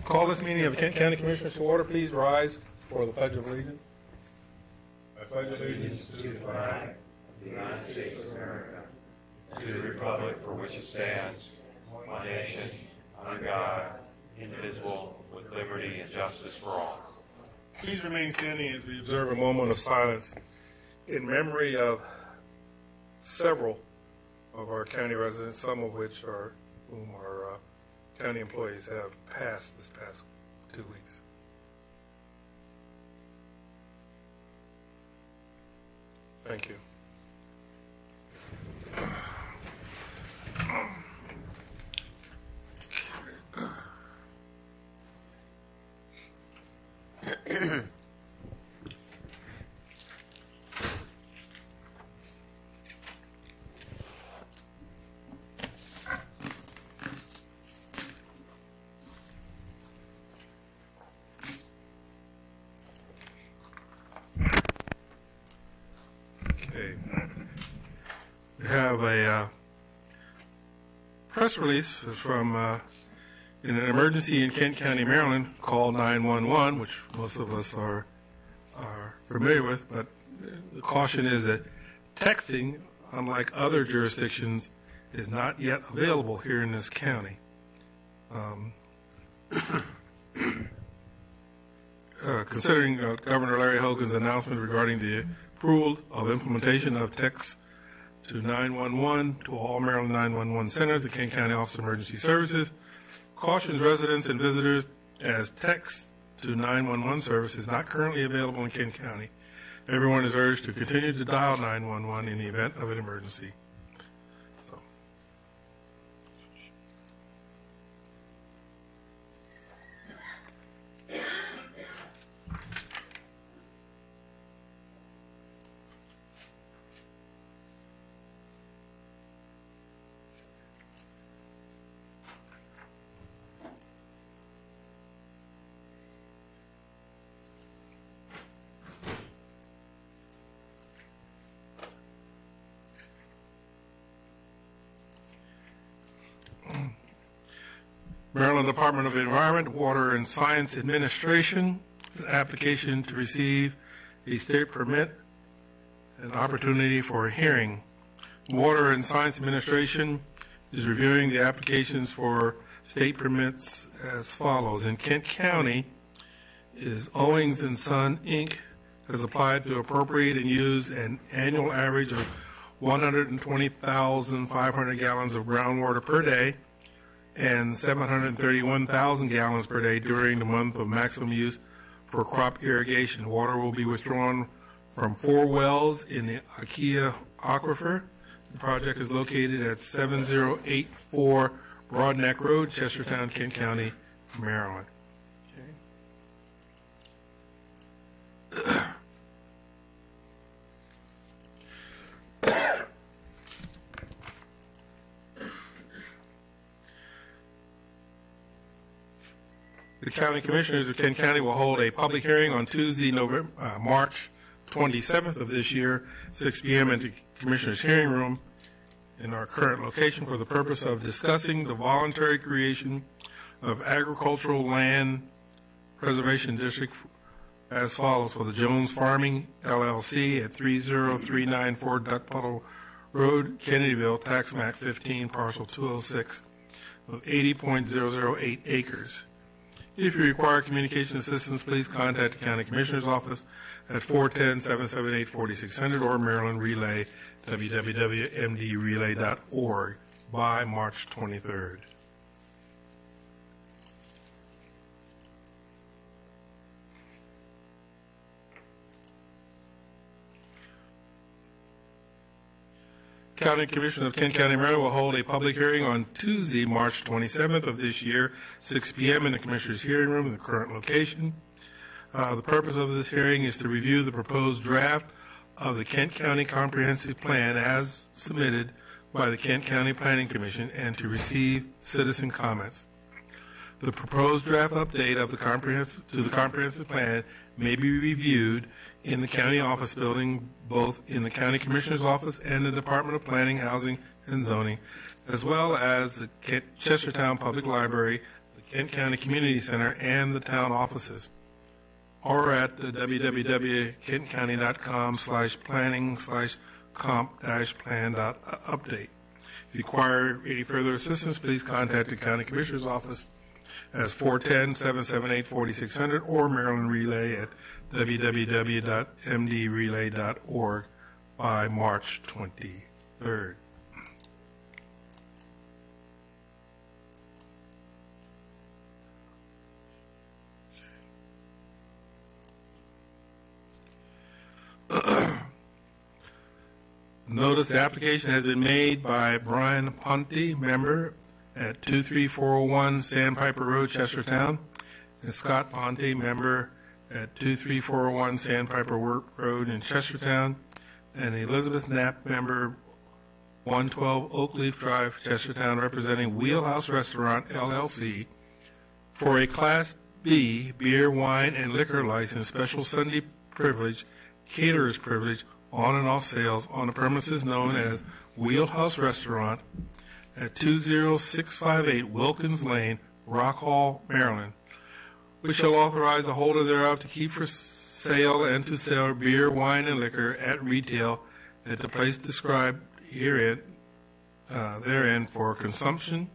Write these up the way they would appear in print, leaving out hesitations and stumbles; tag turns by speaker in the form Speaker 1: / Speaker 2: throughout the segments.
Speaker 1: Call this meeting of the Kent County Commissioners to order. Please rise for the Pledge of Allegiance. I pledge allegiance
Speaker 2: to the flag of the United States of America, to the republic for which it stands, one nation, under God, indivisible, with liberty and justice for all.
Speaker 1: Please remain standing as we observe a moment of silence in memory of several of our county residents, some of which are whom our county employees have passed this past 2 weeks. Thank you. We have a press release from in an emergency in Kent County, Maryland, call 911, which most of us are familiar with, but the caution is that texting, unlike other jurisdictions, is not yet available here in this county. Considering Governor Larry Hogan's announcement regarding the approval of implementation of text to 911 to all Maryland 911 centers, the Kent County Office of Emergency Services cautions residents and visitors as text to 911 service is not currently available in Kent County. Everyone is urged to continue to dial 911 in the event of an emergency. So. Maryland Department of Environment, Water and Science Administration, an application to receive a state permit, an opportunity for a hearing. Water and Science Administration is reviewing the applications for state permits as follows. In Kent County, it is Owings and Son, Inc. has applied to appropriate and use an annual average of 120,500 gallons of groundwater per day and 731,000 gallons per day during the month of maximum use for crop irrigation. Water will be withdrawn from 4 wells in the Aquia Aquifer. The project is located at 7084 Broad Neck Road, Chestertown, Kent County, Maryland. Okay. The County Commissioners of Kent County will hold a public hearing on Tuesday, March 27th of this year, 6 p.m. in the Commissioners' hearing room in our current location for the purpose of discussing the voluntary creation of agricultural land preservation district as follows for the Jones Farming LLC at 30394 Duck Puddle Road, Kennedyville, tax map 15, parcel 206 of 80.008 acres. If you require communication assistance, please contact the County Commissioner's Office at 410-778-4600 or Maryland Relay, www.mdrelay.org by March 23rd. County Commission of Kent County, Maryland will hold a public hearing on Tuesday, March 27th of this year, 6 p.m. in the Commissioner's hearing room in the current location. The purpose of this hearing is to review the proposed draft of the Kent County Comprehensive Plan as submitted by the Kent County Planning Commission and to receive citizen comments. The proposed draft update of the comprehensive plan may be reviewed in the county office building, both in the County Commissioner's Office and the Department of Planning, Housing, and Zoning, as well as the Chestertown Public Library, the Kent County Community Center and the town offices, or at www.kentcounty.com/planning/comp-plan.update. If you require any further assistance, please contact the County Commissioner's Office as 410-778-4600 or Maryland Relay at www.mdrelay.org by March 23rd. Notice the application has been made by Brian Ponte, member at 23401 Sandpiper Road, Chestertown, and Scott Ponte, member at 23401 Sandpiper Road in Chestertown, and Elizabeth Knapp, member 112 Oakleaf Drive, Chestertown, representing Wheelhouse Restaurant, LLC, for a Class B beer, wine, and liquor license, special Sunday privilege, caterer's privilege, on and off sales on the premises known as Wheelhouse Restaurant at 20658 Wilkins Lane, Rock Hall, Maryland, which shall authorize the holder thereof to keep for sale and to sell beer, wine, and liquor at retail at the place described herein, therein for consumption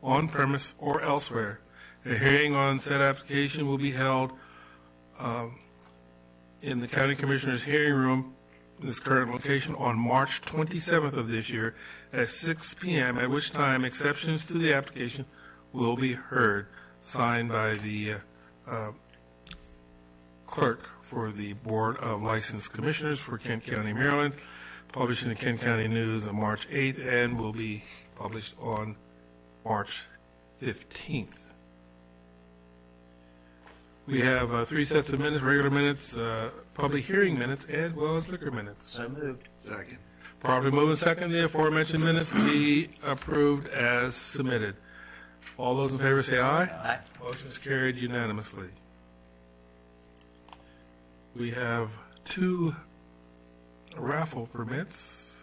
Speaker 1: on premise or elsewhere. A hearing on said application will be held in the County Commissioner's hearing room, this current location, on March 27th of this year at 6 p.m., at which time exceptions to the application will be heard, signed by the clerk for the Board of Licensed Commissioners for Kent County, Maryland, published in the Kent County News on March 8th, and will be published on March 15th. We have 3 sets of minutes, regular minutes, public hearing minutes, as well as liquor minutes.
Speaker 3: So moved.
Speaker 4: Second.
Speaker 1: Properly moved and second, the aforementioned minutes be approved as submitted. All those in favor say aye.
Speaker 3: Aye.
Speaker 1: Motion is carried unanimously. We have 2 raffle permits.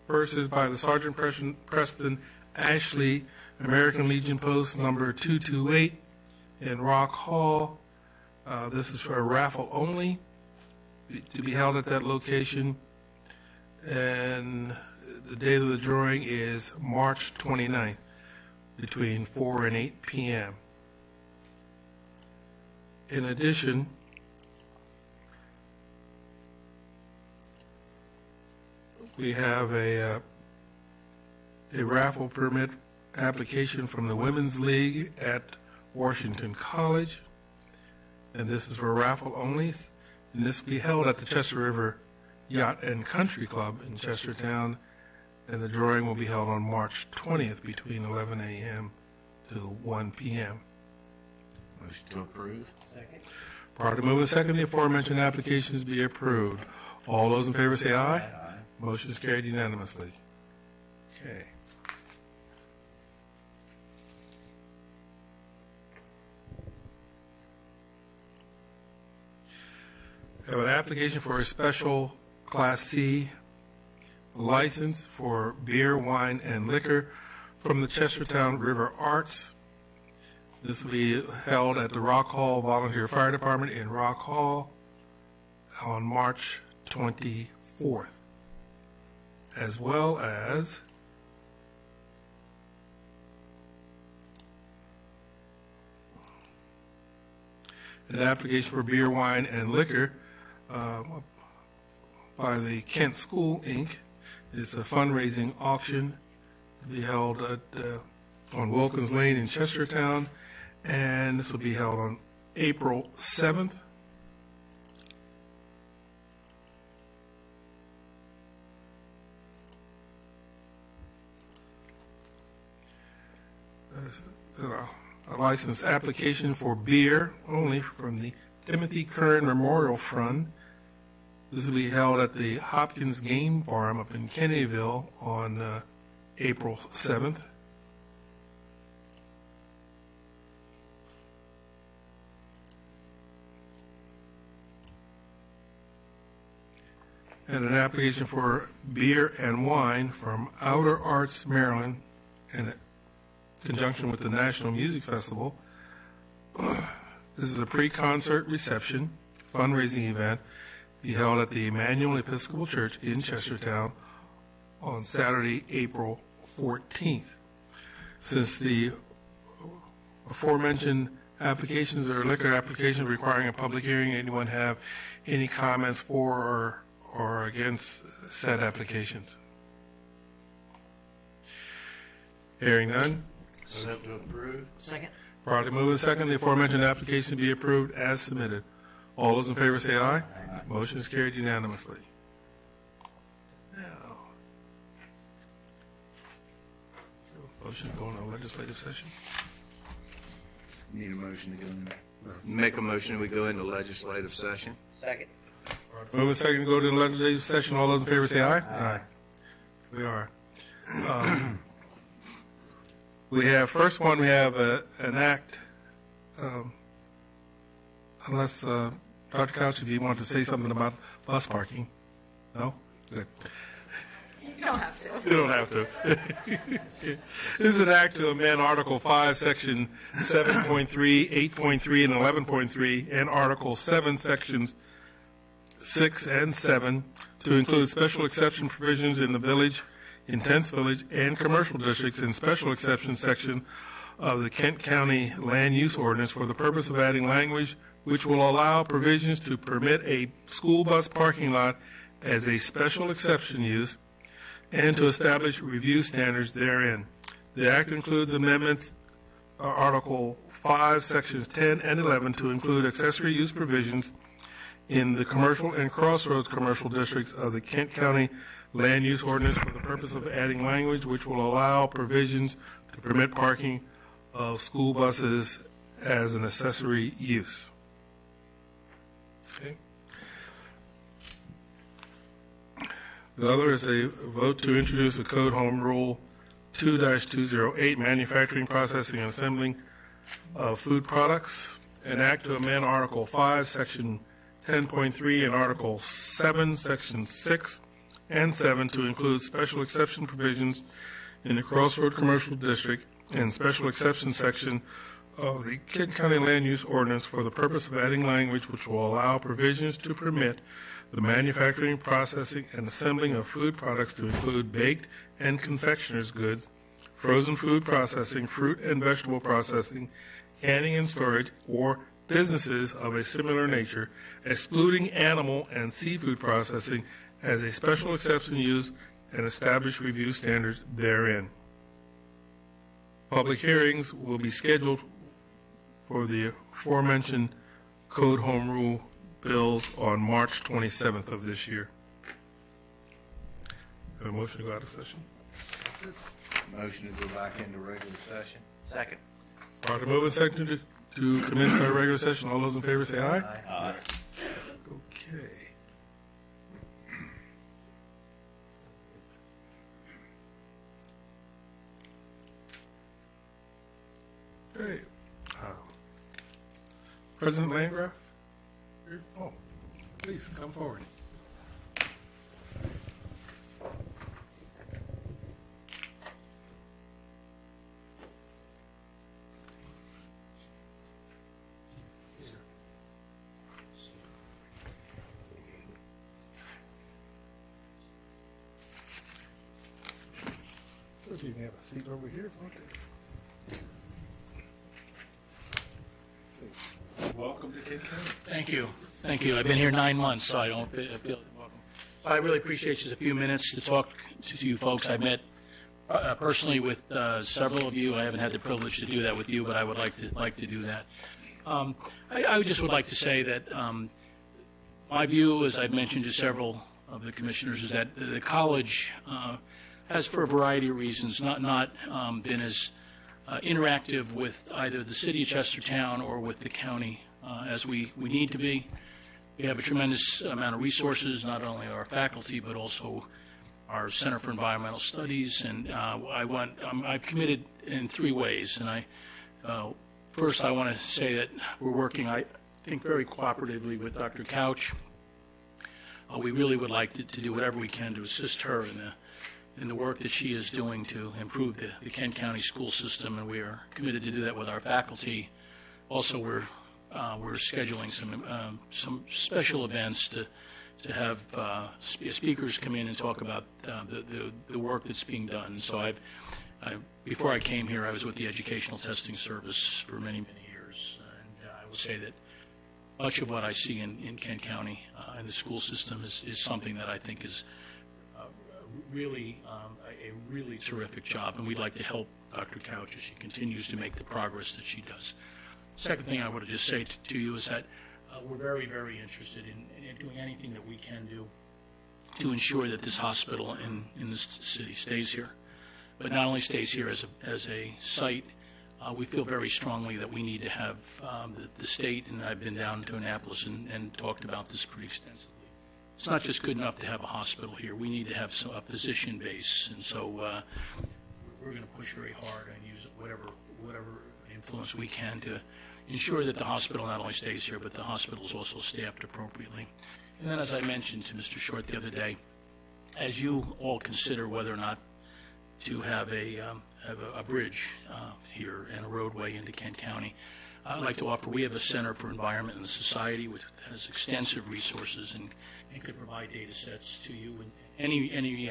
Speaker 1: First is by the Sergeant Preston Ashley, American Legion Post number 228 in Rock Hall. This is for a raffle only to be held at that location, and the date of the drawing is March 29th between 4 and 8 p.m. In addition, we have a raffle permit application from the Women's League at Washington College, and this is for a raffle only, and this will be held at the Chester River Yacht and Country Club in Chestertown, and the drawing will be held on March 20th between 11 a.m. to 1 p.m.
Speaker 4: Motion to approve.
Speaker 3: Second.
Speaker 1: Prior to moving second, the aforementioned applications be approved. All those in favor say aye.
Speaker 3: Aye.
Speaker 1: Motion is carried unanimously. Okay. We have an application for a special Class C license for beer, wine, and liquor from the Chestertown River Arts. This will be held at the Rock Hall Volunteer Fire Department in Rock Hall on March 24th, as well as an application for beer, wine, and liquor by the Kent School, Inc. It's a fundraising auction to be held at, on Wilkins Lane in Chestertown, and this will be held on April 7th. A license application for beer only from the Timothy Kern Memorial Fund. This will be held at the Hopkins Game Farm up in Kennedyville on April 7th. And an application for beer and wine from Outer Arts, Maryland, and conjunction with the National Music Festival. This is a pre-concert reception fundraising event be held at the Emmanuel Episcopal Church in Chestertown on Saturday, April 14th. Since the aforementioned applications are liquor applications requiring a public hearing, anyone have any comments for or against said applications? Hearing none.
Speaker 4: Move to approve.
Speaker 3: Second.
Speaker 1: Properly moved and second, the aforementioned application be approved as submitted. All those in favor say aye. Motion is carried unanimously. Now, motion to go into legislative session.
Speaker 4: Need a motion to go in. Make a motion, we go into legislative session.
Speaker 3: Second.
Speaker 1: Move and second to go to the legislative session. All those in favor say aye. Aye. We are. We have, first one, we have an act, unless, Dr. Couch, if you want to say something about bus parking. No? Good.
Speaker 5: You don't have to.
Speaker 1: You don't have to. This is an act to amend Article 5, Section 7.3, 8.3, and 11.3, and Article 7, Sections 6 and 7, to include special exception provisions in the village, intense village, and commercial districts in special exception section of the Kent County Land Use Ordinance for the purpose of adding language which will allow provisions to permit a school bus parking lot as a special exception use and to establish review standards therein. The act includes amendments, Article 5, Sections 10 and 11, to include accessory use provisions in the commercial and crossroads commercial districts of the Kent County Land Use Ordinance for the purpose of adding language which will allow provisions to permit parking of school buses as an accessory use. Okay. The other is a vote to introduce a Code Home Rule 2-208, Manufacturing, Processing, and Assembling of Food Products, an act to amend Article 5, Section 10.3, and Article 7, Section 6 and 7, to include special exception provisions in the Crossroad Commercial District and special exception section of the Kent County Land Use Ordinance for the purpose of adding language which will allow provisions to permit the manufacturing, processing, and assembling of food products to include baked and confectioner's goods, frozen food processing, fruit and vegetable processing, canning and storage, or businesses of a similar nature, excluding animal and seafood processing as a special exception use and establish review standards therein. Public hearings will be scheduled for the aforementioned Code Home Rule bills on March 27th of this year. Have a motion to go out of session?
Speaker 4: Motion to go back into regular session.
Speaker 3: Second.
Speaker 1: Properly moved and seconded to commence our regular session. All those in favor say aye.
Speaker 4: Aye.
Speaker 1: Okay. Okay. President Landgraf? Here? Oh, please come forward. So you can have a seat over here, okay? Welcome to Kent County.
Speaker 6: Thank you. Thank you. I've been here 9 months, so I don't feel welcome. So I really appreciate just a few minutes to talk to you folks. I met personally with several of you. I haven't had the privilege to do that with you, but I would like to do that. I just would like to say that my view, as I've mentioned to several of the commissioners, is that the college has, for a variety of reasons, not been as interactive with either the city of Chestertown or with the county as we need to be. We have a tremendous amount of resources, not only our faculty, but also our Center for Environmental Studies. And I've committed in 3 ways. And first, I want to say that we're working, I think, very cooperatively with Dr. Couch. We really would like to do whatever we can to assist her in the work that she is doing to improve the Kent County school system, and we are committed to do that with our faculty. Also, we're scheduling some special events to have speakers come in and talk about the work that's being done. So before I came here, I was with the Educational Testing Service for many, many years, and I will say that much of what I see in Kent County in the school system is something that I think is really a really terrific job, and we'd like to help Dr. Couch as she continues to make the progress that she does. Second thing I want to just say to you is that we're very, very interested in doing anything that we can do to ensure that this hospital in this city stays here, but not only stays here as a site. We feel very strongly that we need to have the state, and I've been down to Annapolis and talked about this pretty extensively. It's not just good enough to have a hospital here. We need to have a physician base, and so we're going to push very hard and use whatever influence we can to ensure that the hospital not only stays here, but the hospital is also staffed appropriately. And then, as I mentioned to Mr. Short the other day, as you all consider whether or not to have a bridge here and a roadway into Kent County, I'd like to offer, we have a Center for Environment and Society, which has extensive resources and could provide data sets to you and any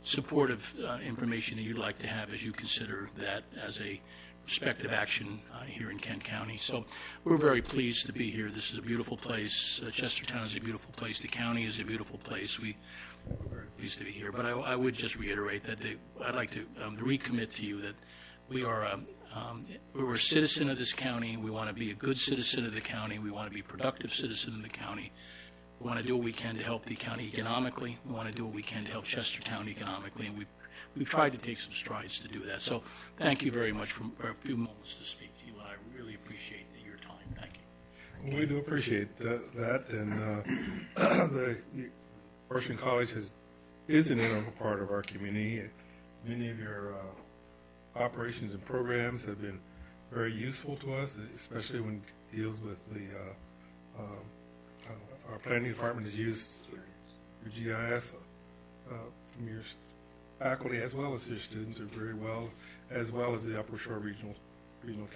Speaker 6: supportive information that you'd like to have as you consider that as a prospective action here in Kent County. So we're very pleased to be here. This is a beautiful place. Chestertown is a beautiful place. The county is a beautiful place. We're very pleased to be here. But I would just reiterate that I'd like to recommit to you that we're a citizen of this county. We want to be a good citizen of the county. We want to be a productive citizen of the county. We want to do what we can to help the county economically. We want to do what we can to help Chestertown economically, and we've tried to take some strides to do that. So thank you very much for a few moments to speak to you, and I really appreciate your time. Thank you.
Speaker 1: We do appreciate that, and the Merchant College is an integral part of our community. Many of your operations and programs have been very useful to us, especially when it deals with our planning department has used your GIS from your faculty as well as your students are very well as the Upper Shore Regional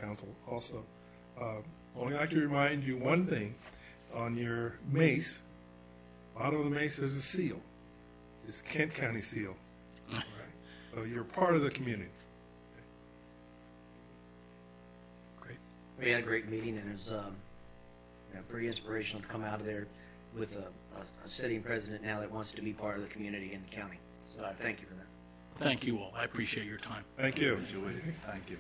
Speaker 1: Council also. Only like to remind you one thing: on your mace, bottom of the mace, there's a seal. It's Kent County seal. Right? So you're part of the community.
Speaker 6: Great.
Speaker 3: We had a great meeting, and it was pretty inspirational to come out of there with a sitting president now that wants to be part of the community in the county. So I thank you for that.
Speaker 6: Thank you all. I appreciate your time.
Speaker 1: Thank you.
Speaker 4: Enjoy it. Thank you.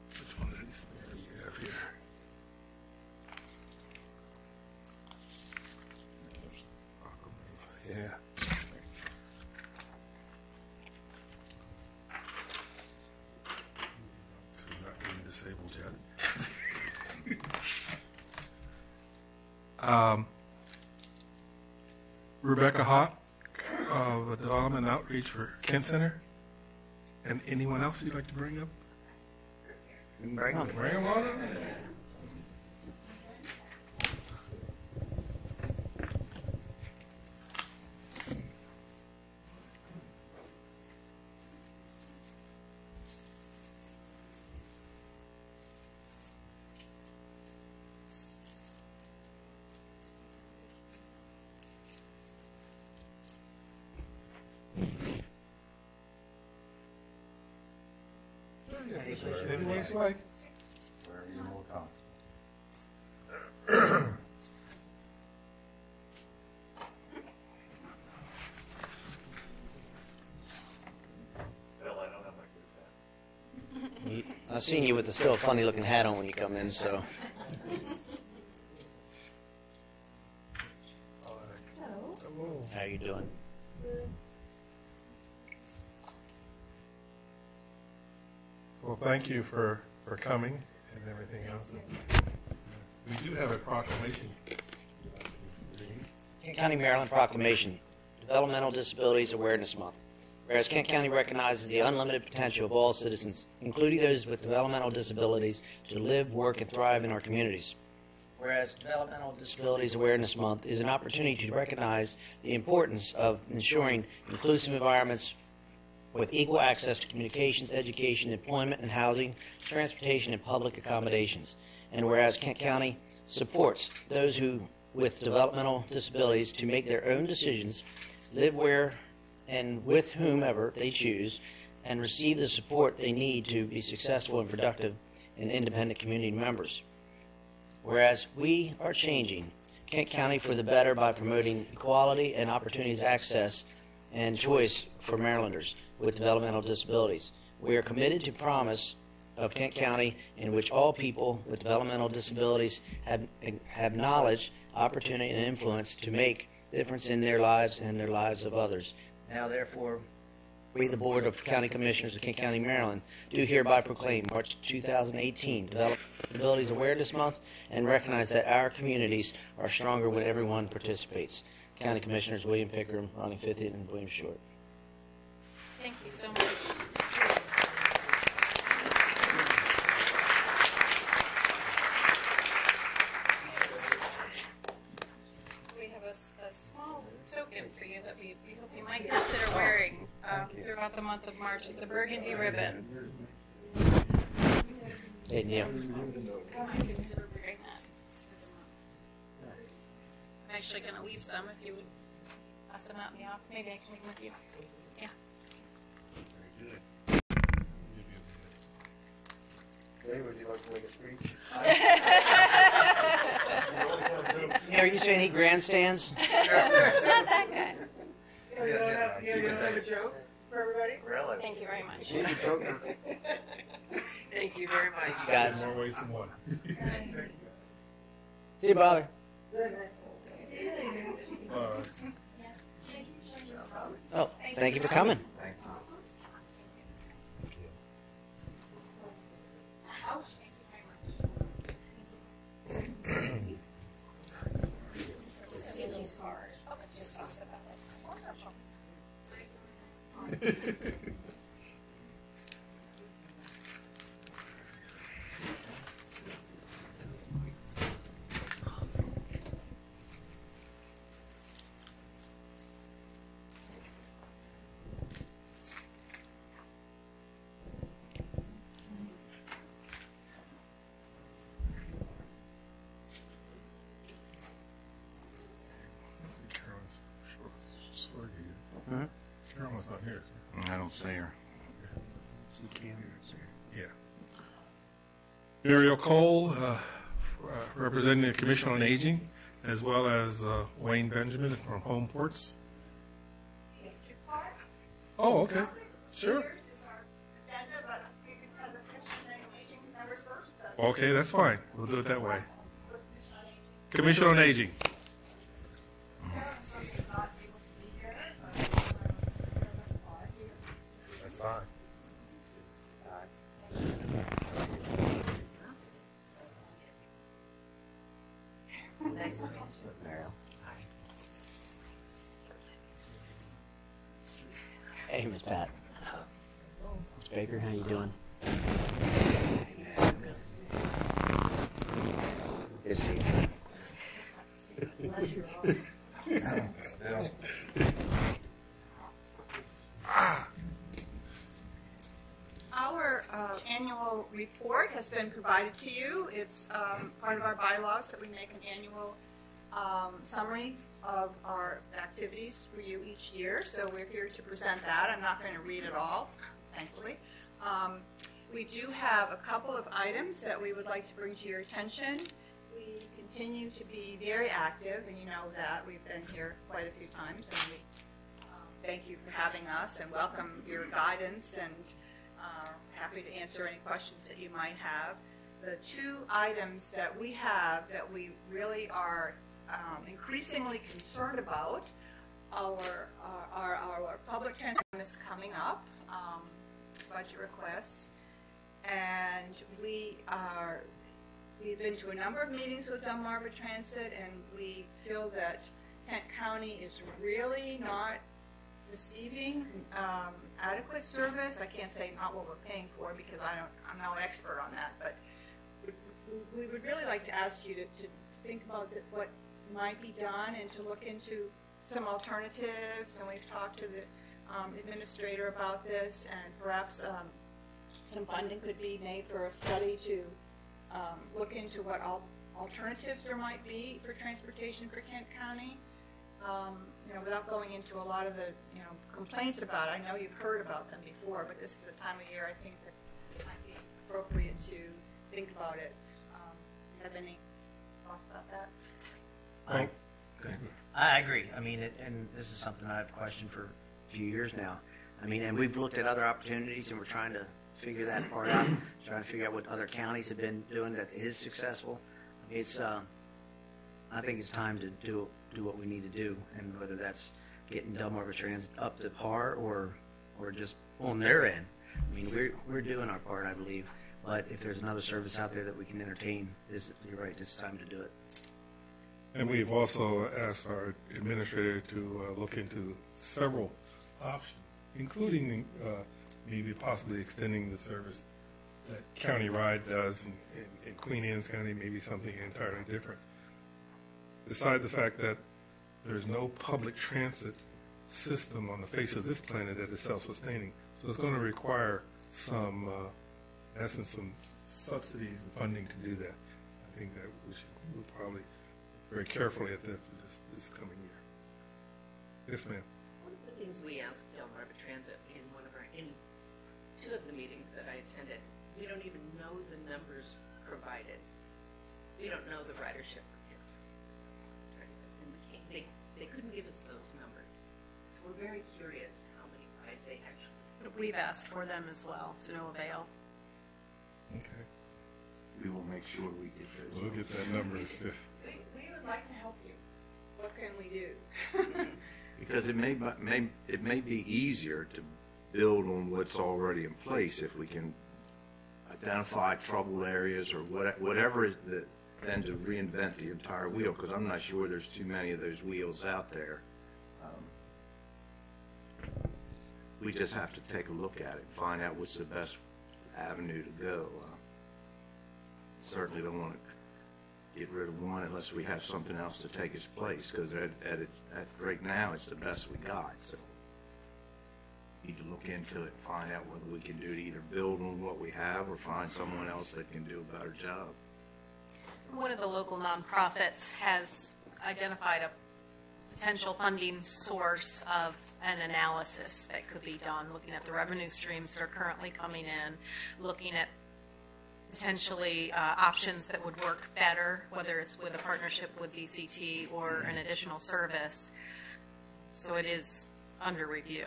Speaker 1: Which one of these do you have here? Yeah. So you're not being disabled yet. Rebecca Hott of Development Outreach for Kent Center. And anyone else you'd like to bring up?
Speaker 3: Bring on.
Speaker 1: Bring them on up. Anyone you like?
Speaker 2: Wherever you're more comfortable. Bill, I don't have my good hat.
Speaker 3: I've seen you with a still funny looking hat on when you come in, so. How you doing?
Speaker 1: Well, thank you for coming and everything else. We do have a proclamation.
Speaker 3: Kent County, Maryland proclamation, Developmental Disabilities Awareness Month. Whereas Kent County recognizes the unlimited potential of all citizens, including those with developmental disabilities, to live, work, and thrive in our communities. Whereas Developmental Disabilities Awareness Month is an opportunity to recognize the importance of ensuring inclusive environments with equal access to communications, education, employment, and housing, transportation, and public accommodations. And whereas Kent County supports those who with developmental disabilities to make their own decisions, live where and with whomever they choose, and receive the support they need to be successful and productive and independent community members. Whereas we are changing Kent County for the better by promoting equality and opportunities, access, and choice for Marylanders with developmental disabilities. We are committed to promise of Kent County in which all people with developmental disabilities have knowledge, opportunity, and influence to make a difference in their lives and their lives of others. Now, therefore, we, the Board of County Commissioners of Kent County, Maryland, do hereby proclaim March 2018 Developmental Disabilities Awareness Month and recognize that our communities are stronger when everyone participates. County Commissioners William Pickering, Ronnie Fithian, and William Short.
Speaker 5: Thank you so much. We have a small token for you that we hope you might consider wearing throughout the month of March. It's a burgundy ribbon.
Speaker 3: Hey, Neil.
Speaker 5: I might consider wearing that. I'm actually going to leave some if you would pass them out in the office. Maybe I can leave them with you. Yeah.
Speaker 4: Would you like to make a speech?
Speaker 3: Neil, are you saying he grandstands?
Speaker 5: Not that good.
Speaker 7: You don't have a joke for everybody?
Speaker 4: Really?
Speaker 5: Thank you very much.
Speaker 3: Thank you very much, guys.
Speaker 1: More ways than one.
Speaker 3: See you, brother. Oh, thank you for coming.
Speaker 1: Carolyn's not here.
Speaker 4: I don't see her.
Speaker 1: Yeah. Muriel Cole, representing the Commission on Aging, as well as Wayne Benjamin from Home Ports. Oh, okay. Sure. Okay, that's fine. We'll do it that way. Commission on Aging. That's fine.
Speaker 3: Hey, Miss Pat. Miss Baker, how you doing? Good to see you.
Speaker 5: Our annual report has been provided to you. It's part of our bylaws that we make an annual summary of our activities for you each year. So we're here to present that. I'm not going to read it all, thankfully. We do have a couple of items that we would like to bring to your attention. We continue to be very active, and you know that. We've been here quite a few times, and we thank you for having us and welcome your guidance, and happy to answer any questions that you might have. The two items that we have that we really are increasingly concerned about are our public transit is coming up, budget requests, and we've been to a number of meetings with Delmarva Transit, and we feel that Kent County is really not receiving adequate service. I can't say not what we're paying for because I'm no expert on that, but we would really like to ask you to think about what might be done and to look into some alternatives. And we've talked to the administrator about this, and perhaps some funding could be made for a study to look into what alternatives there might be for transportation for Kent County. Without going into a lot of the, complaints about it. I know you've heard about them before, but this is the time of year I think that it might be appropriate to think about it. Do you have any thoughts about that?
Speaker 3: I agree. I mean, and this is something I've questioned for a few years now. I mean, and we've looked at other opportunities, and we're trying to figure that part out, trying to figure out what other counties have been doing that is successful. It's, I think it's time to do what we need to do, and whether that's getting Delmarva Transit up to par or just on their end. I mean, we're doing our part, I believe. But if there's another service out there that we can entertain, you're right, this is time to do it.
Speaker 1: And we've also asked our administrator to look into several options, including maybe possibly extending the service that County Ride does in Queen Anne's County, maybe something entirely different. Beside the fact that there's no public transit system on the face of this planet that is self-sustaining, so it's going to require some, in essence, some subsidies and funding to do that. I think that we'll probably look very carefully at that this coming year. Yes, ma'am.
Speaker 8: One of the things we asked Delmarva Transit in two of the meetings that I attended, we don't even know the numbers provided. We don't know the ridership for Kent Transit, and they couldn't give us those numbers. So we're very curious how many rides they actually.
Speaker 9: We've asked for them as well, to no avail.
Speaker 1: Okay.
Speaker 4: We will make sure we get those.
Speaker 1: We'll get that number.
Speaker 5: We would like to help you. What can we do?
Speaker 4: Because it may be easier to build on what's already in place if we can identify trouble areas or whatever than to reinvent the entire wheel, because I'm not sure there's too many of those wheels out there. We just have to take a look at it and find out what's the best avenue to go. Certainly don't want to get rid of one unless we have something else to take its place, because right now it's the best we got. So we need to look into it and find out whether we can do to either build on what we have or find someone else that can do a better job.
Speaker 9: One of the local nonprofits has identified a potential funding source of an analysis that could be done, looking at the revenue streams that are currently coming in, looking at potentially options that would work better, whether it's with a partnership with DCT or an additional service. So it is under review.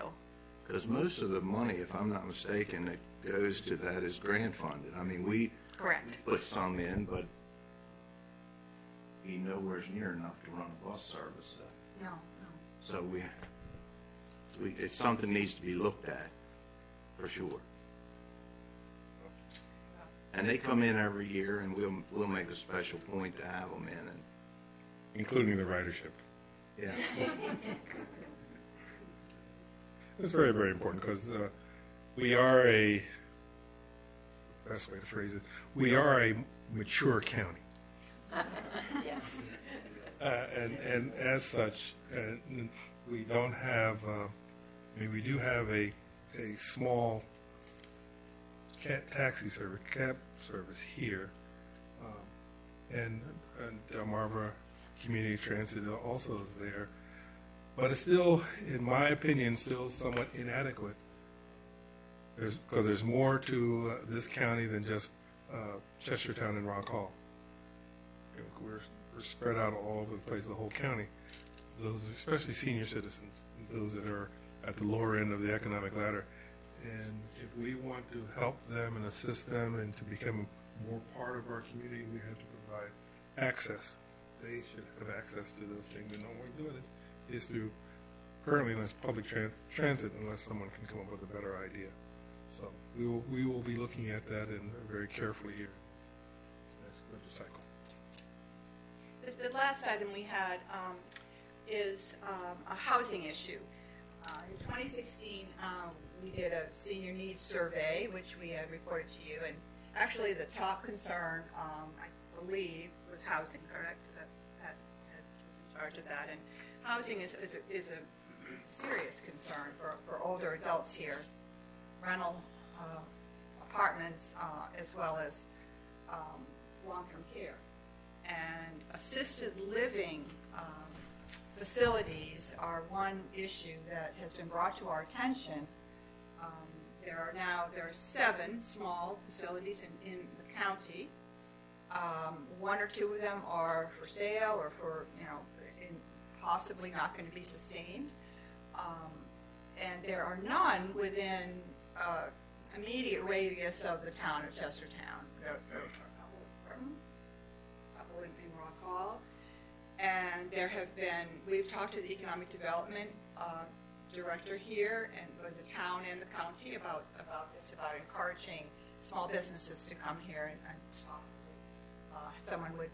Speaker 4: Because most of the money, if I'm not mistaken, that goes to that is grant funded. I mean, we
Speaker 9: Correct.
Speaker 4: put some in, but we nowhere near enough to run a bus service.
Speaker 5: No.
Speaker 4: So it's something needs to be looked at, for sure. And they come in every year, and we'll make a special point to have them in, and
Speaker 1: including the ridership.
Speaker 4: yeah.
Speaker 1: It's very, very important because we are best way to phrase it, we are a mature county.
Speaker 9: Yes.
Speaker 1: And as such, we don't have, we do have a small cab service here, and Delmarva Community Transit also is there, but it's still, in my opinion, still somewhat inadequate. Because there's more to this county than just Chestertown and Rock Hall. We're spread out all over the place, the whole county. Those, especially senior citizens, those that are at the lower end of the economic ladder. And if we want to help them and assist them and to become more part of our community, we have to provide access. They should have access to those things. And the only way to do it is through, currently, unless public transit, unless someone can come up with a better idea. So we will be looking at that and very carefully here. Next budget cycle.
Speaker 5: The last item we had is a housing issue. In 2016, we did a senior needs survey, which we had reported to you, and actually the top concern, I believe, was housing, correct? That was in charge of that, and housing is a serious concern for older adults here. Rental apartments, as well as long-term care. And assisted living facilities are one issue that has been brought to our attention. There are 7 small facilities in the county. 1 or 2 of them are for sale or for, possibly not going to be sustained. And there are none within immediate radius of the town of Chestertown. There are a couple in Rock Hall. And there have been, we've talked to the economic development director here and with the town and the county about this, about encouraging small businesses to come here and possibly someone would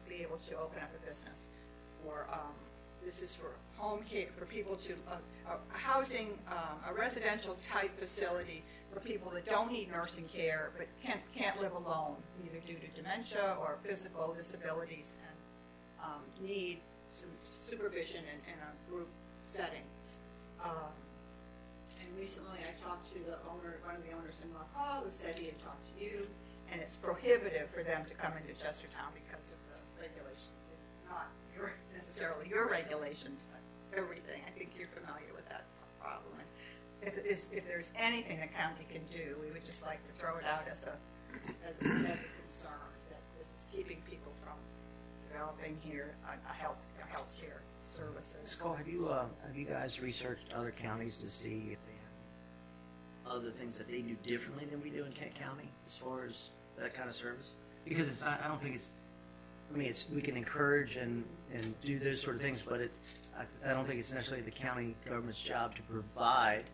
Speaker 5: be able to open up a business. Or this is for home care, for people to, a housing, a residential type facility for people that don't need nursing care but can't live alone, either due to dementia or physical disabilities, and need some supervision in a group setting. And recently I talked to one of the owners in Rock Hall, who said he had talked to you, and it's prohibitive for them to come into Chestertown because of the regulations. It's not necessarily your regulations, but everything. I think you're familiar with that problem. And if there's anything the county can do, we would just like to throw it out as a concern that this is keeping people from developing here a healthcare services.
Speaker 3: Skull, have you guys researched other counties to see if they have other things that they do differently than we do in Kent County as far as that kind of service? Because it's not, I don't think it's, I mean, we can encourage and do those sort of things, but I don't think it's necessarily the county government's job to provide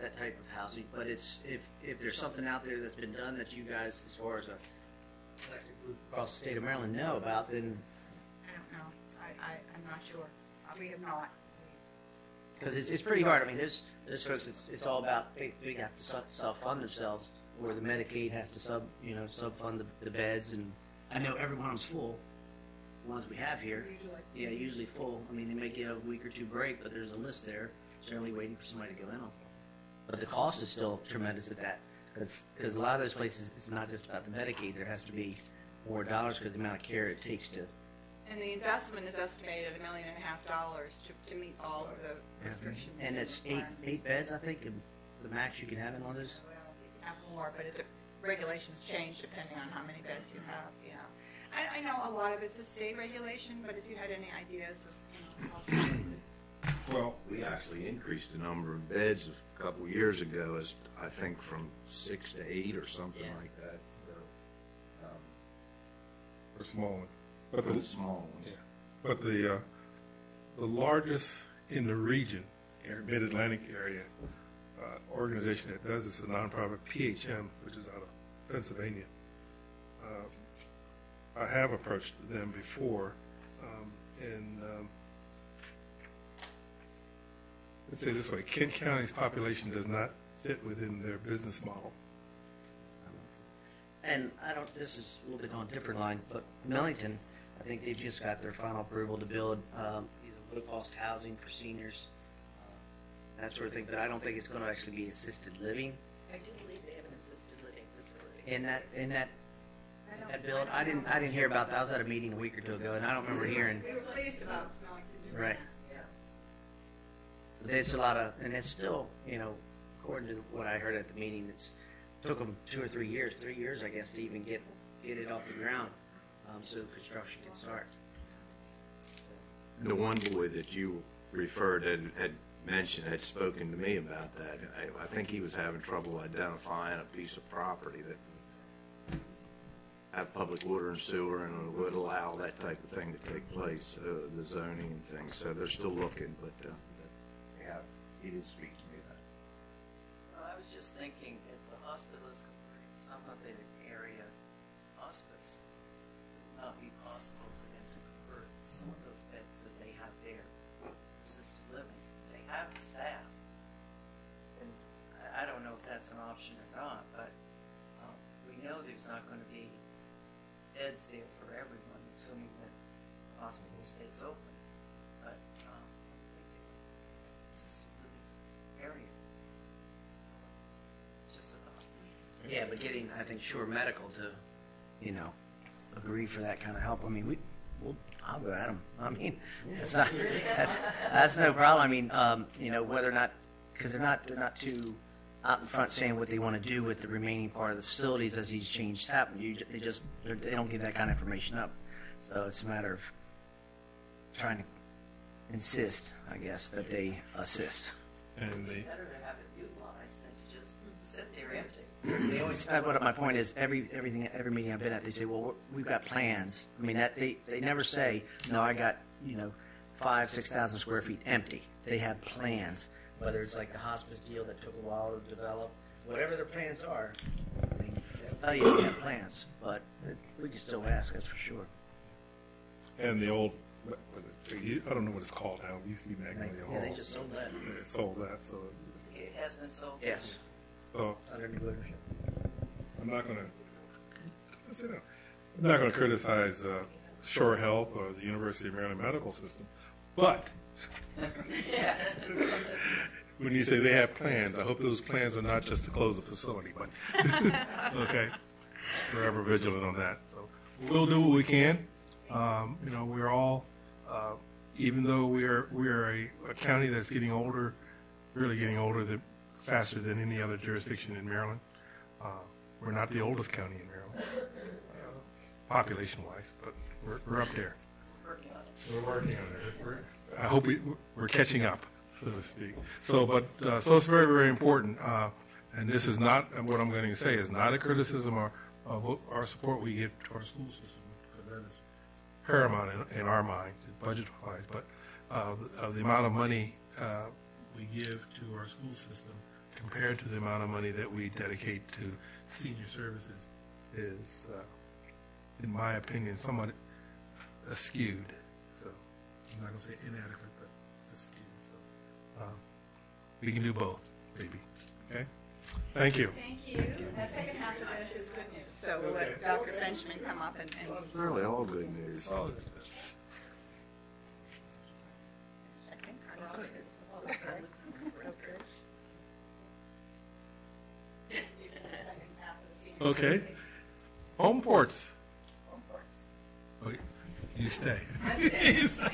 Speaker 3: that type of housing. But it's if there's something out there that's been done that you guys, as far as a collective group across the state of Maryland, know about, then
Speaker 5: I don't know. I'm not sure. We have not.
Speaker 3: because it's pretty hard. I mean, there's folks. It's all about they have to self-fund themselves, or the Medicaid has to sub-fund the beds. And I know every one of them's full. The ones we have here, yeah, usually full. I mean, they may get a week or 2 break, but there's a list there, generally waiting for somebody to go in on. But the cost is still tremendous at that, because a lot of those places, it's not just about the Medicaid. There has to be more dollars because the amount of care it takes to.
Speaker 5: And the investment is estimated at $1.5 million to meet all of the restrictions.
Speaker 3: And it's eight beds, I think, and the max you can have in one of those.
Speaker 5: Well, you can have more, but regulations change depending on how many beds you have. Yeah, I know a lot of it's a state regulation, but if you had any ideas of,
Speaker 4: Well, we actually increased the number of beds a couple of years ago, as I think from 6 to 8 or something like that.
Speaker 1: For small ones.
Speaker 4: For the small ones.
Speaker 1: Yeah. But the largest in the region, Mid-Atlantic area, organization that does this is a nonprofit, PHM, which is out of Pennsylvania. I have approached them before, and let's say it this way, Kent County's population does not fit within their business model.
Speaker 3: And this is a little bit on a different line, but Millington, I think they've just got their final approval to build either low-cost housing for seniors, that sort of thing, but I don't think it's going to actually be assisted living.
Speaker 8: I do believe they have an assisted living facility.
Speaker 3: In that build, I didn't hear about that. I was at a meeting a week or 2 ago, and I don't remember hearing.
Speaker 5: we were pleased about Millington doing
Speaker 3: Right.
Speaker 8: Yeah.
Speaker 3: But there's a lot of, and it's still, according to what I heard at the meeting, it's took them 2 or 3 years, 3 years, I guess, to even get it off the ground, so construction can start.
Speaker 4: The one boy that you referred had had spoken to me about that. I think he was having trouble identifying a piece of property that would have public water and sewer and would allow that type of thing to take place, the zoning and things. So they're still looking, but he did speak to me about it.
Speaker 8: Well, I was just thinking, as the hospital is converting some of their area hospice, it would not be possible for them to convert some of those beds that they have there assisted living. They have staff. And option or not, but we know there's not going to be beds there for everyone, assuming that the hospital stays open. But assisted living area. It's just a thought.
Speaker 3: Yeah, but getting, I think, Sure Medical to, agree for that kind of help. I mean, I'll go at them. I mean, that's no problem. I mean, whether or not, because they're not too out in front saying what they want to do with the remaining part of the facilities as these changes happen. They don't give that kind of information up. So it's a matter of trying to insist, I guess, that they assist.
Speaker 1: And they,
Speaker 8: Better to have it utilized than to just sit there empty.
Speaker 3: They always. But my point is, every meeting I've been at, they say, "Well, we've got plans." I mean, that they never say, "No, I got 5,000-6,000 square feet empty." They have plans. Whether it's like the hospice deal that took a while to develop, whatever their plans are, I mean, they'll tell you they have plans. But we can still ask, that's for sure.
Speaker 1: and the old, I don't know what it's called now. It used to be Magnolia Hall.
Speaker 3: Yeah, they just sold that.
Speaker 1: They sold that, so.
Speaker 8: It has been sold.
Speaker 3: Yes,
Speaker 1: So
Speaker 3: under new ownership.
Speaker 1: I'm not going to criticize Shore Health or the University of Maryland Medical System, but
Speaker 8: Yes.
Speaker 1: when you say they have plans, I hope those plans are not just to close the facility, but okay, we're ever vigilant on that. So we'll do what we can. We're all, even though we're a county that's getting older, really getting older faster than any other jurisdiction in Maryland. We're not the oldest county in Maryland, population-wise, but we're up there. We're working on it. I hope we're catching up, so to speak. So it's very, very important. And this is not, what I'm going to say is not a criticism of our support we give to our school system, because that is paramount in our minds, budget-wise. But the amount of money we give to our school system compared to the amount of money that we dedicate to senior services is, in my opinion, somewhat skewed. So I'm not going to say inadequate, but skewed. So we can do both, maybe. Okay? Thank you.
Speaker 5: Thank you. The second half of this is good news. So we'll let Dr. Benjamin come up and
Speaker 4: It's really all good news.
Speaker 1: Okay. Home ports. Oh, you stay. You stay.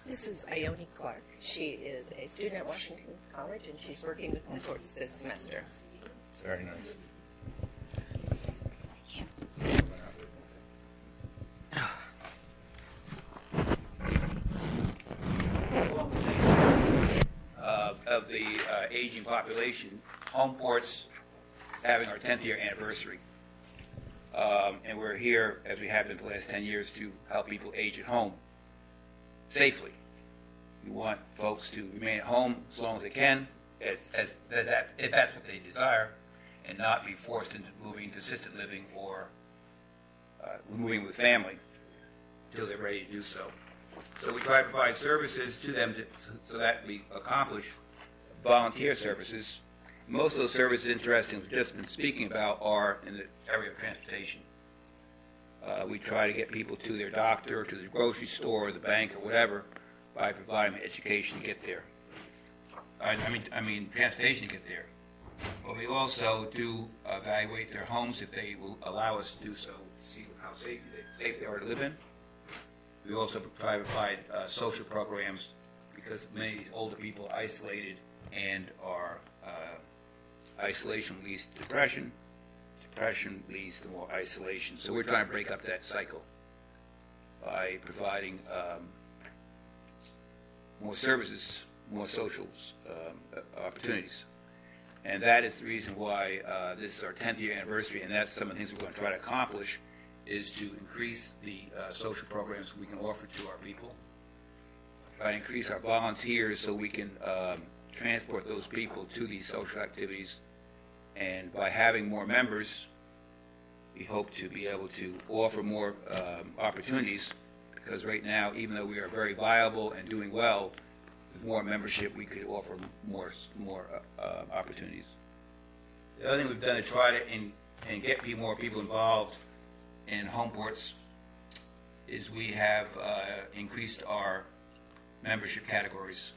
Speaker 10: This is Ione Clark. She is a student at Washington College, and she's working with Home Ports this semester.
Speaker 4: Very nice.
Speaker 11: Of the aging population, Home Ports having our 10th year anniversary. And we're here, as we have been for the last 10 years, to help people age at home safely. We want folks to remain at home as long as they can, if that's what they desire, and not be forced into moving to assisted living or moving with family until they're ready to do so. So we try to provide services to them so that we accomplish volunteer services. Most of those services, interesting, we've just been speaking about, are in the area of transportation. We try to get people to their doctor, to the grocery store, or the bank, or whatever, by providing them education to get there. I mean transportation to get there. But we also do evaluate their homes if they will allow us to do so, to see how safe they are to live in. We also provide social programs because many older people are isolated and are isolation leads to depression. Depression leads to more isolation. So we're trying to break up that cycle by providing more services, more social opportunities. And that is the reason why this is our 10th year anniversary, and that's some of the things we're going to try to accomplish, is to increase the social programs we can offer to our people, try to increase our volunteers so we can transport those people to these social activities. And by having more members, we hope to be able to offer more opportunities because right now, even though we are very viable and doing well, with more membership, we could offer more opportunities. The other thing we've done to try to and get more people involved in home ports is we have increased our membership categories.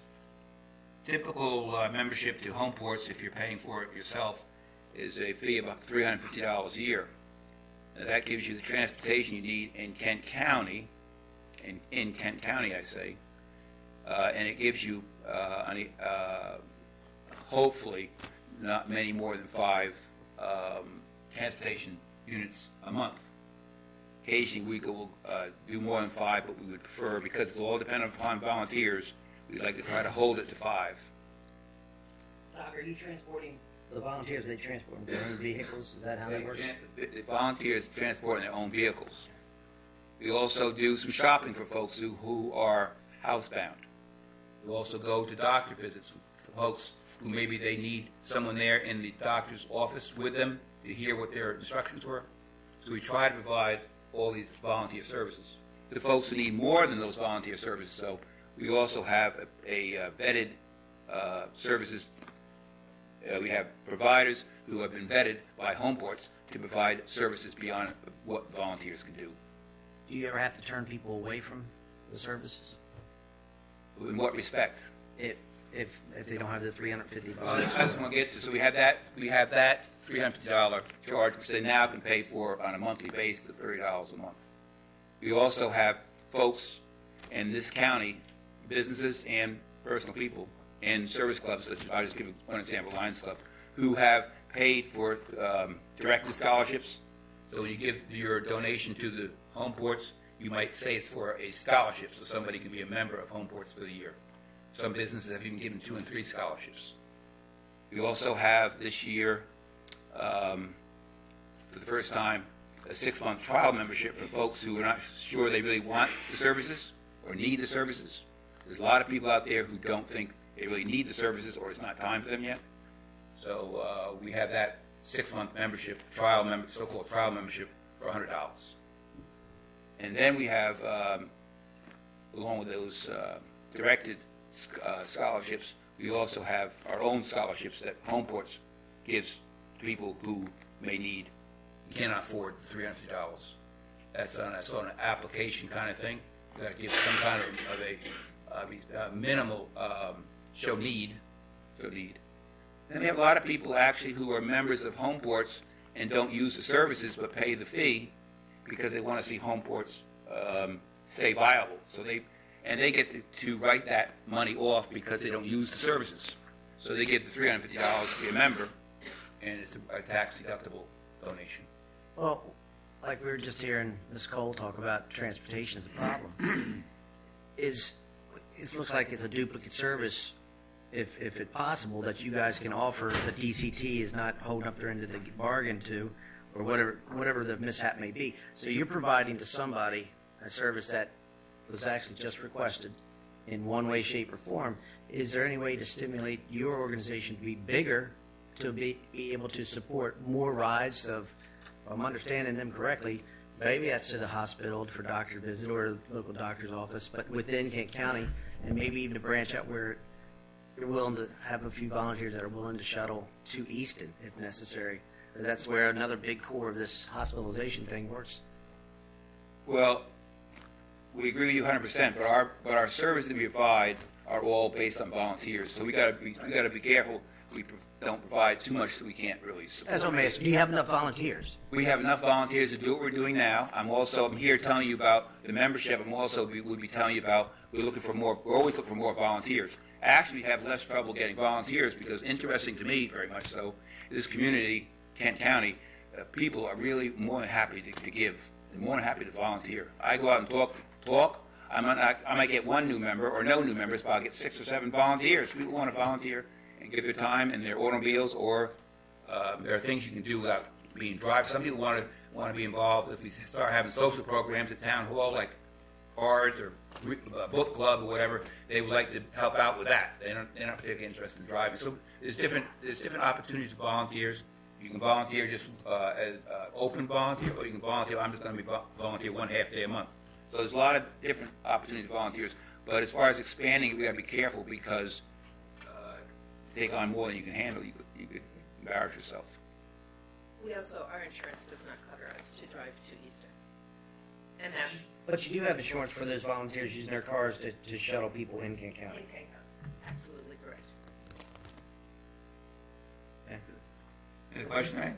Speaker 11: Typical membership to home ports, if you're paying for it yourself, is a fee of about $350 a year. Now, that gives you the transportation you need in Kent County, in Kent County, I say, and it gives you, hopefully, not many more than 5 transportation units a month. Occasionally, we will do more than 5, but we would prefer, because it's all dependent upon volunteers, we'd like to try to hold it to 5.
Speaker 3: Doc, are you transporting the volunteers? They transport their own vehicles? Is that how that works?
Speaker 11: The volunteers transport in their own vehicles. We also do some shopping for folks who are housebound. We also go to doctor visits for folks who maybe they need someone there in the doctor's office with them to hear what their instructions were. So we try to provide all these volunteer services. The folks who need more than those volunteer services, so we also have a vetted services. We have providers who have been vetted by home ports to provide services beyond what volunteers can do.
Speaker 3: Do you ever have to turn people away from the services?
Speaker 11: In what respect?
Speaker 3: If they don't have the $350?
Speaker 11: That's what we'll get to. So we have that $350 charge, which they now can pay for on a monthly basis of $30 a month. We also have folks in this county, businesses and personal people, and service clubs, such as, I'll just give one example, Lions Club, who have paid for directed scholarships. So when you give your donation to the home ports, you might say it's for a scholarship, so somebody can be a member of home ports for the year. Some businesses have even given 2 and 3 scholarships. We also have this year, for the first time, a 6-month trial membership for folks who are not sure they really want the services or need the services. There's a lot of people out there who don't think they really need the services or it's not time for them yet. So we have that 6-month membership, so-called trial membership for $100. And then we have, along with those directed scholarships, we also have our own scholarships that home ports gives to people who may need, cannot afford $350. That's on an application kind of thing. You got to give some kind of a minimal show need. Then we have a lot of people actually who are members of home ports and don't use the services but pay the fee because they want to see home ports stay viable. So they get to write that money off because they don't use the services. So they get the $350 to be a member, and it's a tax-deductible donation.
Speaker 3: Well, like we were just hearing Ms. Cole talk about transportation as a problem. It looks like it's a duplicate service, if it's possible, that you guys can offer that DCT is not holding up their end of the bargain to, or whatever the mishap may be. So you're providing to somebody a service that was actually just requested in one way, shape, or form. Is there any way to stimulate your organization to be bigger, to be able to support more rides of, if I'm understanding them correctly, maybe that's to the hospital for doctor visit or local doctor's office, but within Kent County, and maybe even to branch out where you're willing to have a few volunteers that are willing to shuttle to Easton if necessary. Or that's where another big core of this hospitalization thing works.
Speaker 11: Well, we agree with you 100%, but our services that we provide are all based on volunteers. So we got to be careful. We don't provide too much that we can't really support.
Speaker 3: That's what I'm asking. Do you have enough volunteers?
Speaker 11: We have enough volunteers to do what we're doing now. I'm here telling you about the membership. I'm also would be telling you about we're always looking for more volunteers. Actually, we have less trouble getting volunteers because, interesting to me, very much so, this community, Kent County, people are really more than happy to give. They're more than happy to volunteer. I go out and talk. I might get one new member or no new members, but I'll get 6 or 7 volunteers. People want to volunteer and give their time and their automobiles, or there are things you can do without being drive. Some people want to be involved. If we start having social programs at town hall, like cards or book club or whatever, they would like to help out with that. They're not particularly interested in driving. So there's different opportunities for volunteers. You can volunteer just as open volunteer, or you can volunteer. I'm just going to be volunteer 1 half day a month. So there's a lot of different opportunities for volunteers. But as far as expanding, we got to be careful because take on more than you can handle, you could embarrass yourself.
Speaker 8: We also, our insurance does not cover us to drive to Easton. And that's
Speaker 3: But you do have insurance for those volunteers using their cars to shuttle people in Kent County.
Speaker 8: in Kent. Absolutely correct.
Speaker 11: Any question, right?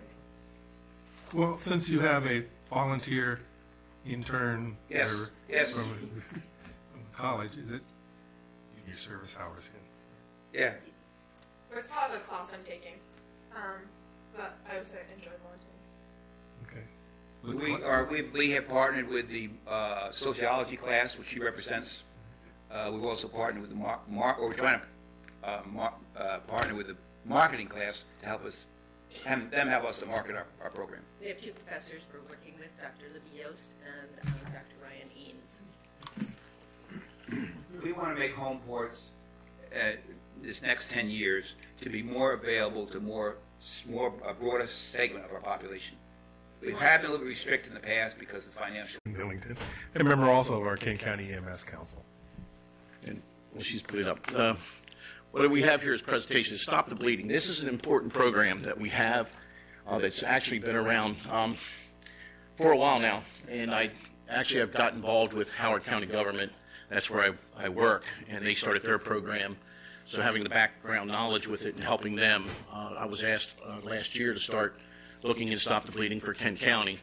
Speaker 1: Well, since you have a volunteer intern
Speaker 11: Yes,
Speaker 1: or
Speaker 11: yes.
Speaker 1: from college, is it your service hours in?
Speaker 11: Yeah.
Speaker 7: It's part of the class I'm taking. But I also enjoy volunteering.
Speaker 1: Okay.
Speaker 11: We have partnered with the sociology class, which she represents. We've also partnered with the we're trying to partner with the marketing class to help us, them help us to market our program.
Speaker 8: We have two professors we're working with, Dr. Libby Yost and Dr. Ryan Eanes.
Speaker 11: We want to make home ports this next 10 years to be more available to a broader segment of our population. We have been a little restricted in the past because of financial.
Speaker 1: In Billington, and member also of our Kent County EMS Council.
Speaker 12: And well, she's put it up. What we have here is presentation, Stop the Bleeding. This is an important program that we have that's actually been around for a while now. And I actually have got involved with Howard County government. That's where I work, and they started their program. So having the background knowledge with it and helping them, I was asked last year to start looking into Stop the Bleeding for Kent County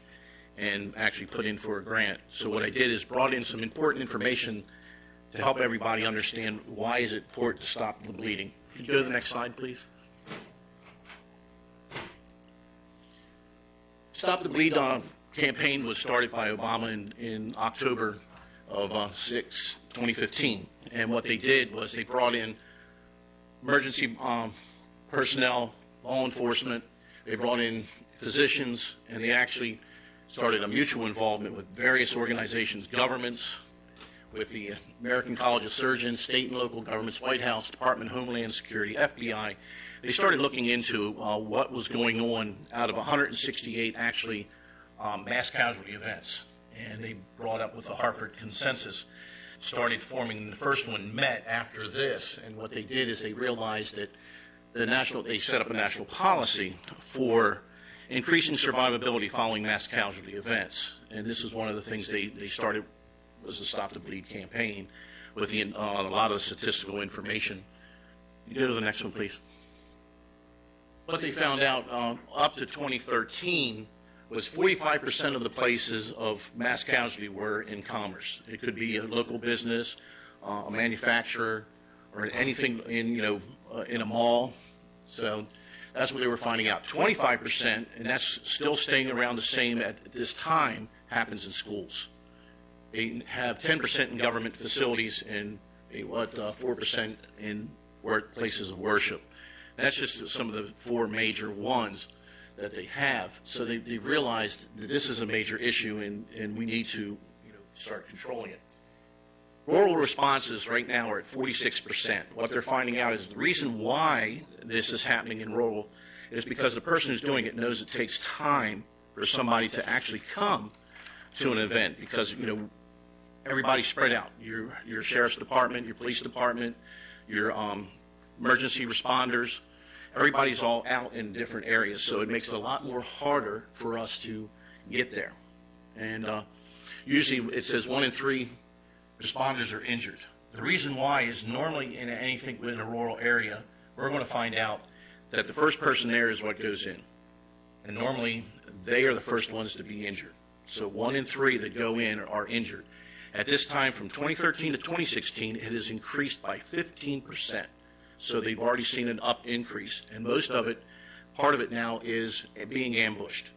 Speaker 12: and actually put in for a grant. So what I did is brought in some important information to help everybody understand why is it important to stop the bleeding. Could you go to the next slide, please? Stop the Bleed campaign was started by Obama in October of 2015. And what they did was they brought in emergency personnel, law enforcement, they brought in physicians, and they actually started a mutual involvement with various organizations, governments, with the American College of Surgeons, state and local governments, White House, Department of Homeland Security, FBI. They started looking into what was going on out of 168 actually mass casualty events. And they brought up with the Hartford Consensus, started forming, the first one met after this. And what they did is they realized that they set up a national policy for increasing survivability following mass casualty events. And this is one of the things they started was the Stop the Bleed campaign with a lot of the statistical information. You go to the next one, please. What they found out up to 2013 was 45% of the places of mass casualty were in commerce. It could be a local business, a manufacturer, or anything in a mall. So that's what they were finding out. 25%, and that's still staying around the same at this time, happens in schools. They have 10% in government facilities and 4% in places of worship. That's just some of the four major ones that they have. So they realized that this is a major issue and we need to start controlling it. Rural responses right now are at 46%. What they're finding out is the reason why this is happening in rural is because the person who's doing it knows it takes time for somebody to actually come to an event because, everybody's spread out. Your sheriff's department, your police department, your emergency responders, everybody's all out in different areas, so it makes it a lot more harder for us to get there. And usually it says 1 in 3 responders are injured. The reason why is normally in anything in a rural area, we're going to find out that the first person there is what goes in. And normally they are the first ones to be injured. So 1 in 3 that go in are injured. At this time, from 2013 to 2016, it has increased by 15%. So they've already seen an up increase. And most of it, part of it now is being ambushed.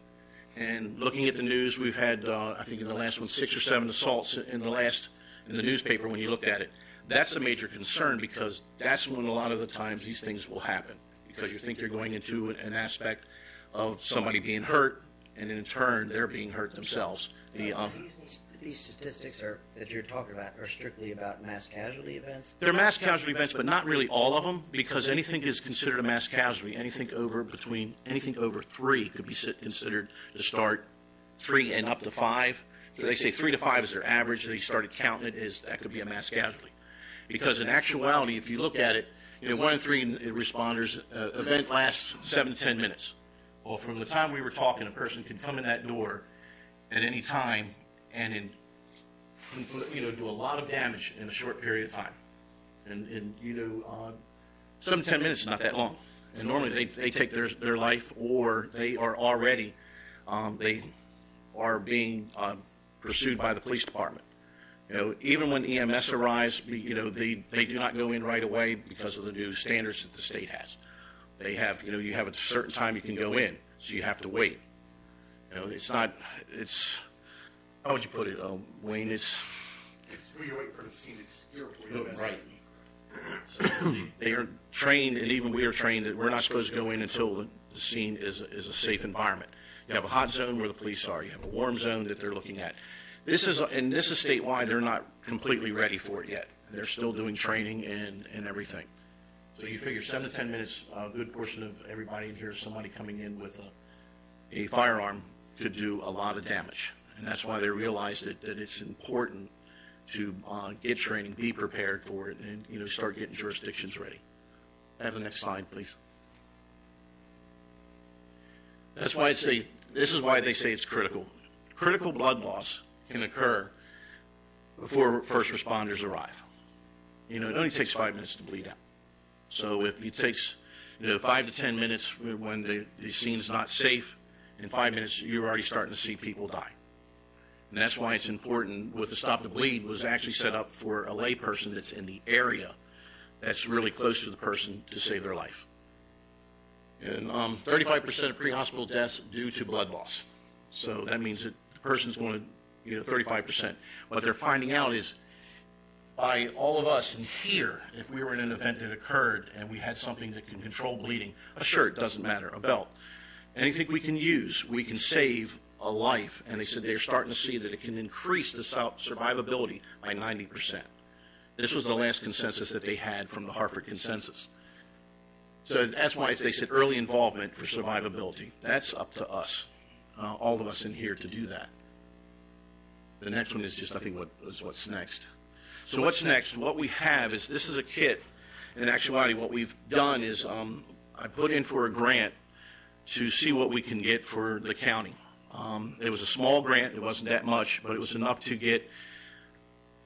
Speaker 12: And looking at the news, we've had, I think in the last one, 6 or 7 assaults in the newspaper when you looked at it. That's a major concern because that's when a lot of the times these things will happen. Because you think you're going into an aspect of somebody being hurt, and in turn, they're being hurt themselves.
Speaker 3: These statistics that you're talking about are strictly about mass casualty events?
Speaker 12: They're mass casualty events, but not really all of them, because anything is considered a mass casualty. Anything over 3 could be considered to start 3 and up to 5 So they say 3 to 5 is their average. They started counting it as that could be a mass casualty. Because in actuality, if you look at it, 1 in 3 responders, event lasts 7 to 10 minutes. Well, from the time we were talking, a person could come in that door at any time and do a lot of damage in a short period of time. And 7 to 10 minutes is not that long. And normally they take their life, or they are already they are being pursued by the police department. Even when EMS arrives, they do not go in right away because of the new standards that the state has. They have, you have a certain time you can go in, so you have to wait. It's not, how would you put it, Wayne? It's
Speaker 13: where you're waiting for the scene to secure.
Speaker 12: Right. So they are trained, and even we are trained, that we're not supposed to go in until the scene is a safe environment. You have a hot zone where the police are. You have a warm zone that they're looking at. This is statewide. They're not completely ready for it yet. They're still doing training and everything. So you figure 7 to 10 minutes, a good portion of everybody in here, somebody coming in with a firearm could do a lot of damage. And that's why they realized that it's important to get training, be prepared for it, and start getting jurisdictions ready. Have the next slide, please. That's why this is why they say it's critical. Critical blood loss can occur before first responders arrive. It only takes 5 minutes to bleed out. So if it takes 5 to 10 minutes when the scene's not safe, in 5 minutes you're already starting to see people die. And that's why it's important with the Stop the Bleed was actually set up for a layperson that's in the area that's really close to the person to save their life. And 35% of pre-hospital deaths due to blood loss. So that means that the person's going to, 35%. What they're finding out is by all of us in here, if we were in an event that occurred and we had something that can control bleeding, a shirt, doesn't matter, a belt, anything we can use, we can save a life. And they said they're starting to see that it can increase the survivability by 90%. This was the last consensus that they had from the Hartford consensus. So that's why they said early involvement for survivability. That's up to us, all of us in here, to do that. The next one is just, I think, what's next. So what's next? What we have is, this is a kit. In actuality, what we've done is I put in for a grant to see what we can get for the county. It was a small grant. It wasn't that much, but it was enough to get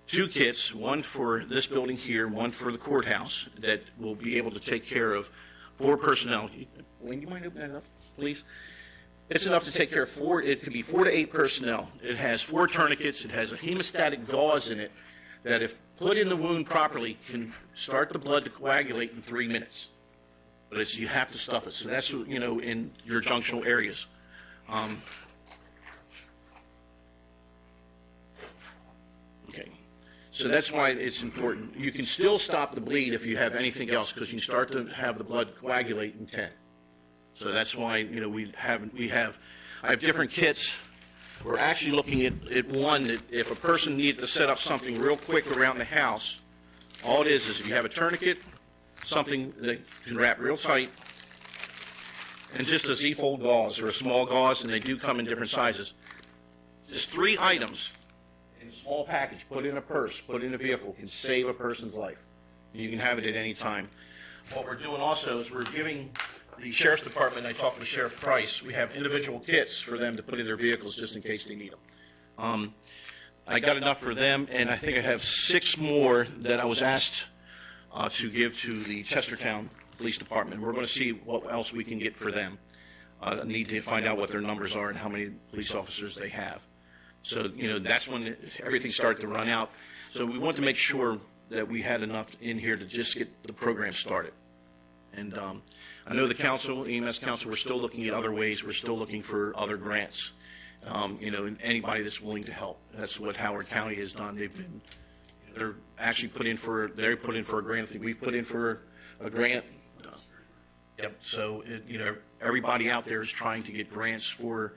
Speaker 12: 2 kits, one for this building here, one for the courthouse, that will be able to take care of 4 personnel. Wayne, you mind opening that up, please? It's enough to take care of 4. It could be 4 to 8 personnel. It has 4 tourniquets. It has a hemostatic gauze in it that, if put in the wound properly, can start the blood to coagulate in 3 minutes. But you have to stuff it. So that's, in your junctional areas. Okay. So that's why it's important. You can still stop the bleed if you have anything else, because you start to have the blood coagulate in 10. So that's why, I have different kits. We're actually looking at one that if a person needed to set up something real quick around the house, all it is if you have a tourniquet, something that can wrap real tight, and just a Z-fold gauze or a small gauze, and they do come in different sizes. Just 3 items in a small package, put in a purse, put in a vehicle, can save a person's life. And you can have it at any time. What we're doing also is we're giving the Sheriff's Department, I talked with Sheriff Price, we have individual kits for them to put in their vehicles just in case they need them. I got enough for them, and I think I have 6 more that I was asked to give to the Chestertown Police Department. We're going to see what else we can get for them. I need to find out what their numbers are and how many police officers they have. So, that's when everything started to run out. So we want to make sure that we had enough in here to just get the program started. And I know the council, EMS council, we're still looking at other ways. We're still looking for other grants. Anybody that's willing to help. That's what Howard County has done. They're actually put in for a grant. I think we've put in for a grant. Yep. So everybody out there is trying to get grants for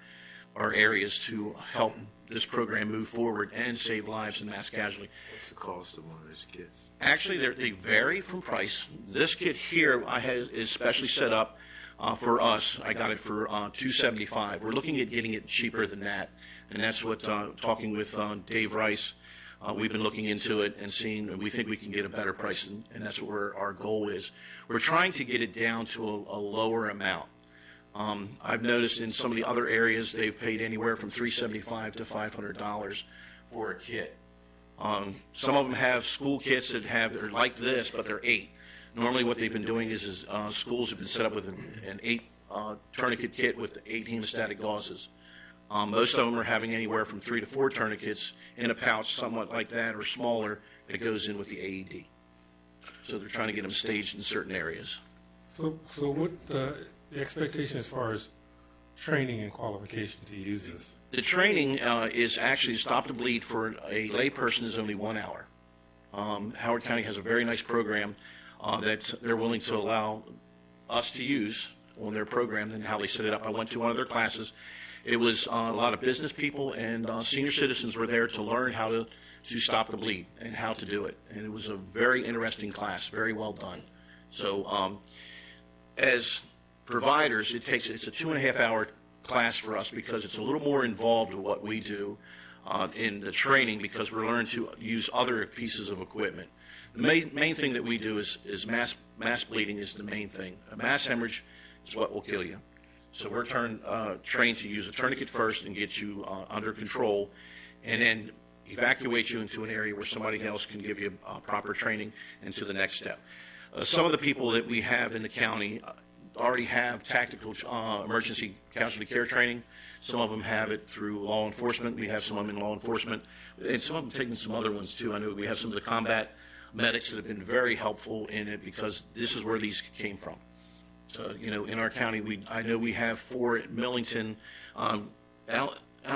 Speaker 12: our areas to help this program move forward and save lives in mass casualty.
Speaker 4: What's the cost of one of those kits?
Speaker 12: Actually, they vary from price. This kit here is specially set up for us. I got it for $275. We're looking at getting it cheaper than that. And that's what, talking with Dave Rice, we've been looking into it and seeing, and we think we can get a better price, and that's what our goal is. We're trying to get it down to a lower amount. I've noticed in some of the other areas, they've paid anywhere from $375 to $500 for a kit. Some of them have school kits that are like this, but they're 8. Normally what they've been doing is schools have been set up with an 8 tourniquet kit with 8 hemostatic gauzes. Most of them are having anywhere from 3 to 4 tourniquets in a pouch somewhat like that or smaller that goes in with the AED. So they're trying to get them staged in certain areas.
Speaker 1: So what the expectation as far as training and qualification to use this?
Speaker 12: The training is actually stop the bleed for a layperson is only 1 hour. Howard County has a very nice program that they're willing to allow us to use on their program and how they set it up. I went to one of their classes. It was a lot of business people and senior citizens were there to learn how to stop the bleed and how to do it. And it was a very interesting class, very well done. So as providers, it's a 2.5-hour class for us because it's a little more involved with what we do in the training because we're learning to use other pieces of equipment. The main thing that we do is mass bleeding is the main thing. A mass hemorrhage is what will kill you. So we're trained to use a tourniquet first and get you under control, and then evacuate you into an area where somebody else can give you proper training into the next step. Some of the people that we have in the county already have tactical emergency casualty care training. Some of them have it through law enforcement. We have some of them in law enforcement, and some of them taking some other ones too. I know we have some of the combat medics that have been very helpful in it because this is where these came from. So, in our county, I know we have 4 at Millington. Alan,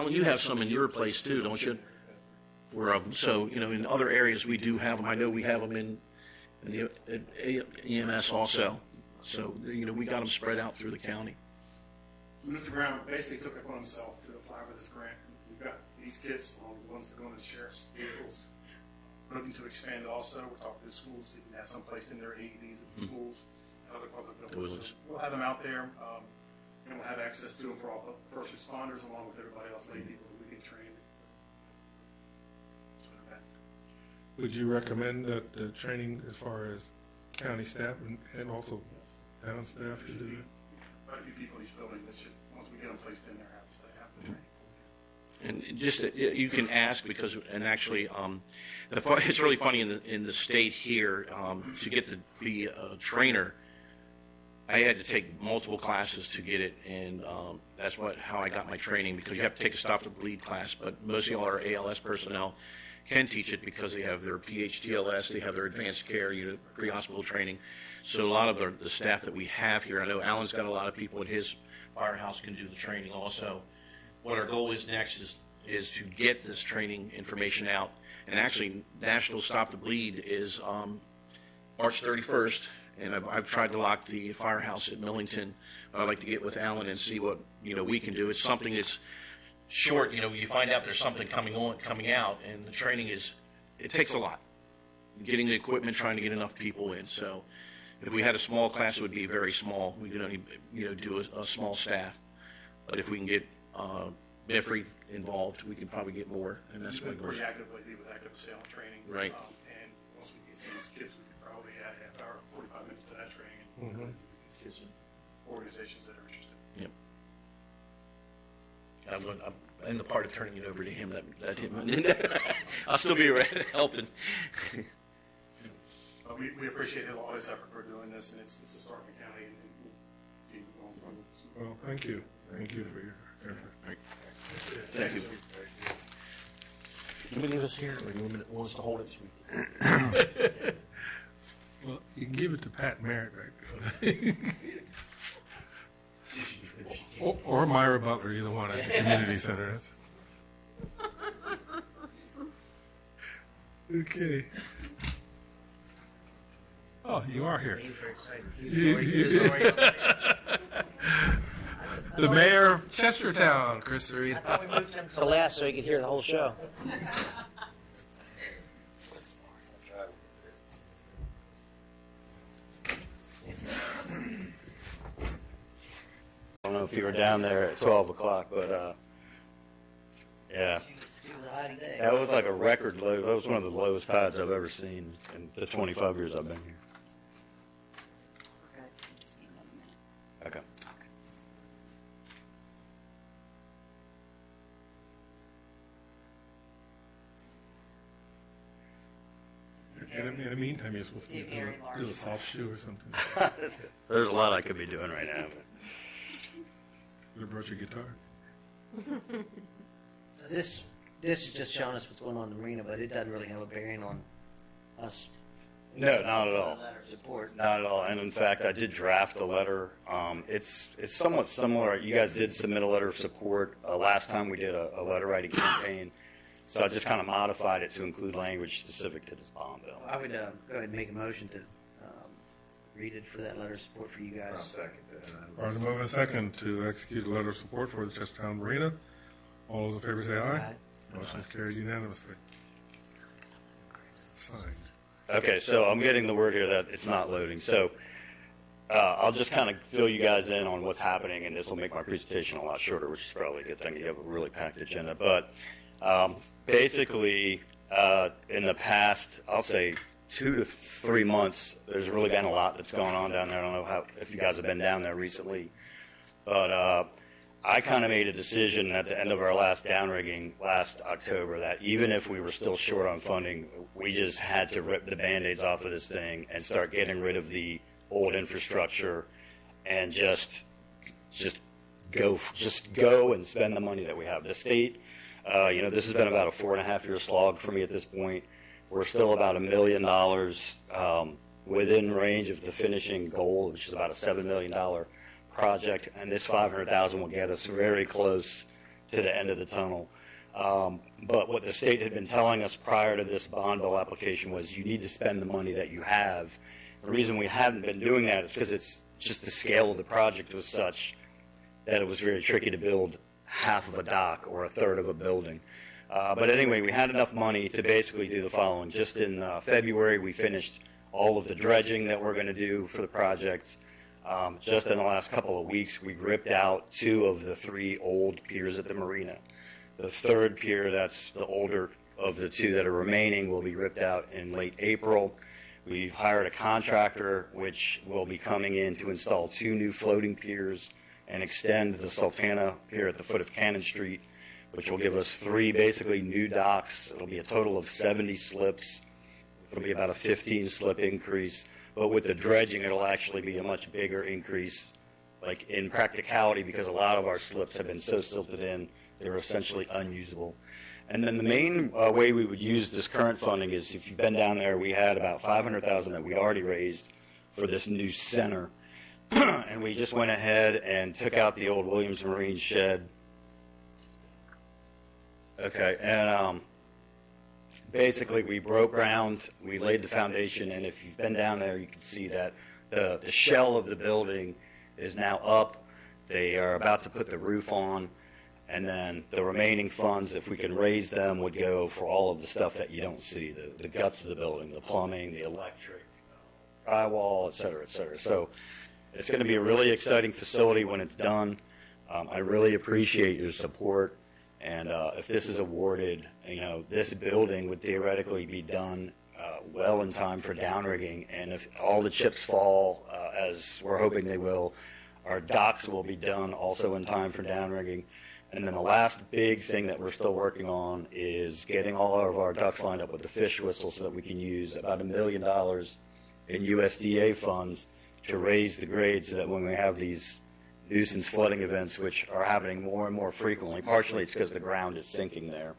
Speaker 12: you have some in your place too, don't you? 4 of them. So, in other areas we do have them. I know we have them in the EMS also. So, we got them spread out through the county.
Speaker 13: So Mr. Brown basically took it upon himself to apply for this grant. We've got these kits, the ones that go into the sheriff's vehicles. Looking to expand also. We're talking to schools, so you can have some placed in their AEDs at the schools. Other public buildings. So we'll have them out there, and we'll have access to them for all the first responders, along with everybody else, lay people that we can train.
Speaker 1: Would you recommend that the training as far as county staff and also town staff should do that?
Speaker 13: Quite a few people in each building that should, once we get them placed in there, have to train.
Speaker 12: And just you can ask because, and actually, it's really funny in the state here to get to be a trainer. I had to take multiple classes to get it, and that's how I got my training because you have to take a stop the bleed class. But most of all our ALS personnel can teach it because they have their PHTLS, they have their advanced care unit, pre-hospital training. So a lot of the staff that we have here, I know Alan's got a lot of people at his firehouse can do the training also. What our goal is next is to get this training information out. And actually, National Stop the Bleed is March 31st. And I've tried to lock the firehouse at Millington. I'd like to get with Alan and see what we can do. It's something that's short. You find out there's something coming out, and the training it takes a lot. Getting the equipment, trying to get enough people in. So, if we had a small class, it would be very small. We could only do a small staff. But if we can get MIFRE involved, we can probably get more. And that's what
Speaker 13: pretty actively with active assailant training.
Speaker 12: Right.
Speaker 13: And once we get these kids, we could probably add a half hour, 45 minutes to that training. And get some organizations that are interested.
Speaker 12: Yep. I'm in the part of turning it over to him. That him. I'll still be around helping.
Speaker 13: We appreciate all his effort for doing this, and it's a start in the county, and we'll keep going from it.
Speaker 1: Well, thank you. Thank you for your effort.
Speaker 12: Right. Thank you. You want me to leave this here, or you want us to hold it?
Speaker 1: Well, you can give it to Pat Merritt right there. or Myra Butler, either one at the community center. Okay. Oh, you are here. The mayor of Chestertown, Chris Reed.
Speaker 3: I thought we moved him to the last so he could hear the whole show.
Speaker 14: I don't know if you were down there at 12 o'clock, but Yeah.
Speaker 3: She was a hot day.
Speaker 14: That was like a record low. That was one of the lowest tides I've ever seen in the 25 years I've been here.
Speaker 5: Okay, just need another minute.
Speaker 14: Okay.
Speaker 1: In the meantime, you're supposed to do a soft shoe or something.
Speaker 14: There's a lot I could be doing right now.
Speaker 1: You have brought your guitar.
Speaker 3: This is just showing us what's going on in the marina, but it doesn't really have a bearing on us.
Speaker 14: No, not at all.
Speaker 3: Letter of support.
Speaker 14: Not at all. And in fact, I did draft a letter. It's somewhat similar. You guys did submit a letter of support last time we did a letter writing campaign. So I just kind of modified it to include language specific to this bond bill.
Speaker 3: I would go ahead and make a motion to read it for that letter of support for you guys.
Speaker 4: I'll second that.
Speaker 1: Or the move a second to execute a letter of support for the Chestertown Marina. All those in favor say aye.
Speaker 3: Aye.
Speaker 1: Motion is carried unanimously. Signed.
Speaker 14: Okay, so I'm getting the word here that it's not loading. So I'll just kind of fill you guys in on what's happening, and this will make my presentation a lot shorter, which is probably a good thing. You have a really packed agenda. But basically, in the past, I'll say 2 to 3 months, there's really been a lot that's going on down there. I don't know if you guys have been down there recently, but I kind of made a decision at the end of our last downrigging last October that even if we were still short on funding, we just had to rip the Band-Aids off of this thing and start getting rid of the old infrastructure and just go and spend the money that we have. The state, this has been about a 4.5-year slog for me at this point. We're still about $1 million within range of the finishing goal, which is about a $7 million project, and this $500,000 will get us very close to the end of the tunnel. But what the state had been telling us prior to this bond bill application was you need to spend the money that you have. The reason we hadn't been doing that is because it's just the scale of the project was such that it was very tricky to build half of a dock or a third of a building. But anyway, we had enough money to basically do the following. Just in February, we finished all of the dredging that we're going to do for the project. Just in the last couple of weeks, we ripped out 2 of the 3 old piers at the marina. The third pier, that's the older of the 2 that are remaining, will be ripped out in late April. We've hired a contractor, which will be coming in to install 2 new floating piers and extend the Sultana Pier at the foot of Cannon Street, which will give us 3 basically new docks. It'll be a total of 70 slips. It'll be about a 15 slip increase. But with the dredging, it'll actually be a much bigger increase, like in practicality, because a lot of our slips have been so silted in, they're essentially unusable. And then the main way we would use this current funding is if you've been down there, we had about $500,000 that we already raised for this new center. And we just went ahead and took out the old Williams Marine shed. Okay, and basically we broke ground, we laid the foundation, and if you've been down there, you can see that the shell of the building is now up. They are about to put the roof on, and then the remaining funds, if we can raise them, would go for all of the stuff that you don't see, the guts of the building, the plumbing, the electric, drywall, et cetera, et cetera. So it's going to be a really exciting facility when it's done. I really appreciate your support. And if this is awarded, this building would theoretically be done well in time for downrigging. And if all the chips fall, as we're hoping they will, our docks will be done also in time for downrigging. And then the last big thing that we're still working on is getting all of our ducks lined up with the fish whistle so that we can use about $1 million in USDA funds to raise the grade so that when we have these nuisance flooding events, which are happening more and more frequently. Partially it's because the ground is sinking there.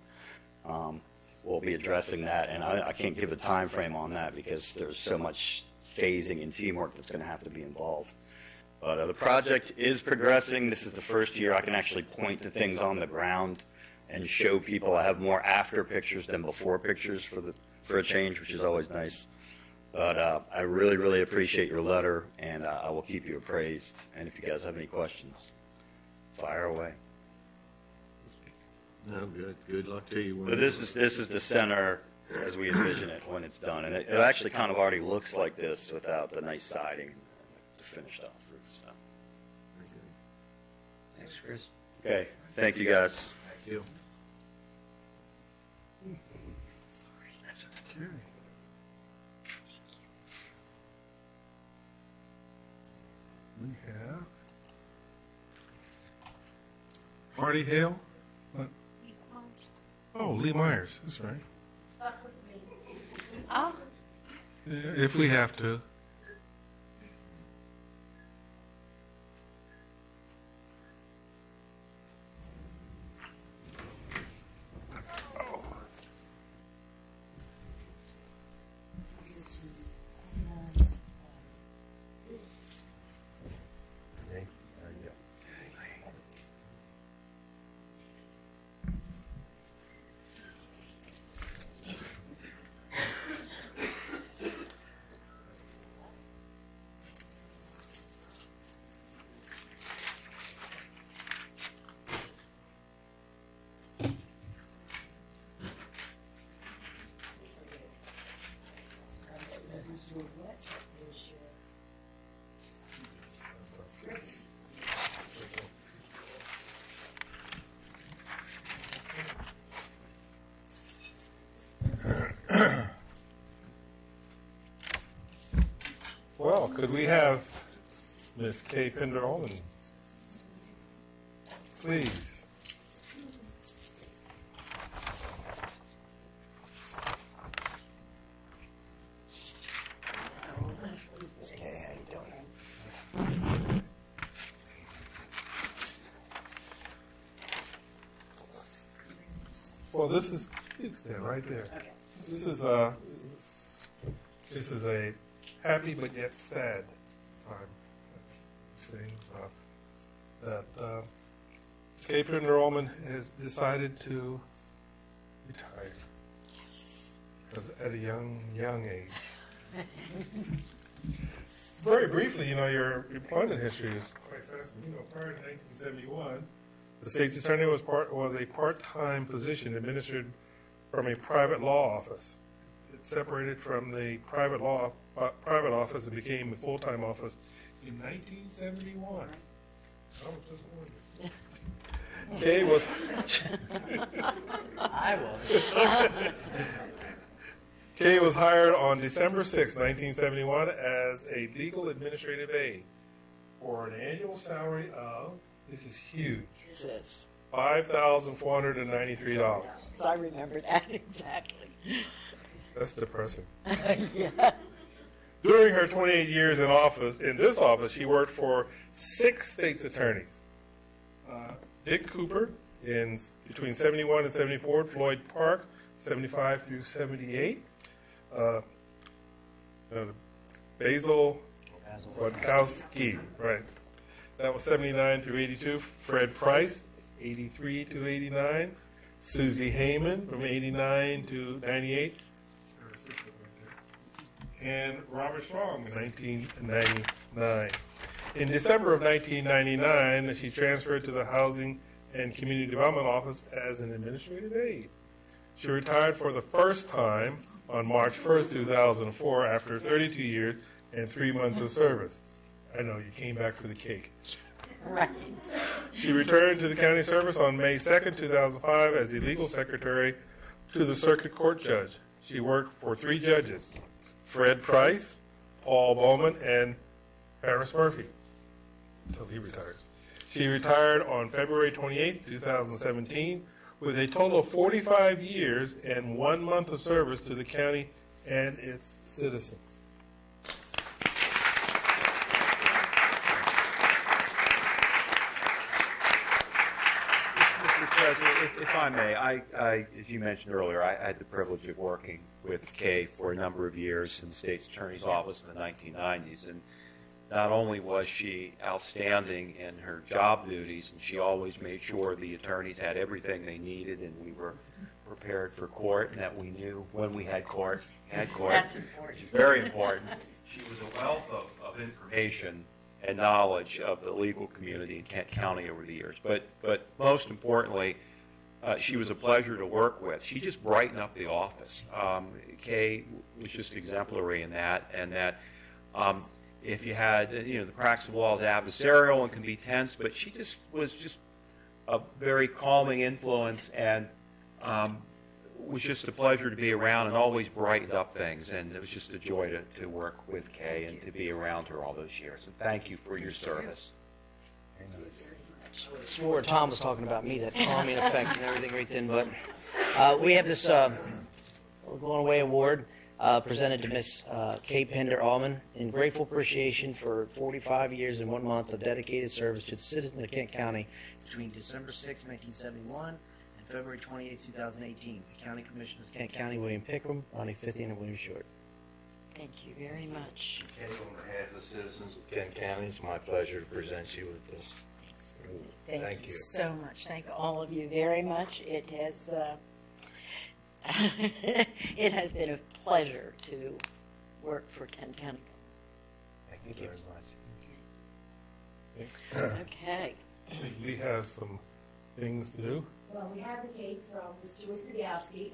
Speaker 14: We'll be addressing that, and I can't give a time frame on that because there's so much phasing and teamwork that's going to have to be involved. But the project is progressing. This is the first year I can actually point to things on the ground and show people. I have more after pictures than before pictures for a change, which is always nice. But I really, really appreciate your letter, and I will keep you appraised. And if you guys have any questions, fire away.
Speaker 4: No, good. Good luck to you.
Speaker 14: So this is the center as we envision it when it's done, and it actually kind of already looks like this without the nice siding and the finished off roof stuff.
Speaker 3: Thanks, Chris.
Speaker 14: Okay, thank you guys.
Speaker 4: Thank you.
Speaker 1: Marty Hale? What? Oh, Lee Myers, that's right.
Speaker 9: Oh,
Speaker 1: Yeah, if we have to. Well, could we have Ms. Kay Pender-Ullman, please?
Speaker 3: Okay, how you doing?
Speaker 1: Well, this is, it's there, right there. This is a happy but yet sad time. Things that Kay Pender-Ullman has decided to retire. Yes. At a young age. Very briefly, your employment history is quite fascinating. Prior to 1971, the state's attorney was a part-time position administered from a private law office. It separated from the private office and became a full-time office in 1971. I was disappointed. Kay was.
Speaker 3: I was.
Speaker 1: Kay was hired on December 6, 1971, as a legal administrative aide for an annual salary of, this is huge,
Speaker 15: This is.
Speaker 1: $5,493.
Speaker 15: I remember that exactly.
Speaker 1: That's depressing.
Speaker 15: Yeah.
Speaker 1: During her 28 years in this office, she worked for 6 state's attorneys. Dick Cooper between 71 and 74, Floyd Park, 75 through 78. Basil Wadkowski, right. That was 79 through 82. Fred Price, 83 to 89. Susie Heyman from 89 to 98. And Robert Strong in 1999. In December of 1999, she transferred to the Housing and Community Development Office as an administrative aide. She retired for the first time on March 1st, 2004, after 32 years and 3 months of service. I know, you came back for the cake.
Speaker 15: Right.
Speaker 1: She returned to the county service on May 2nd, 2005, as the legal secretary to the circuit court judge. She worked for 3 judges, Fred Price, Paul Bowman, and Harris Murphy, until he retires. She retired on February 28, 2017, with a total of 45 years and 1 month of service to the county and its citizens.
Speaker 2: Mr. President, if I may, I, as you mentioned earlier, I had the privilege of working with Kay for a number of years in the state's attorney's office in the 1990s, and not only was she outstanding in her job duties, and she always made sure the attorneys had everything they needed, and we were prepared for court, and that we knew when we had court.
Speaker 15: That's important.
Speaker 2: Which is very important. She was a wealth of information and knowledge of the legal community in Kent County over the years. But most importantly, she was a pleasure to work with. She just brightened up the office. Kay was just exemplary in that, and that if you had, the practice of law is adversarial and can be tense, but she just was just a very calming influence, and was just a pleasure to be around, and always brightened up things. And it was just a joy to work with Kay and to be around her all those years. And thank you for your service.
Speaker 3: Very nice. I swore Tom was talking about me, that calming effect and everything right then, but we have this Going Away Award presented to Miss Kate Pender Allman in grateful appreciation for 45 years and 1 month of dedicated service to the citizens of Kent County between December 6, 1971 and February 28, 2018. The County Commissioners of Kent County, William Pickram, Ronnie Fithian, and William Short.
Speaker 15: Thank you very much.
Speaker 4: Kenny, on behalf of the citizens of Kent County, it's my pleasure to present you with this.
Speaker 15: Thank you so much. Thank all of you very much. It has it has been a pleasure to work for Kent County.
Speaker 4: Thank you very much.
Speaker 15: Okay.
Speaker 1: Lee has some things to do.
Speaker 16: Well, we have the cake from Ms. Joyce Kudowski,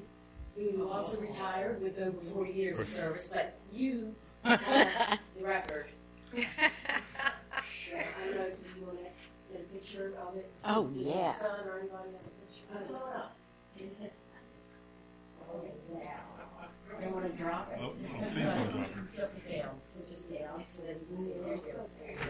Speaker 16: who also retired with over 40 years of service, but you have the record. I don't know if you want to get a picture of it.
Speaker 15: Oh,
Speaker 16: Does
Speaker 15: yeah.
Speaker 16: your son or anybody have a picture? Come on up. Okay, now, I don't want to drop it.
Speaker 1: Oh,
Speaker 16: Just
Speaker 1: please
Speaker 16: this
Speaker 1: don't
Speaker 16: way.
Speaker 1: drop it.
Speaker 16: Tilt it down. Tilt it down so that you can see it. There you go. There you go.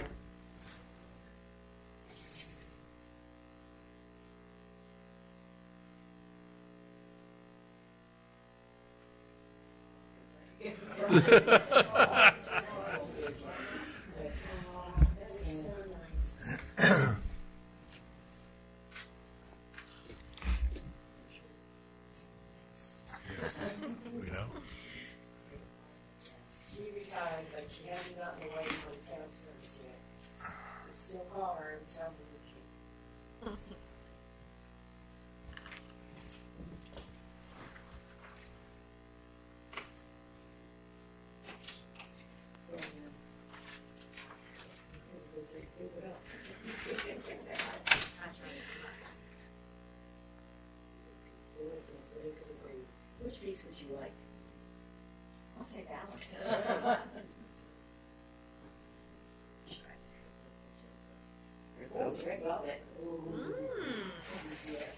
Speaker 1: We know.
Speaker 16: She retired, but she hasn't gotten away from town service yet. But still call her and tell her that she. Which piece would you like? I'll take that one. Oh, red velvet. Ooh. Yes.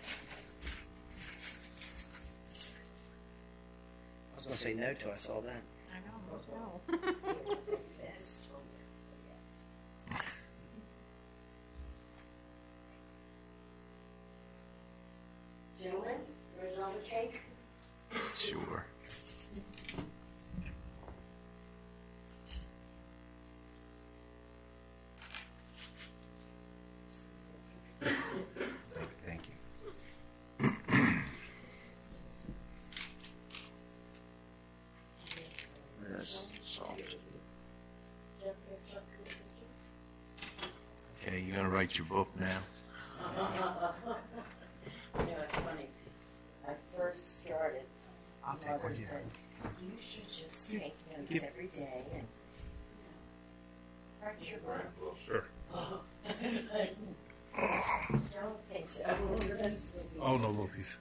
Speaker 3: I was going to say no till I saw that.
Speaker 9: I know.
Speaker 16: That's gentlemen, there's on the cake.
Speaker 4: Sure. Thank you.
Speaker 3: Yes, soft.
Speaker 4: Okay, you gonna write your book now?
Speaker 16: You know, it's funny. I first started.
Speaker 3: I'll take one, yeah.
Speaker 16: Said, you should just take notes every day and practice your brain.
Speaker 1: Sure.
Speaker 16: Don't think so. You're gonna still be.
Speaker 1: Oh, no, Lopez.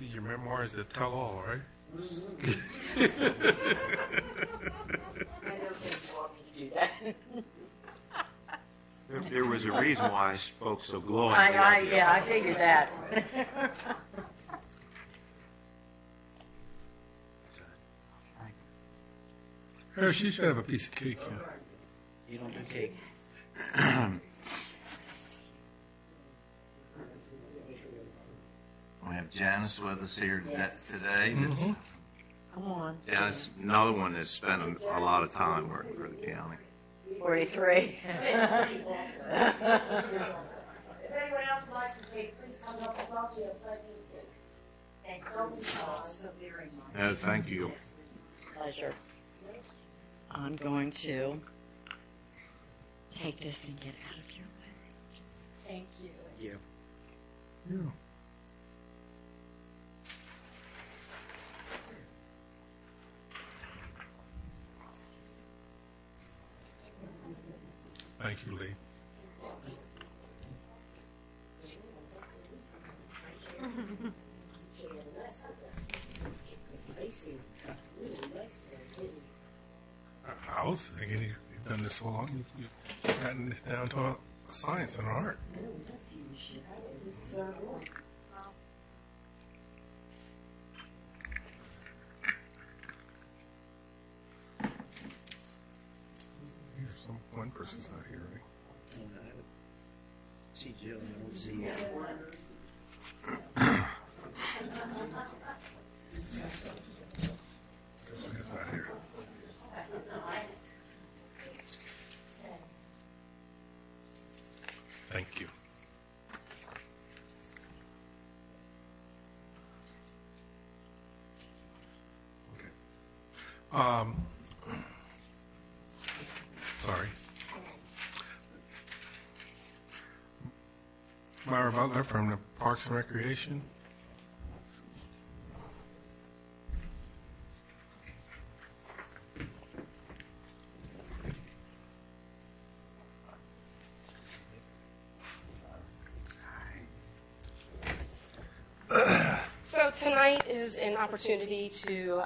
Speaker 1: Your memoirs that tell all, right?
Speaker 16: I don't think you want me to do that.
Speaker 2: There was a reason why I spoke so glowingly.
Speaker 16: Yeah, I figured that.
Speaker 1: She should have a piece of cake, yeah.
Speaker 3: You don't do cake.
Speaker 4: We have Janice with us here today. That's-
Speaker 15: Come on.
Speaker 4: Janice, another one that's spent a lot of time working for the county.
Speaker 16: 43. If anyone else would like some cake, please come up and talk to you. Thank you so very much.
Speaker 4: No, thank you.
Speaker 15: Pleasure. I'm going to take this and get out of your way.
Speaker 16: Thank you.
Speaker 3: You.
Speaker 1: Yeah. Thank you, Lee. I was thinking you've done this so long, you've gotten this down to a science and art. One person's not here, right?
Speaker 3: See Jill, I don't see you.
Speaker 1: This guy's not here. Thank you. Okay. Sorry. Myra Butler from the Parks and Recreation.
Speaker 17: So tonight is an opportunity to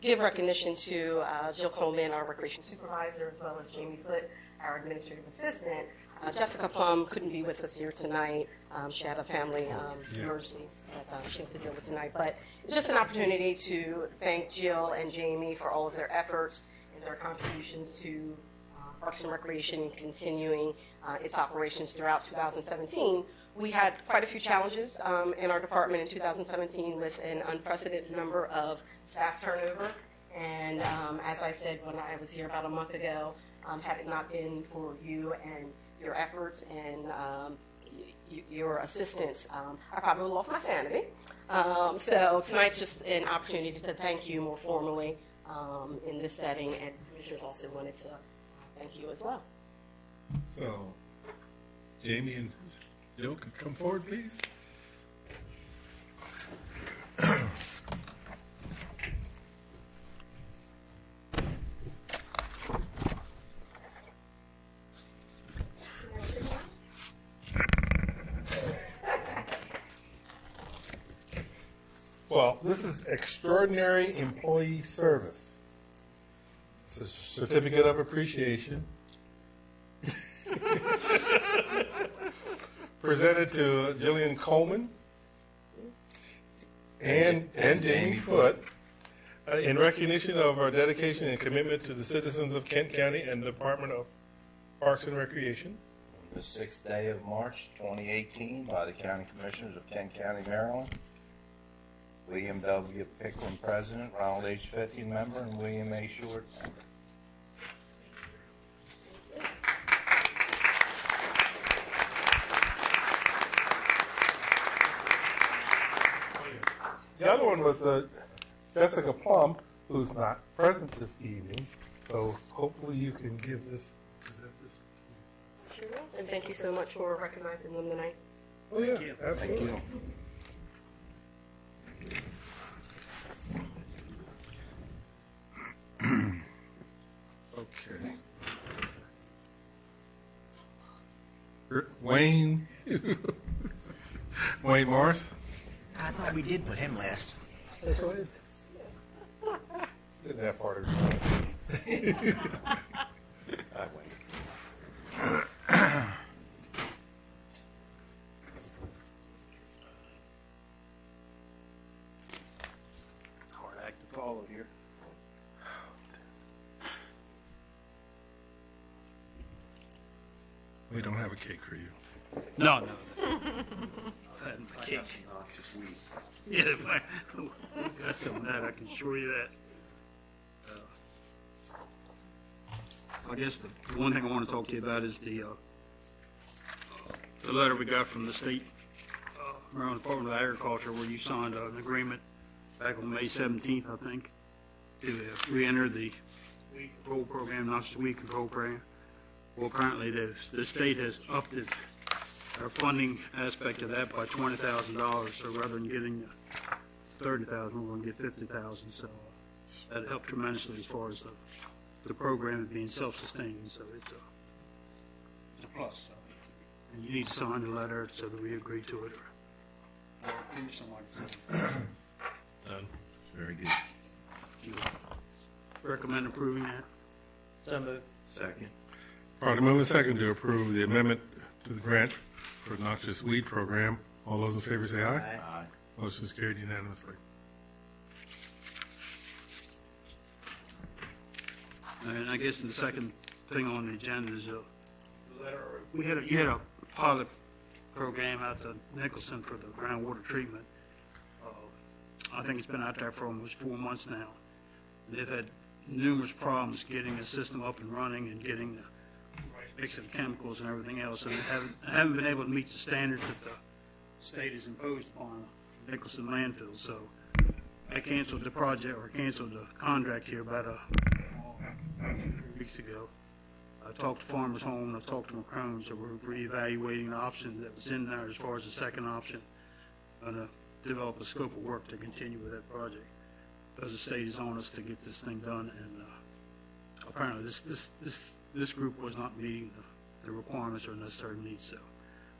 Speaker 17: give recognition to Jill Coleman, our recreation supervisor, as well as Jamie Foote, our administrative assistant. Jessica Plum couldn't be with us here tonight. She had a family emergency that she has to deal with tonight. But it's just an opportunity to thank Jill and Jamie for all of their efforts and their contributions to Parks and Recreation continuing its operations throughout 2017. We had quite a few challenges in our department in 2017 with an unprecedented number of staff turnover. And as I said when I was here about a month ago, had it not been for you and your efforts and your assistance, I probably would have lost my sanity. So tonight's just an opportunity to thank you more formally in this setting, and commissioners also wanted to thank you as well.
Speaker 1: So, Jamie and Jill could come forward, please. Well, this is Extraordinary Employee Service. It's a certificate of appreciation. Presented to Jillian Coleman and Jamie Foote in recognition of our dedication and commitment to the citizens of Kent County and the Department of Parks and Recreation.
Speaker 4: The 6th day of March 2018 by the County Commissioners of Kent County, Maryland. William W. Pickering, President, Ronald H. Fithian, member, and William A. Short, member.
Speaker 1: The other one was Jessica Plum, who's not present this evening, so hopefully you can present this.
Speaker 17: Sure will. And thank you so much for recognizing them tonight.
Speaker 1: Oh, yeah, absolutely.
Speaker 4: Thank you.
Speaker 1: Okay. Wayne Morris.
Speaker 3: I thought we did put him last.
Speaker 1: That's right. Isn't that far to
Speaker 18: Hard act to follow here.
Speaker 1: We don't have a cake for you.
Speaker 18: No. Cake.
Speaker 4: Noxious weed.
Speaker 18: Yeah, if we got some of that, I can assure you that. I guess the one thing I want to talk to you about is the letter we got from the state, Maryland Department of Agriculture, where you signed an agreement back on May 17th, I think, to re-enter the weed control program, not just the weed control program. Well, apparently the state has upped our funding aspect of that by $20,000. So rather than getting $30,000, we're going to get $50,000. So that helped tremendously as far as the program being self-sustaining. So it's a plus. And you need to sign the letter so that we agree to it. Or approve something.
Speaker 1: Done.
Speaker 4: Very good.
Speaker 18: You recommend approving that?
Speaker 3: So moved.
Speaker 4: Second.
Speaker 1: Probably move a second to approve the amendment to the grant for the noxious weed program. All those in favor say aye.
Speaker 4: Aye.
Speaker 1: Motion is carried unanimously.
Speaker 18: And I guess the second thing on the agenda is you had a pilot program out to Nicholson for the groundwater treatment. I think it's been out there for almost 4 months now. They've had numerous problems getting the system up and running and getting the right mix of chemicals and everything else, and they haven't been able to meet the standards that the state has imposed upon Nicholson landfill. So I canceled the project, or canceled the contract here about 2 weeks ago. I talked to Farmers Home, and I talked to McCrone, so we're reevaluating the option that was in there as far as the second option, and develop a scope of work to continue with that project. Because the state is on us to get this thing done, and apparently this group was not meeting the requirements or necessary needs. So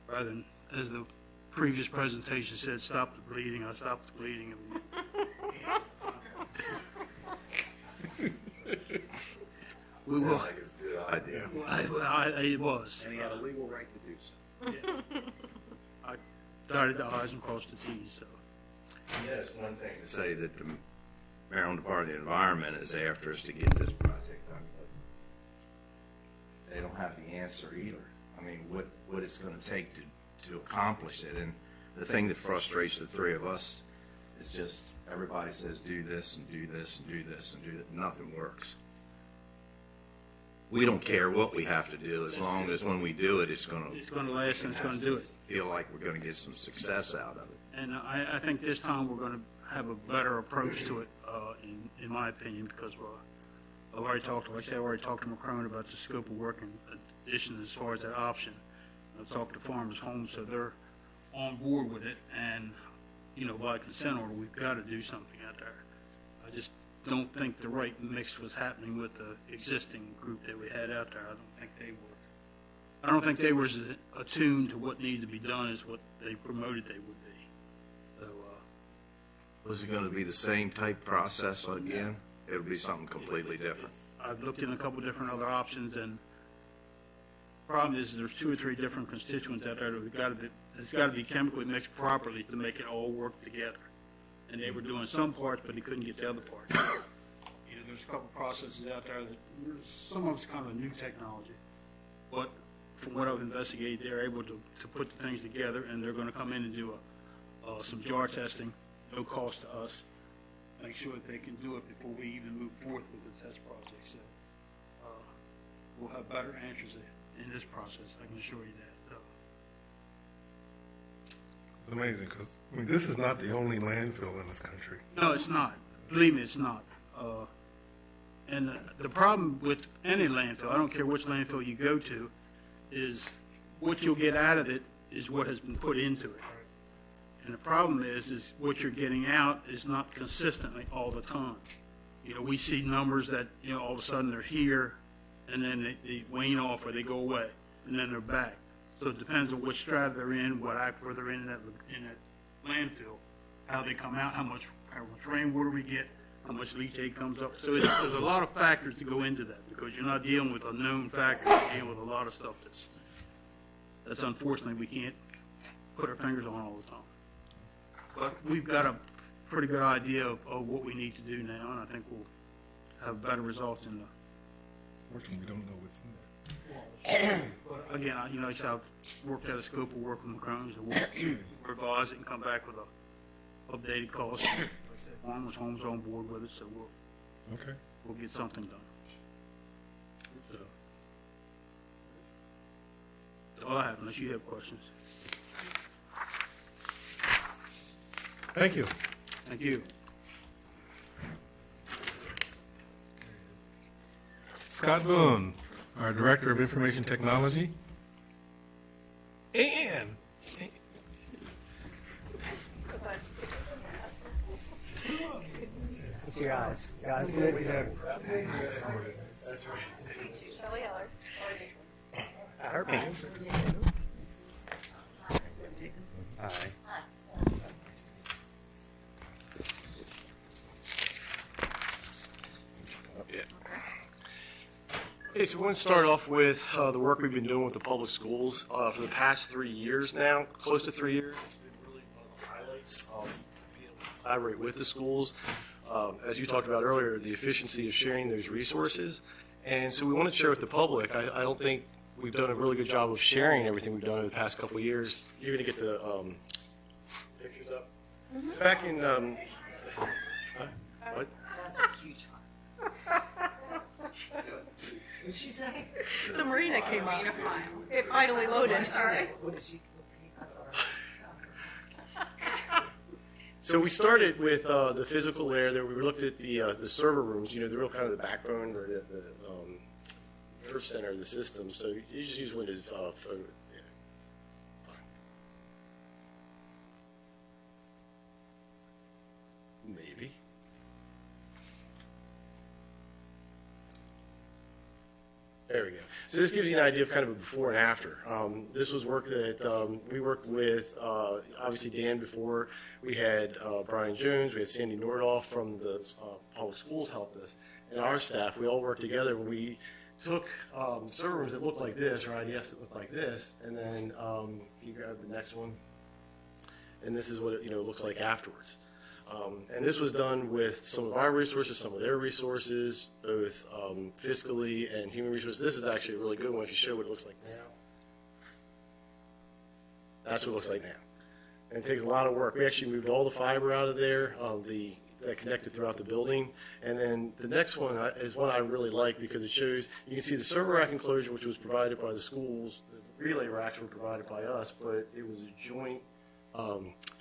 Speaker 18: rather than, as the previous presentation said, stop the bleeding, I stopped the bleeding. We will.
Speaker 4: Sounds like it was a good idea.
Speaker 18: It was.
Speaker 4: And he had a legal right to do so.
Speaker 18: Yeah. I dotted the I's and crossed the T's. So.
Speaker 4: Yeah, it's one thing to say that the Maryland Department of the Environment is after us to get this project done, but they don't have the answer either. I mean, what it's going to take to accomplish it. And the thing that frustrates the three of us is just everybody says do this and do this and do this and do that. Nothing works. We don't care what we have to do as long as when we do it, it's going to
Speaker 18: last and it's going to do it.
Speaker 4: Feel like we're going to get some success out of it.
Speaker 18: And I think this time we're going to have a better approach to it, in my opinion, because I've already talked to McCrone about the scope of work and addition as far as that option. I've talked to Farmers Home, so they're on board with it. And, by consent order, we've got to do something out there. I just don't think the right mix was happening with the existing group that we had out there. I don't think they were as attuned to what needed to be done as what they promoted they would be. So,
Speaker 4: was it going to be the same type process again? It would be something completely different.
Speaker 18: I've looked in a couple different other options, and the problem is there's 2 or 3 different constituents out there that it's got to be chemically mixed properly to make it all work together. And they were doing some parts, but they couldn't get the other parts. There's a couple processes out there that some of it's kind of a new technology, but from what I've investigated, they're able to put the things together, and they're going to come in and do some jar testing, no cost to us, make sure that they can do it before we even move forth with the test project. So we'll have better answers in this process, I can assure you that. So.
Speaker 1: It's amazing, because this is not the only landfill in this country.
Speaker 18: No, it's not. Believe me, it's not. And the problem with any landfill, I don't care which landfill you go to, is what you'll get out of it is what has been put into it. And the problem is what you're getting out is not consistently all the time. We see numbers that, all of a sudden they're here, and then they wane off or they go away, and then they're back. So it depends on which strata they're in, what aquifer they're in that landfill, how they come out, how much rainwater we get, how much leachate comes up. So there's a lot of factors to go into that, because you're not dealing with a known factor, you're dealing with a lot of stuff that's unfortunately we can't put our fingers on all the time. But we've got a pretty good idea of what we need to do now, and I think we'll have better results in the.
Speaker 1: Fortunately, we don't know what's in there.
Speaker 18: But again, like I said, I've worked out a scope of work with McCrone's, and we'll revise it and come back with a updated cost. Farmers Home's on board with it, so we'll get something done. So, that's all I have, unless you have questions.
Speaker 1: Thank you.
Speaker 18: Thank you.
Speaker 1: Scott Boone, our Director of Information Technology. And
Speaker 19: It's your eyes. Your eyes good?
Speaker 1: That's right.
Speaker 7: Shelley Eller.
Speaker 19: I heard me.
Speaker 14: Hi.
Speaker 20: Okay, so we want to start off with the work we've been doing with the public schools for the past 3 years now, close to 3 years. It's been really one of the highlights of being able to collaborate with the schools. As you talked about earlier, the efficiency of sharing those resources And so we wanted to share with the public. I don't think we've done a really good job of sharing everything we've done over the past couple of years. You're going to get the pictures up. Back in, what?
Speaker 9: That's a huge one.
Speaker 19: What'd she say?
Speaker 9: The marina came up. It finally loaded. Sorry.
Speaker 19: What did she?
Speaker 20: So we started with the physical layer there. We looked at the server rooms, the real kind of the backbone or the nerve center of the system. So you just use Windows photo. Maybe. There we go. So this gives you an idea of kind of a before and after. This was work that we worked with, obviously Dan before. We had Brian Jones, we had Sandy Nordoff from the public schools helped us, and our staff. We all worked together when we took server rooms that looked like this, or IDS that looked like this, and then you grab the next one, and this is what it looks like afterwards. And this was done with some of our resources, some of their resources, both fiscally and human resources. This is actually a really good one if you show what it looks like now. That's what it looks like now. And it takes a lot of work. We actually moved all the fiber out of there that connected throughout the building. And then the next one is one I really like because it shows, you can see the server rack enclosure, which was provided by the schools. The relay racks were provided by us, but it was a joint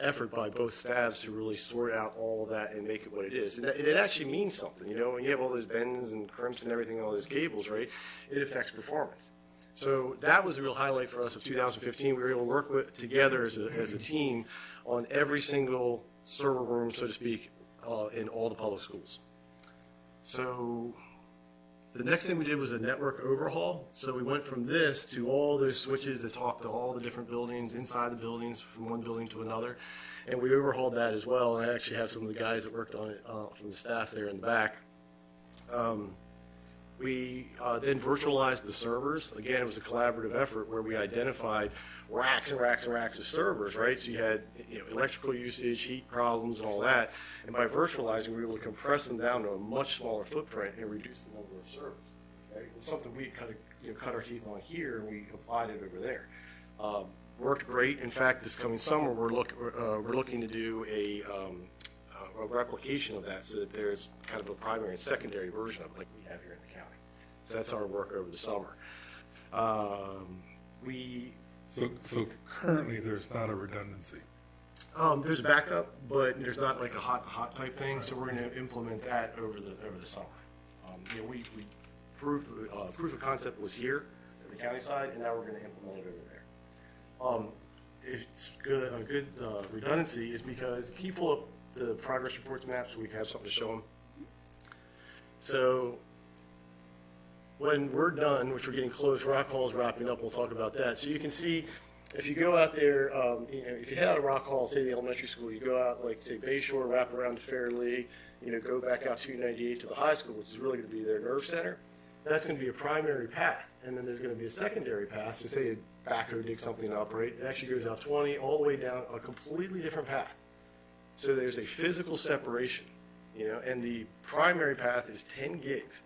Speaker 20: effort by both staffs to really sort out all of that and make it what it is. And it actually means something, when you have all those bends and crimps and everything, all those cables, right, it affects performance. So that was a real highlight for us of 2015. We were able to work together as a team on every single server room, so to speak, in all the public schools. So the next thing we did was a network overhaul. So we went from this to all those switches that talk to all the different buildings, inside the buildings, from one building to another. And we overhauled that as well. And I actually have some of the guys that worked on it from the staff there in the back. We then virtualized the servers. Again, it was a collaborative effort where we identified racks and racks and racks of servers, right? So you had electrical usage, heat problems, and all that. And by virtualizing, we were able to compress them down to a much smaller footprint and reduce the number of servers. Okay? It was something we cut our teeth on here, and we applied it over there. Worked great. In fact, this coming summer, we're looking to do a replication of that so that there's kind of a primary and secondary version of it like we have here in the county. So that's our work over the summer.
Speaker 1: So currently there's not a redundancy.
Speaker 20: There's a backup, but there's not like a hot type thing. So we're going to implement that over the summer. We proof of concept was here at the county side, and now we're going to implement it over there. It's good. A good redundancy is because if you pull up the progress reports maps, we have something to show them. So when we're done, which we're getting close, Rock Hall is wrapping up, we'll talk about that. So you can see, if you go out there, if you head out of Rock Hall, say the elementary school, you go out, like, say, Bayshore, wrap around to Fairleigh, go back out 298 to the high school, which is really going to be their nerve center. That's going to be a primary path. And then there's going to be a secondary path. So say you backhoe dig something up, right? It actually goes out 20 all the way down a completely different path. So there's a physical separation, and the primary path is 10 gigs.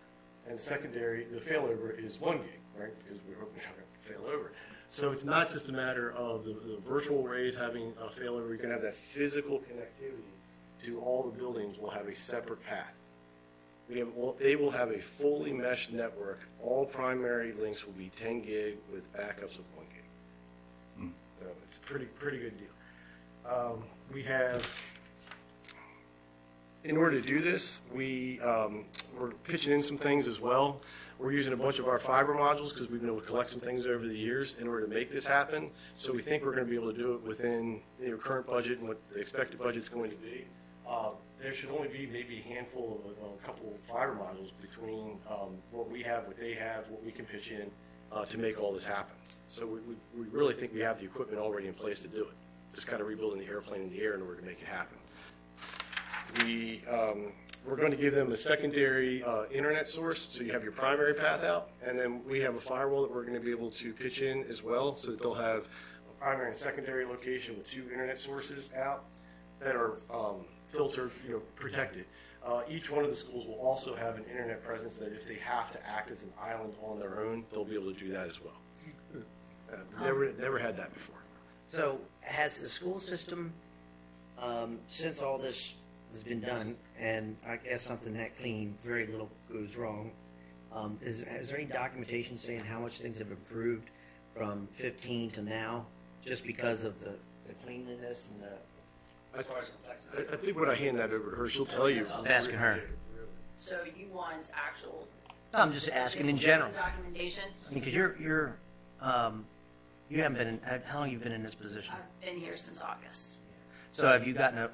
Speaker 20: And secondary, the failover is 1 gig, right? Because we're hoping not to fail over. So it's not just a matter of the virtual arrays having a failover. You're going to have that physical connectivity to all the buildings will have a separate path. They will have a fully meshed network. All primary links will be 10 gig with backups of 1 gig. So it's a pretty good deal. We have, in order to do this, we're pitching in some things as well. We're using a bunch of our fiber modules because we've been able to collect some things over the years in order to make this happen. So we think we're going to be able to do it within your current budget and what the expected budget is going to be. There should only be maybe a handful of a couple of fiber modules between what we have, what they have, what we can pitch in to make all this happen. So we really think we have the equipment already in place to do it. Just kind of rebuilding the airplane in the air in order to make it happen. We're going to give them a secondary internet source, so you have your primary path out, and then we have a firewall that we're going to be able to pitch in as well, so that they'll have a primary and secondary location with 2 internet sources out that are filtered, protected. Each one of the schools will also have an internet presence that if they have to act as an island on their own, they'll be able to do that as well. Never had that before.
Speaker 3: So has the school system, since all this has been done, and I guess something that clean, very little goes wrong, is there any documentation saying how much things have improved from 15 to now, just because of the cleanliness and the...
Speaker 20: I think when I hand that over to her, she'll tell you.
Speaker 3: I'm asking her.
Speaker 21: So you want actual
Speaker 3: I'm just asking in general.
Speaker 21: documentation?
Speaker 3: Because you haven't been in, how long have you been in this position?
Speaker 21: I've been here since August.
Speaker 3: So have you gotten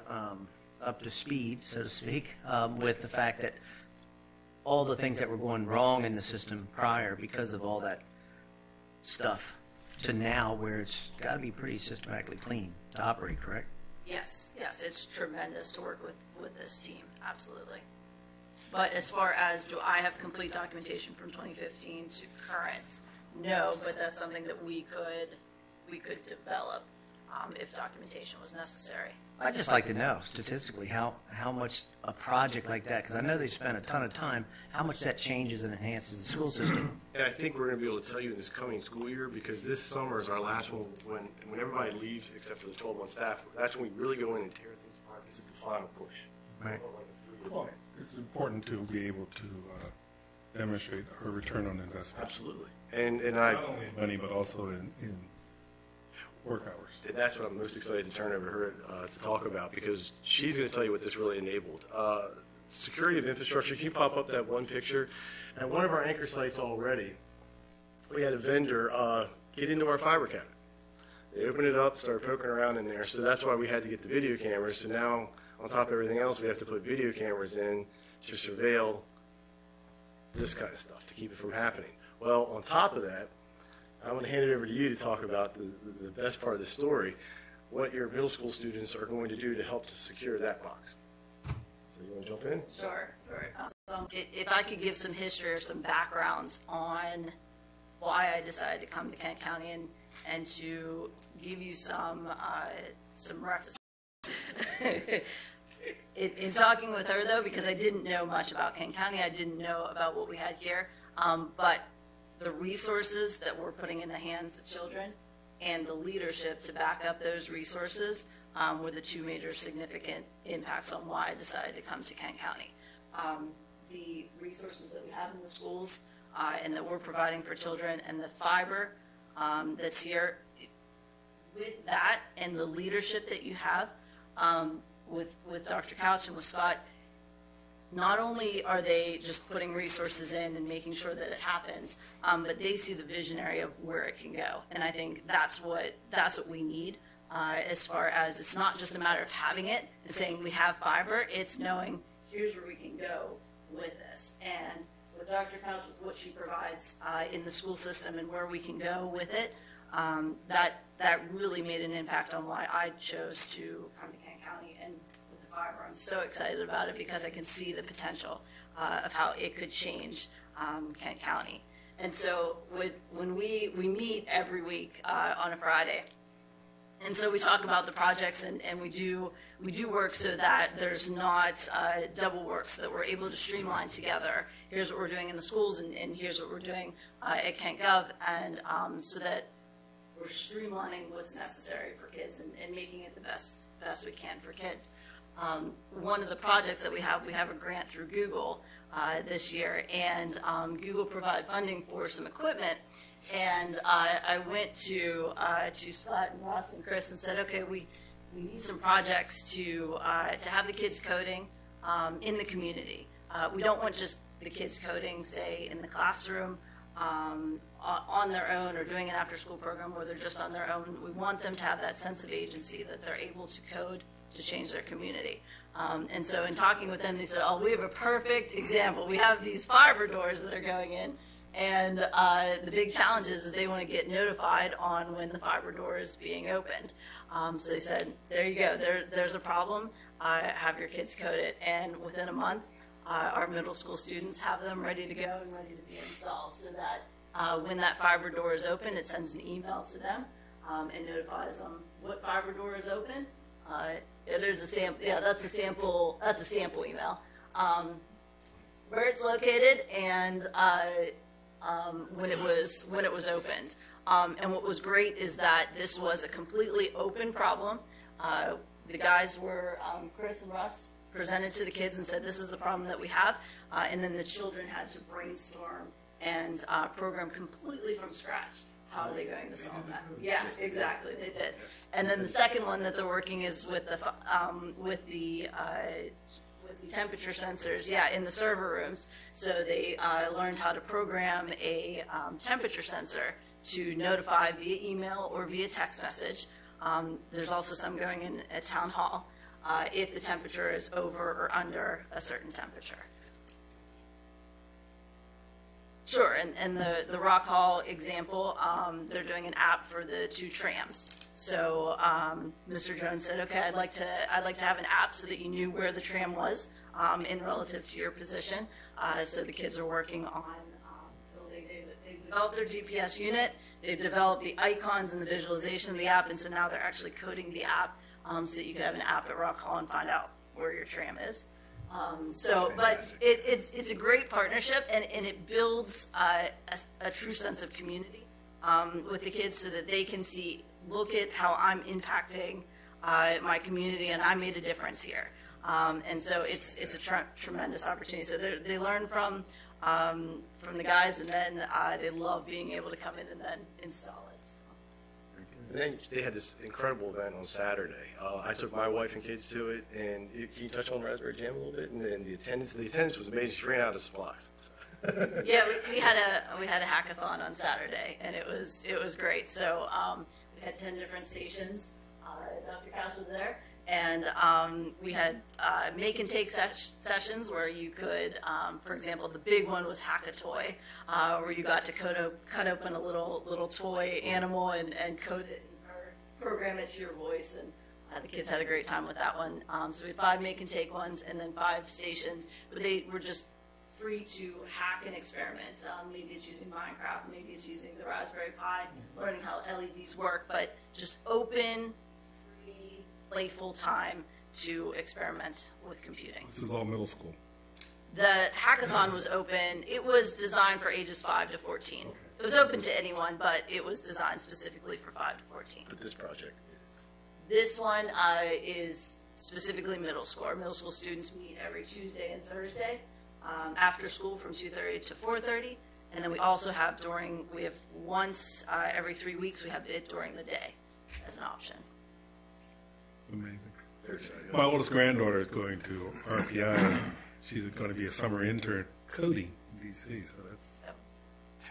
Speaker 3: up to speed, so to speak, with the fact that all the things that were going wrong in the system prior because of all that stuff to now where it's got to be pretty systematically clean to operate, correct?
Speaker 21: Yes, it's tremendous to work with this team, absolutely. But as far as do I have complete documentation from 2015 to current, no, but that's something that we could develop if documentation was necessary.
Speaker 3: I'd just like to know statistically how much a project like that, because I know they spent a ton of time, how much that changes and enhances the school system.
Speaker 20: And I think we're going to be able to tell you in this coming school year, because this summer is our last one when everybody leaves except for the 12-month staff. That's when we really go in and tear things apart. This is the final push.
Speaker 1: Right. Well, it's important to be able to demonstrate a return on investment.
Speaker 20: Absolutely.
Speaker 1: Not only in money, but also in work hours.
Speaker 20: And that's what I'm most excited to turn over to her to talk about, because she's going to tell you what this really enabled. Security of infrastructure. Can you pop up that one picture? At one of our anchor sites already, we had a vendor get into our fiber cabinet. They opened it up, started poking around in there. So that's why we had to get the video cameras. So now, on top of everything else, we have to put video cameras in to surveil this kind of stuff, to keep it from happening. Well, on top of that, I want to hand it over to you to talk about the best part of the story, what your middle school students are going to do to help to secure that box. So you want to jump in?
Speaker 21: Sure. If I could give some history or some background on why I decided to come to Kent County and to give you some reference. In talking with her, though, because I didn't know much about Kent County, I didn't know about what we had here, but the resources that we're putting in the hands of children and the leadership to back up those resources were the two major significant impacts on why I decided to come to Kent County. The resources that we have in the schools and that we're providing for children, and the fiber that's here, with that and the leadership that you have with Dr. Couch and with Scott, not only are they just putting resources in and making sure that it happens, but they see the visionary of where it can go. And I think that's what we need as far as it's not just a matter of having it and saying we have fiber, it's knowing here's where we can go with this. And with Dr. Couch, with what she provides in the school system and where we can go with it, that really made an impact on why I chose to come to Kent County. And with the fiber, I'm so excited about it because I can see the potential of how it could change Kent County. And so when we meet every week on a Friday, and so we talk about the projects and we do work so that there's not double work, so that we're able to streamline together. Here's what we're doing in the schools, and here's what we're doing at Kent Gov, and so that we're streamlining what's necessary for kids and making it the best we can for kids. One of the projects that we have a grant through Google this year, and Google provided funding for some equipment. And I went to Scott and Ross and Chris and said, okay, we need some projects to have the kids coding in the community. We don't want just the kids coding, say, in the classroom on their own or doing an after-school program where they're just on their own. We want them to have that sense of agency that they're able to code to change their community. And so in talking with them, they said, oh, we have a perfect example. We have these fiber doors that are going in. And the big challenge is they want to get notified on when the fiber door is being opened. So they said, there you go, there's a problem, have your kids code it. And within a month, our middle school students have them ready to go and ready to be installed, so that when that fiber door is open, it sends an email to them and notifies them what fiber door is open. There's a sample, that's a sample email. where it's located and when it was opened. And what was great is that this was a completely open problem. The guys were, Chris and Russ, presented to the kids and said, this is the problem that we have. And then the children had to brainstorm and program completely from scratch. How are they going to solve that? Yeah, exactly, they did. And then the second one that they're working is with the temperature sensors, in the server rooms. So they learned how to program a temperature sensor to notify via email or via text message. There's also some going in at Town Hall if the temperature is over or under a certain temperature. Sure, and the Rock Hall example, they're doing an app for the 2 trams. So Mr. Jones said, okay, I'd like to have an app so that you knew where the tram was in relative to your position. So the kids are working on they've developed their GPS unit, they've developed the icons and the visualization of the app, and so now they're actually coding the app so that you can have an app at Rock Hall and find out where your tram is. But it's a great partnership, and it builds a true sense of community with the kids so that they can look at how I'm impacting my community, and I made a difference here. And so it's a tremendous opportunity. So they learn from the guys, and then they love being able to come in and then install it.
Speaker 20: And then they had this incredible event on Saturday. I took my wife and kids to it, and can you touch on Raspberry Jam a little bit? And then the attendance was amazing. She ran out of supplies. So.
Speaker 21: Yeah, we had a hackathon on Saturday, and it was great. So we had 10 different stations. Dr. Couch was there. And we had make and take sessions where you could, for example, the big one was Hack a Toy, where you got to cut open a little toy animal and code it or program it to your voice. And the kids had a great time with that one. So we had 5 make and take ones and then 5 stations, but they were just free to hack and experiment. Maybe it's using Minecraft, maybe it's using the Raspberry Pi, learning how LEDs work, but just open, playful time to experiment with computing.
Speaker 1: This is all middle school.
Speaker 21: The hackathon was open. It was designed for ages 5 to 14. Okay. It was open to anyone, but it was designed specifically for 5 to 14.
Speaker 20: But this project is?
Speaker 21: This one is specifically middle school. Our middle school students meet every Tuesday and Thursday after school from 2:30 to 4:30. And then we also have once every 3 weeks, we have it during the day as an option.
Speaker 1: Amazing. My oldest granddaughter is going to RPI. She's going to be a summer intern coding in DC. So that's.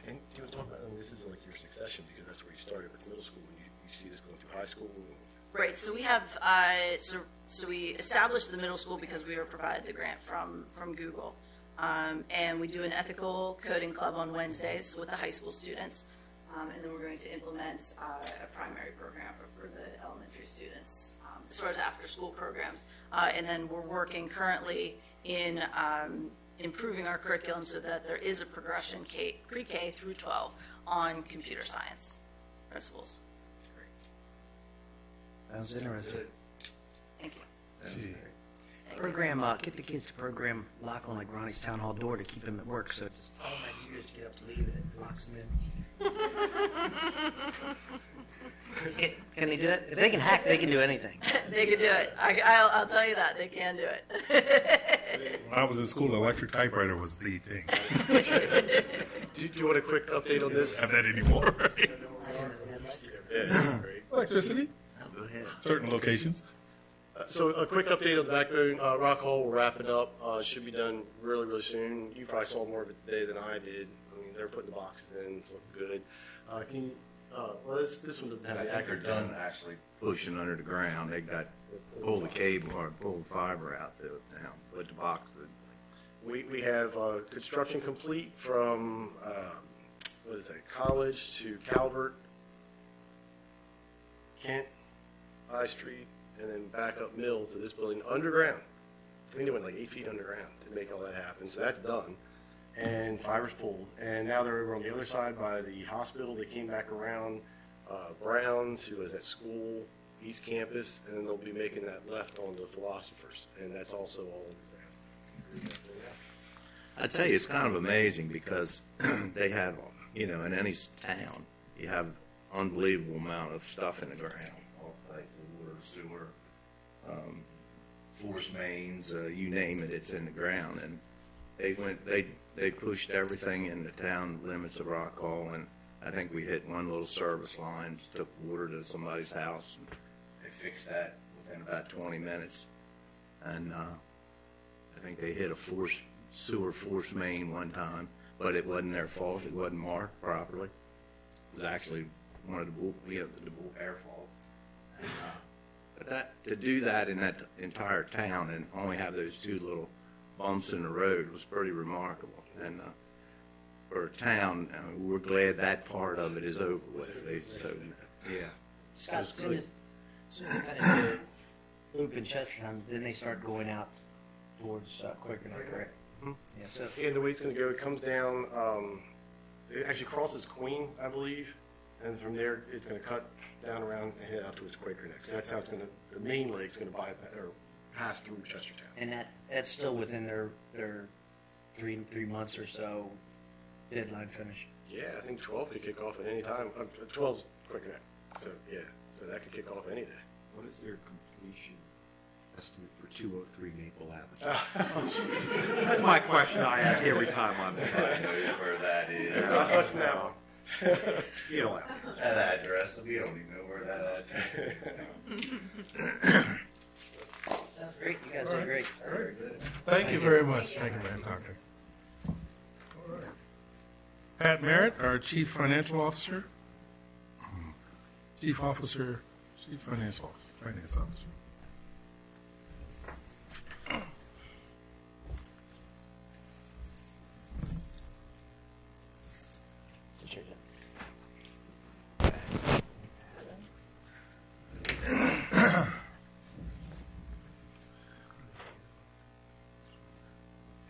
Speaker 20: And do you want to talk about? This is like your succession because that's where you started with middle school. You see this going through high school.
Speaker 21: Right. So we have. So we established the middle school because we were provided the grant from Google, and we do an ethical coding club on Wednesdays with the high school students, and then we're going to implement a primary program for the elementary students. As far as after-school programs. And then we're working currently in improving our curriculum so that there is a progression pre-K through 12 on computer science principles.
Speaker 3: Sounds interesting.
Speaker 21: Thank you.
Speaker 3: Program, get the kids to program lock on like Ronnie's town hall door to keep them at work, so just automatic users get up to leave and it locks them in. Can they do that? If they can hack, they can do anything.
Speaker 21: They can do it. I'll tell you that. They can do it.
Speaker 1: When I was in school, the electric typewriter was the thing.
Speaker 20: Do you want a quick update on this?
Speaker 1: I don't have that anymore.
Speaker 20: Yeah, great.
Speaker 1: Electricity?
Speaker 3: Go ahead.
Speaker 1: Certain locations.
Speaker 20: So a quick update on the Backbone Rock Hall. We're wrapping up. Should be done really, really soon. You probably saw more of it today than I did. I mean, they're putting the boxes in. It's looking good. Can you, well, this one doesn't have
Speaker 4: I
Speaker 20: the
Speaker 4: think they're
Speaker 20: accurate
Speaker 4: done actually pushing under the ground. They got pull the cable or pull the fiber out there now. Put the box in.
Speaker 20: We have construction complete from what is that? College to Calvert, Kent, High Street, and then back up Mill to this building underground. I think they went like 8 feet underground to make all that happen. So that's done. And fiber's pulled. And now they're over on the other side by the hospital. They came back around Brown's, who was at school, East Campus, and then they'll be making that left onto Philosophers. And that's also all underground.
Speaker 4: I tell you, it's kind of amazing because they have, you know, in any town, you have unbelievable amount of stuff in the ground, all types of water, sewer, force mains, you name it, it's in the ground. And they pushed everything in the town limits of Rock Hall, and I think we hit one little service line, took water to somebody's house, and they fixed that within about 20 minutes. And I think they hit a sewer force main one time, but it wasn't their fault. It wasn't marked properly. It was actually one of the air fault. And, but to do that in that entire town and only have those two little bumps in the road was pretty remarkable. And for a town, we're glad that part of it is over with. So, yeah.
Speaker 3: Scott, as soon as you kind of loop in Chestertown, then they start going out towards Quaker Neck, correct?
Speaker 20: Mm-hmm.
Speaker 3: Yeah. So
Speaker 20: and the way it's going to go, it comes down. It actually crosses Queen, I believe, and from there it's going to cut down around and head out towards Quaker Neck. So that's how it's going to. The main lake's going to pass through Chestertown.
Speaker 3: And that's still within their 3 months or so deadline finish.
Speaker 20: Yeah, I think 12 could kick off at any time. 12's Quaker Neck. So yeah, so that could kick off any day.
Speaker 4: What is their completion estimate for 203 Maple Avenue? That's my question I ask every time I'm there. I know where that is.
Speaker 20: I'm not touching that one.
Speaker 4: You don't have that address. We don't even know where that address is.
Speaker 3: Sounds great. You guys did great.
Speaker 1: Very good. Thank you very much. Thank you, man, Doctor. All right. Pat Merritt, our Chief Financial Officer. Chief Finance Officer.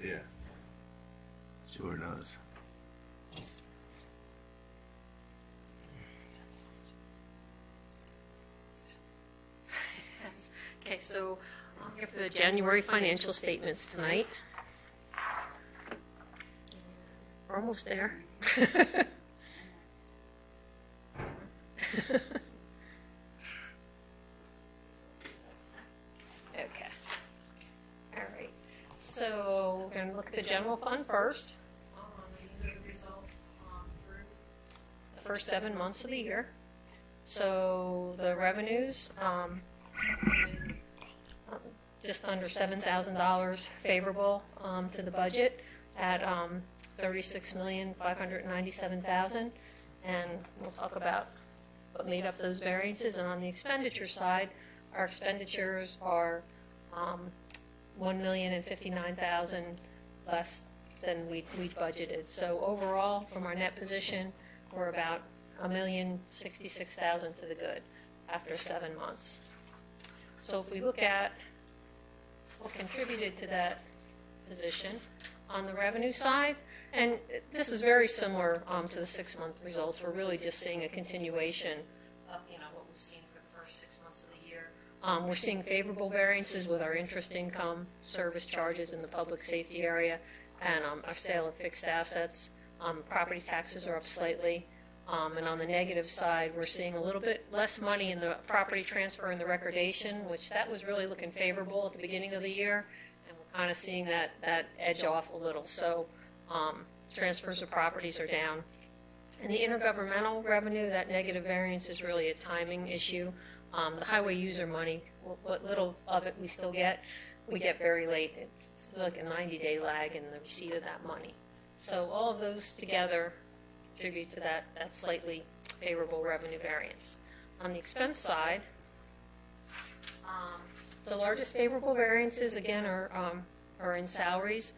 Speaker 4: Yeah. Sure does.
Speaker 6: Okay, so I'm here for the January financial statements tonight. We're almost there. Okay. All right. So we're going to look at the general fund first. These are the results through the first 7 months of the year. So the revenues, just under $7,000 favorable to the budget at $36,597,000, and we'll talk about what made up those variances. And on the expenditure side, our expenditures are $1,059,000 less than we budgeted. So overall, from our net position, we're about $1,066,000 to the good after 7 months. So if we look at what contributed to that position on the revenue side, and this is very similar to the 6-month results. We're really just seeing a continuation of what we've seen for the first 6 months of the year. We're seeing favorable variances with our interest income, service charges in the public safety area, and our sale of fixed assets. Property taxes are up slightly. And on the negative side, we're seeing a little bit less money in the property transfer and the recordation, which that was really looking favorable at the beginning of the year, and we're kind of seeing that edge off a little. So transfers of properties are down. And the intergovernmental revenue, that negative variance is really a timing issue. The highway user money, what little of it we still get, we get very late. It's like a 90-day lag in the receipt of that money. So all of those together contribute to that slightly favorable revenue variance. On the expense side, the largest favorable variances, again, are in salaries.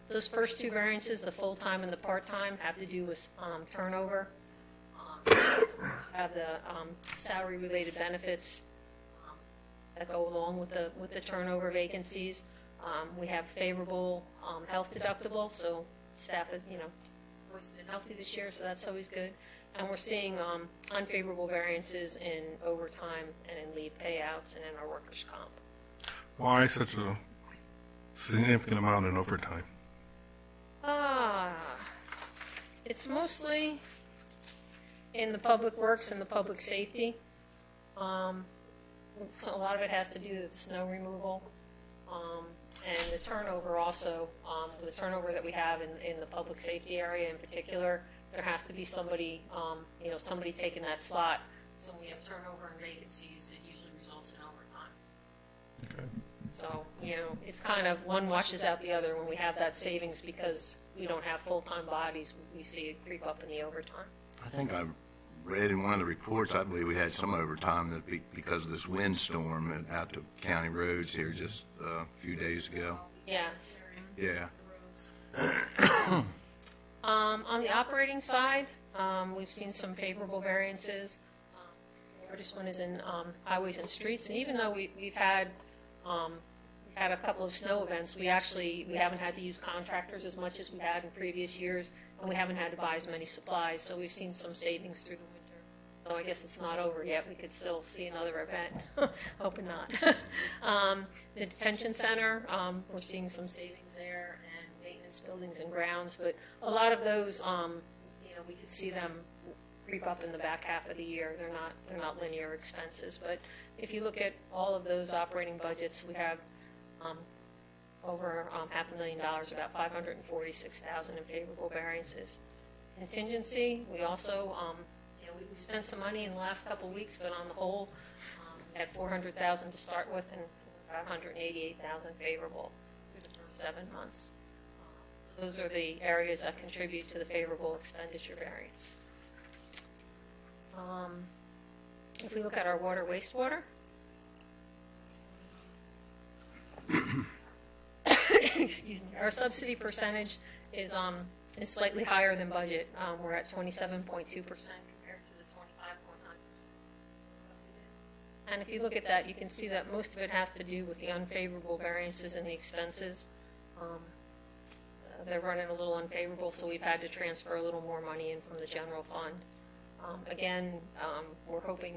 Speaker 6: Those first two variances, the full-time and the part-time, have to do with turnover. Have the salary-related benefits that go along with the turnover vacancies. We have favorable health deductible, so staff has, was been healthy this year, so that's always good. And we're seeing unfavorable variances in overtime and in leave payouts and in our workers' comp.
Speaker 1: Why such a significant amount in overtime?
Speaker 6: It's mostly in the public works and the public safety. So a lot of it has to do with snow removal. And the turnover also, the turnover that we have in the public safety area in particular, there has to be somebody, somebody taking that slot. So when we have turnover and vacancies, it usually results in overtime.
Speaker 1: Okay.
Speaker 6: So, it's kind of one washes out the other when we have that savings because we don't have full-time bodies. We see it creep up in the overtime.
Speaker 4: I think I read in one of the reports, I believe we had some overtime that because of this windstorm out to county roads here just a few days ago.
Speaker 6: Yeah.
Speaker 4: Yeah.
Speaker 6: On the operating side, we've seen some favorable variances. The largest one is in highways and streets, and even though we've had a couple of snow events, we haven't had to use contractors as much as we had in previous years, and we haven't had to buy as many supplies, so we've seen some savings through the winter. So I guess it's not over yet. We could still see another event. Hoping not. The detention center, we're seeing some savings there, and maintenance buildings and grounds, but a lot of those, we could see them creep up in the back half of the year. They're not linear expenses, but if you look at all of those operating budgets, we have over $500,000, about $546,000 in favorable variances. Contingency, we also we spent some money in the last couple of weeks, but on the whole, we had $400,000 to start with and about $188,000 favorable through the first 7 months. So those are the areas that contribute to the favorable expenditure variance. If we look at our water wastewater, excuse me, our subsidy percentage is slightly higher than budget. We're at 27.2% compared to the 25.9%. And if you look at that, you can see that most of it has to do with the unfavorable variances in the expenses. They're running a little unfavorable, so we've had to transfer a little more money in from the general fund. Again, we're hoping,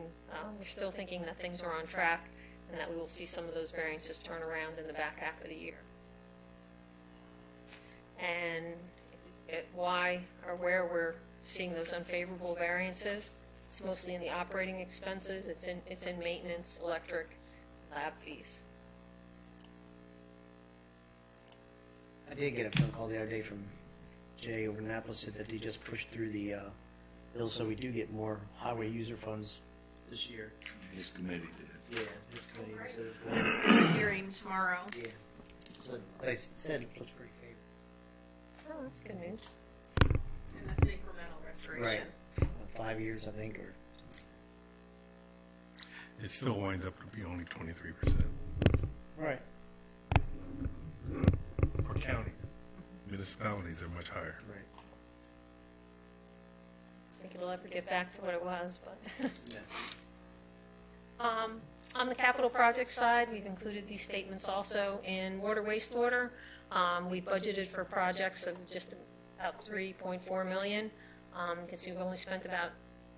Speaker 6: we're still thinking that things are on track and that we will see some of those variances turn around in the back half of the year. And at why or where we're seeing those unfavorable variances, it's mostly in the operating expenses. It's in maintenance, electric, lab fees.
Speaker 3: I did get a phone call the other day from Jay over in Annapolis, said that he just pushed through the bill, so we do get more highway user funds this year.
Speaker 4: His committee did.
Speaker 3: Yeah, his committee.
Speaker 9: Right.
Speaker 3: So
Speaker 9: There's a hearing tomorrow.
Speaker 3: yeah. So they said it looks pretty favorable.
Speaker 6: Oh, that's good news.
Speaker 9: And that's an incremental restoration.
Speaker 3: Right. 5 years, I think, or.
Speaker 1: It still winds up to be only 23%.
Speaker 3: Right.
Speaker 1: For counties. Municipalities are much higher.
Speaker 3: Right.
Speaker 6: I think it'll ever get back to what it was, but.
Speaker 3: Yeah.
Speaker 6: On the capital project side, we've included these statements also in water wastewater. We budgeted for projects of just about $3.4 million. You can see we've only spent about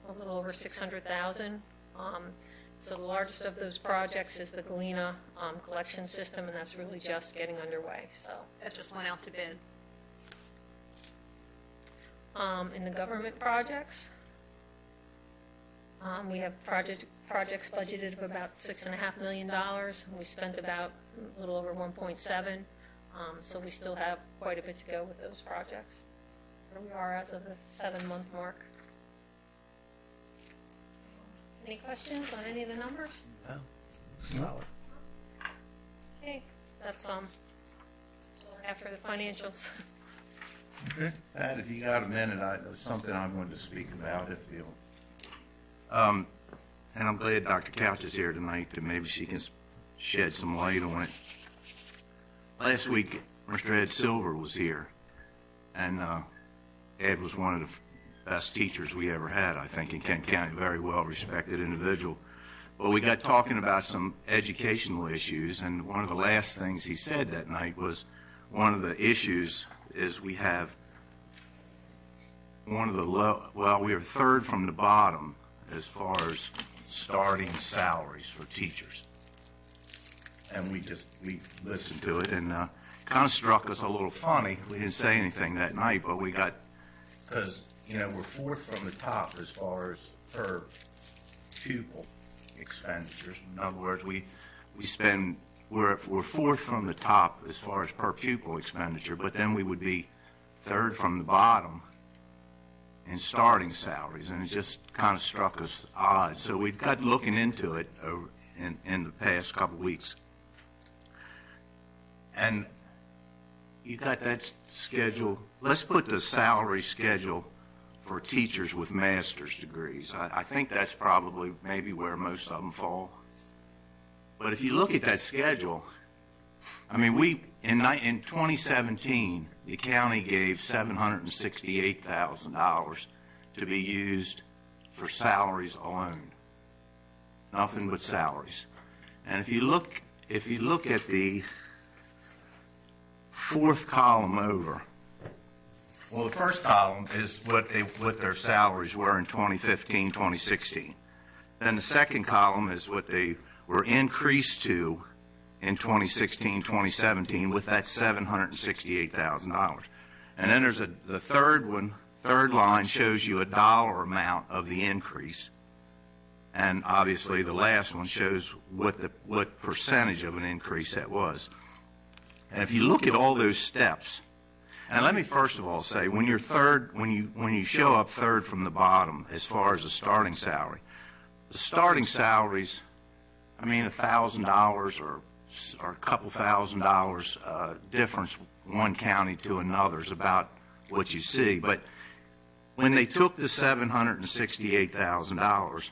Speaker 6: a little over $600,000. So the largest of those projects is the Galena collection system, and that's really just getting underway. So
Speaker 9: That just went out to bid.
Speaker 6: in the government projects, we have projects budgeted of about $6.5 million. We spent about a little over 1.7. So we still have quite a bit to go with those projects. Where we are as of the 7-month mark. Any questions on any of the numbers?
Speaker 3: No. Solid.
Speaker 6: Okay, that's after the financials.
Speaker 1: Okay.
Speaker 4: Pat, if you got a minute, there's something I wanted to speak about, if you. And I'm glad Dr. Couch is here tonight, and maybe she can shed some light on it. Last week, Mr. Ed Silver was here, and Ed was one of the best teachers we ever had, I think, in Kent County, very well-respected individual. But we got talking about some educational issues, and one of the last things he said that night was one of the issues is we have one of the we are third from the bottom as far as starting salaries for teachers. And we listened to it, and kind of struck us a little funny. We didn't say anything that night, but we got, because, you know, we're fourth from the top as far as per pupil expenditures. In other words, we're fourth from the top as far as per pupil expenditure, but then we would be third from the bottom in starting salaries, and it just kind of struck us odd. So we got looking into it in the past couple of weeks. And you got that schedule. Let's put the salary schedule for teachers with master's degrees. I think that's probably maybe where most of them fall. But if you look at that schedule, I mean, in 2017, the county gave $768,000 to be used for salaries alone. Nothing but salaries. And if you look at the fourth column over, well, the first column is what their salaries were in 2015, 2016. Then the second column is what they were increased to in 2016, 2017 with that $768,000. And then there's the third line shows you a dollar amount of the increase. And obviously the last one shows what percentage of an increase that was. And if you look at all those steps, and let me first of all say, when you're third, when you show up third from the bottom as far as the starting salary, the starting salaries, I mean, $1,000 or a couple $1,000 difference one county to another is about what you see. But when they took the $768,000,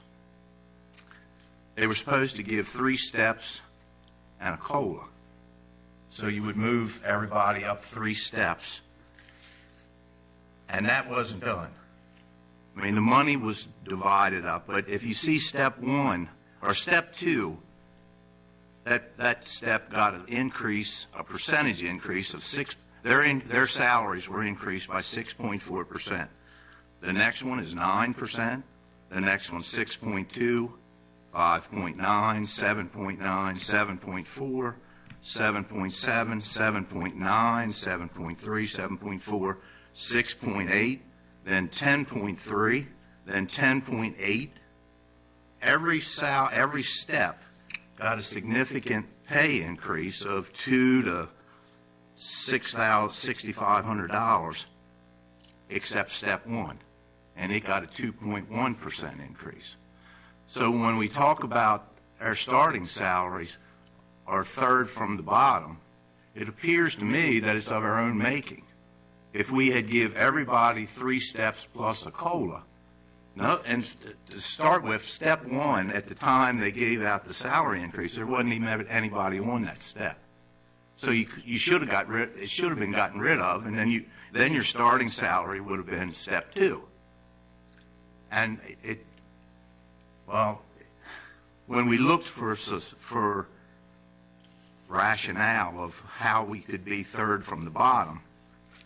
Speaker 4: they were supposed to give 3 steps and a COLA. So you would move everybody up 3 steps. And that wasn't done. I mean, the money was divided up. But if you see step 1 or step 2, that step got an increase, a percentage increase of 6. Their salaries were increased by 6.4%. The next one is 9%. The next one 6.2, 5.9, 7.9, 7.4. 7.7, 7.9, 7.3, 7.4, 6.8, then 10.3, then 10.8. Every step got a significant pay increase of $2,000 to $6,500, except step 1, and it got a 2.1% increase. So when we talk about our starting salaries, or third from the bottom, it appears to me that it's of our own making. If we had give everybody 3 steps plus a COLA, and to start with, step 1, at the time they gave out the salary increase, there wasn't even anybody on that step. So you should have it should have been gotten rid of, and then your starting salary would have been step 2. And when we looked for rationale of how we could be third from the bottom,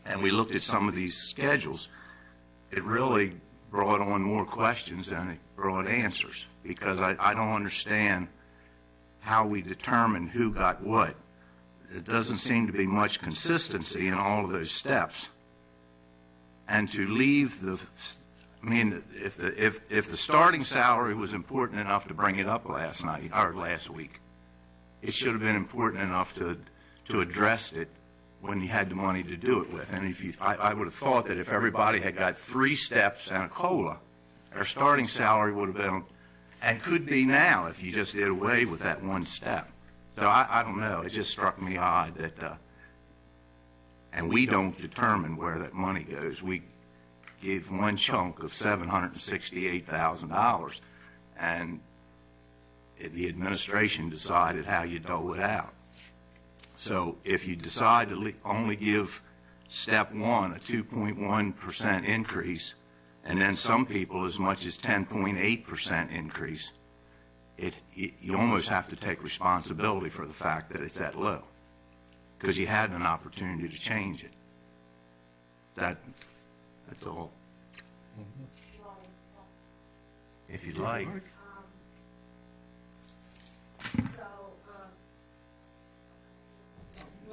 Speaker 4: and we looked at some of these schedules, it really brought on more questions than it brought answers, because I don't understand how we determine who got what. There doesn't seem to be much consistency in all of those steps. And to leave if the starting salary was important enough to bring it up last week, it should have been important enough to address it when you had the money to do it with. And I would have thought that if everybody had got 3 steps and a COLA, our starting salary would have been, and could be now if you just did away with that 1 step. So I don't know. It just struck me odd that, and we don't determine where that money goes. We give 1 chunk of $768,000, and the administration decided how you dole it out. So if you decide to only give step 1 a 2.1% increase, and then some people as much as 10.8% increase, you almost have to take responsibility for the fact that it's that low, because you had an opportunity to change it. That's all. If you'd like.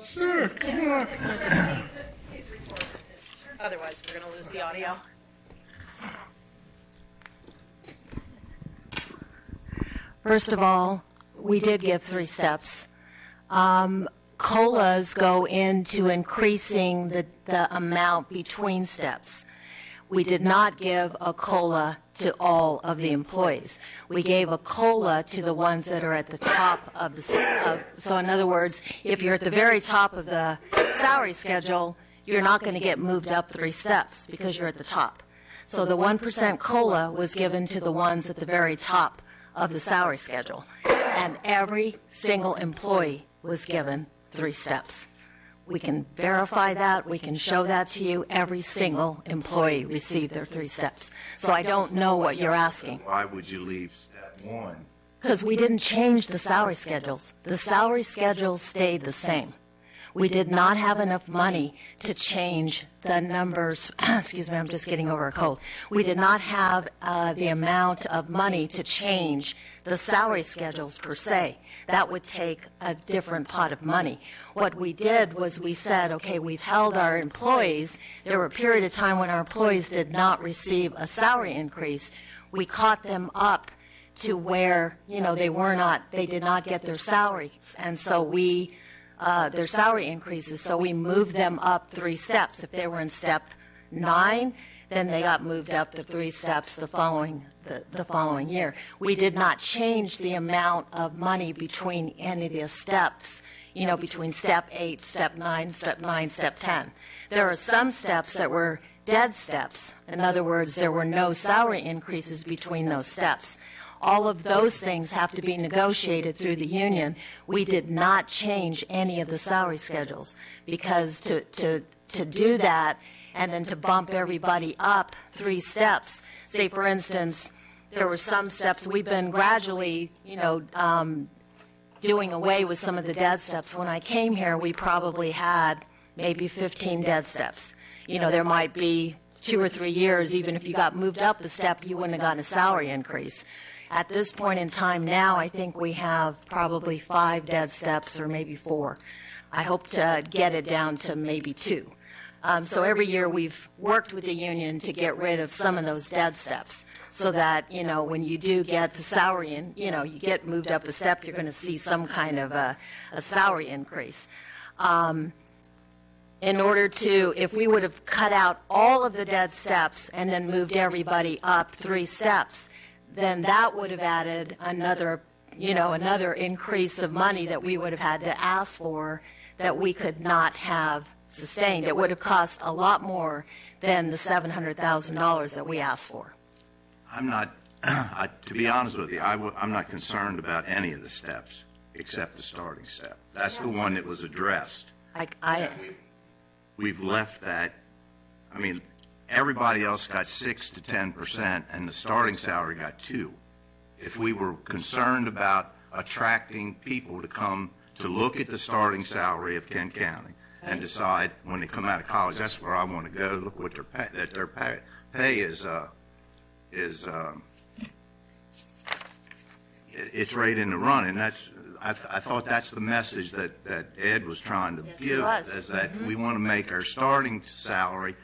Speaker 1: Sure.
Speaker 9: Otherwise, we're going to lose the audio.
Speaker 10: First of all, we did give 3 steps. COLAs go into increasing the amount between steps. We did not give a COLA to all of the employees. We gave a COLA to the ones that are at the top of the, so in other words, if you're at the very top of the salary schedule, you're not going to get moved up 3 steps because you're at the top. So the 1% COLA was given to the ones at the very top of the salary schedule. And every single employee was given 3 steps. We can verify that. We can show that to you. Every single employee received their 3 steps. So I don't know what you're asking.
Speaker 4: Why would you leave step 1?
Speaker 10: Because we didn't change the salary schedules. The salary schedules stayed the same. We did not have enough money to change the numbers. Excuse me, I'm just getting over a cold. We did not have the amount of money to change the salary schedules per se. That would take a different pot of money. What we did was we said, okay, we've held our employees. There were a period of time when our employees did not receive a salary increase. We caught them up to where, they did not get their salaries. And so their salary increases, so we moved them up 3 steps. If they were in step 9, then they got moved up to 3 steps the following year. We did not change the amount of money between any of the steps, between step 8, step 9, step 10. There are some steps that were dead steps. In other words, there were no salary increases between those steps. All of those things have to be negotiated through the union. We did not change any of the salary schedules because to do that and then to bump everybody up 3 steps, say for instance, there were some steps we've been gradually, doing away with some of the dead steps. When I came here, we probably had maybe 15 dead steps. There might be 2 or 3 years, even if you got moved up a step, you wouldn't have gotten a salary increase. At this point in time now, I think we have probably 5 dead steps or maybe 4. I hope to get it down to maybe 2. So every year we've worked with the union to get rid of some of those dead steps so that, when you do get the salary and, you get moved up a step, you're going to see some kind of a salary increase. In order to, if we would have cut out all of the dead steps and then moved everybody up 3 steps, then that would have added another increase of money that we would have had to ask for that we could not have sustained. It would have cost a lot more than the $700,000 that we asked for.
Speaker 4: I'm not, to be honest with you, I'm not concerned about any of the steps except the starting step. That's the one that was addressed. We've left that. I mean, everybody else got 6 to 10%, and the starting salary got 2. If we were concerned about attracting people to come to look at the starting salary of Kent County and decide when they come out of college, that's where I want to go. Look what their pay is. It's right in the run, and that's. I thought that's the message that Ed was trying to give, is that we want to make our starting salary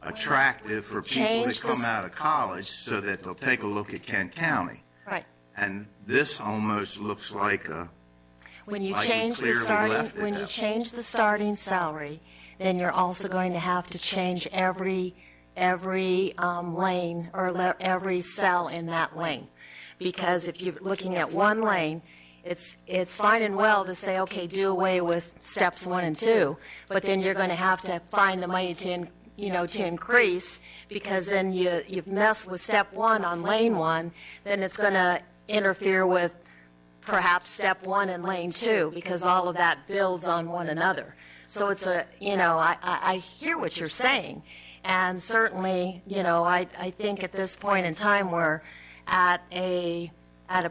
Speaker 4: attractive for people to come out of college so that they'll take a look at Kent County.
Speaker 10: Right.
Speaker 4: And this almost looks like a
Speaker 10: when you change the starting salary, then you're also going to have to change every lane or every cell in that lane, because if you're looking at one lane, it's fine and well to say, okay, do away with steps 1 and 2, but then you're going to have to find the money to increase, because then you've messed with step 1 on lane 1, then it's going to interfere with perhaps step 1 and lane 2, because all of that builds on one another. So it's I hear what you're saying, and certainly, I think at this point in time we're at a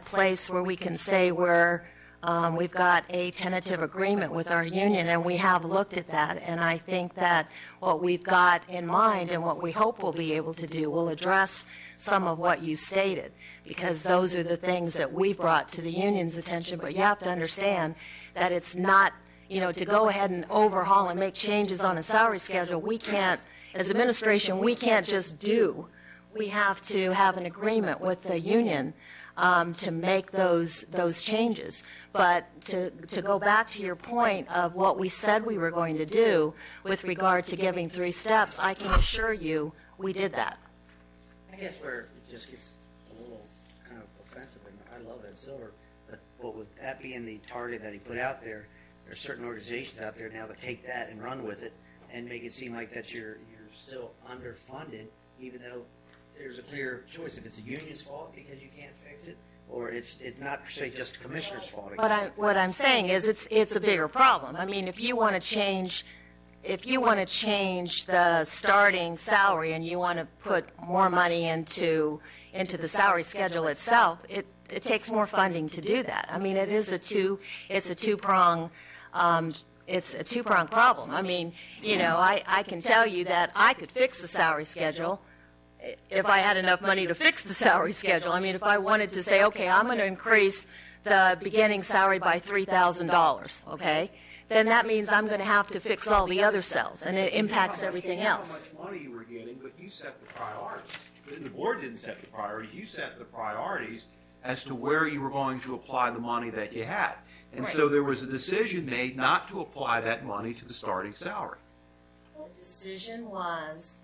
Speaker 10: place where we can say we've got a tentative agreement with our union, and we have looked at that, and I think that what we've got in mind and what we hope we'll be able to do will address some of what you stated, because those are the things that we've brought to the union's attention. But you have to understand that it's not to go ahead and overhaul and make changes on a salary schedule, we can't, as administration, we can't just do. We have to have an agreement with the union to make those changes. But to go back to your point of what we said we were going to do with regard to giving 3 steps, I can assure you we did that.
Speaker 3: I guess where it just gets a little kind of offensive, and I love Ed Silver, but with that being the target that he put out there, there are certain organizations out there now that take that and run with it and make it seem like that you're still underfunded, even though there's a clear choice. If it's a union's fault because you can't fix it, or it's not per se just the commissioner's fault.
Speaker 10: But what I'm saying is it's a bigger problem. I mean, if you want to change the starting salary and you want to put more money into the salary schedule itself, it takes more funding to do that. I mean, it's a two-prong problem. I mean, I can tell you that I could fix the salary schedule if I had enough money to fix the salary schedule. I mean, if I wanted to say, okay, I'm going to increase the beginning salary by $3,000, okay, then that means I'm going to have to fix all the other cells, and it impacts everything else.
Speaker 2: How much money you were getting, but you set the priorities. The board didn't set the priorities. You set the priorities as to where you were going to apply the money that you had. And so there was a decision made not to apply that money to the starting salary.
Speaker 10: The decision was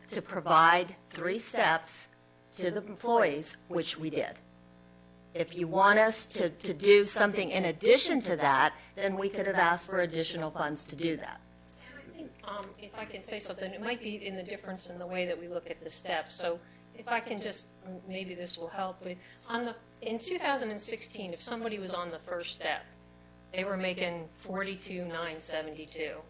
Speaker 10: to provide 3 steps to the employees, which we did. If you want us to do something in addition to that, then we could have asked for additional funds to do that.
Speaker 6: I think, if I can say something, it might be in the difference in the way that we look at the steps. So if I can just, maybe this will help. But in 2016, if somebody was on the first step, they were making $42,972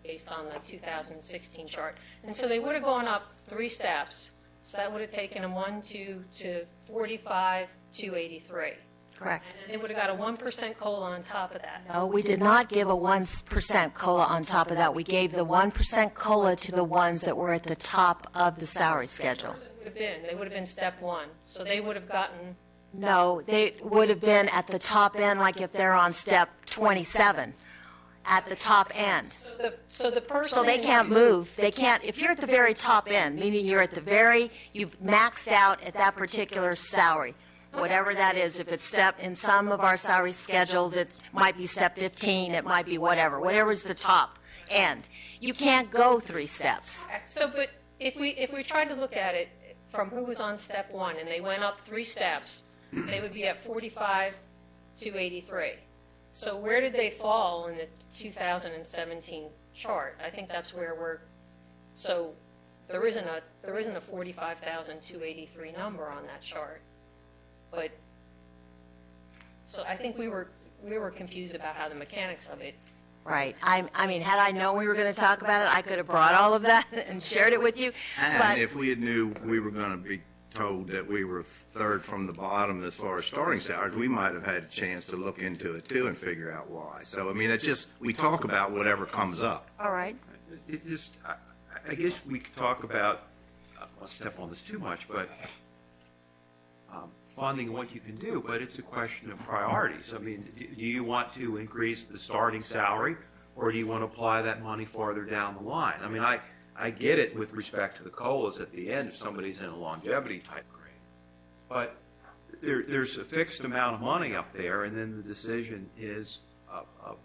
Speaker 6: based on the 2016 chart. And so they would have gone up 3 steps. So that would have taken them 1, 2 to 45,283.
Speaker 10: Correct.
Speaker 6: And they would have got a 1% COLA on top of that.
Speaker 10: No, we did not give a 1% COLA on top of that. We gave the 1% COLA to the ones that were at the top of the salary schedule.
Speaker 6: They would have been step 1. So they would have gotten...
Speaker 10: No, they would have been at the top end, like if they're on step 27, at the top end.
Speaker 6: So the person...
Speaker 10: So they can't move. They can't, if you're at the very top end, meaning you're at the very, you've maxed out at that particular salary, whatever that is. If it's in some of our salary schedules, it might be step 15, it might be whatever's the top end. You can't go 3 steps.
Speaker 6: So, but if we tried to look at it from who was on step 1 and they went up 3 steps, they would be at 45,283. So where did they fall in the 2017 chart? I think that's where we're. So there isn't a 45,283 number on that chart. But so I think we were confused about how the mechanics of it.
Speaker 10: Right. I mean, had I known we were going to talk about it, I could have brought all of that and shared it with you.
Speaker 4: And if we had knew we were going to be told that we were 3rd from the bottom as far as starting salaries, we might have had a chance to look into it too and figure out why. So, I mean, we talk about whatever comes up.
Speaker 10: All right.
Speaker 2: I guess we could talk about, I don't want to step on this too much, but funding what you can do, but it's a question of priorities. I mean, do you want to increase the starting salary, or do you want to apply that money farther down the line? I mean, I get it with respect to the COLAs at the end if somebody's in a longevity type grade, but there's a fixed amount of money up there, and then the decision is of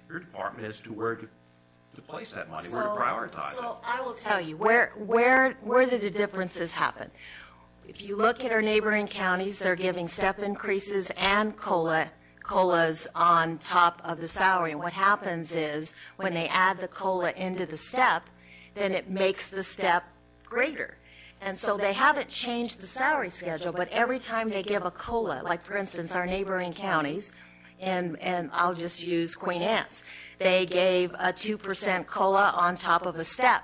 Speaker 2: your department as to where to place that money, where to prioritize it.
Speaker 10: So I will tell you where did the differences happen. If you look at our neighboring counties, they're giving step increases and COLAs on top of the salary. And what happens is when they add the COLA into the step, then it makes the step greater. And so they haven't changed the salary schedule, but every time they give a COLA, like for instance our neighboring counties, and I'll just use Queen Anne's, they gave a 2% COLA on top of a step.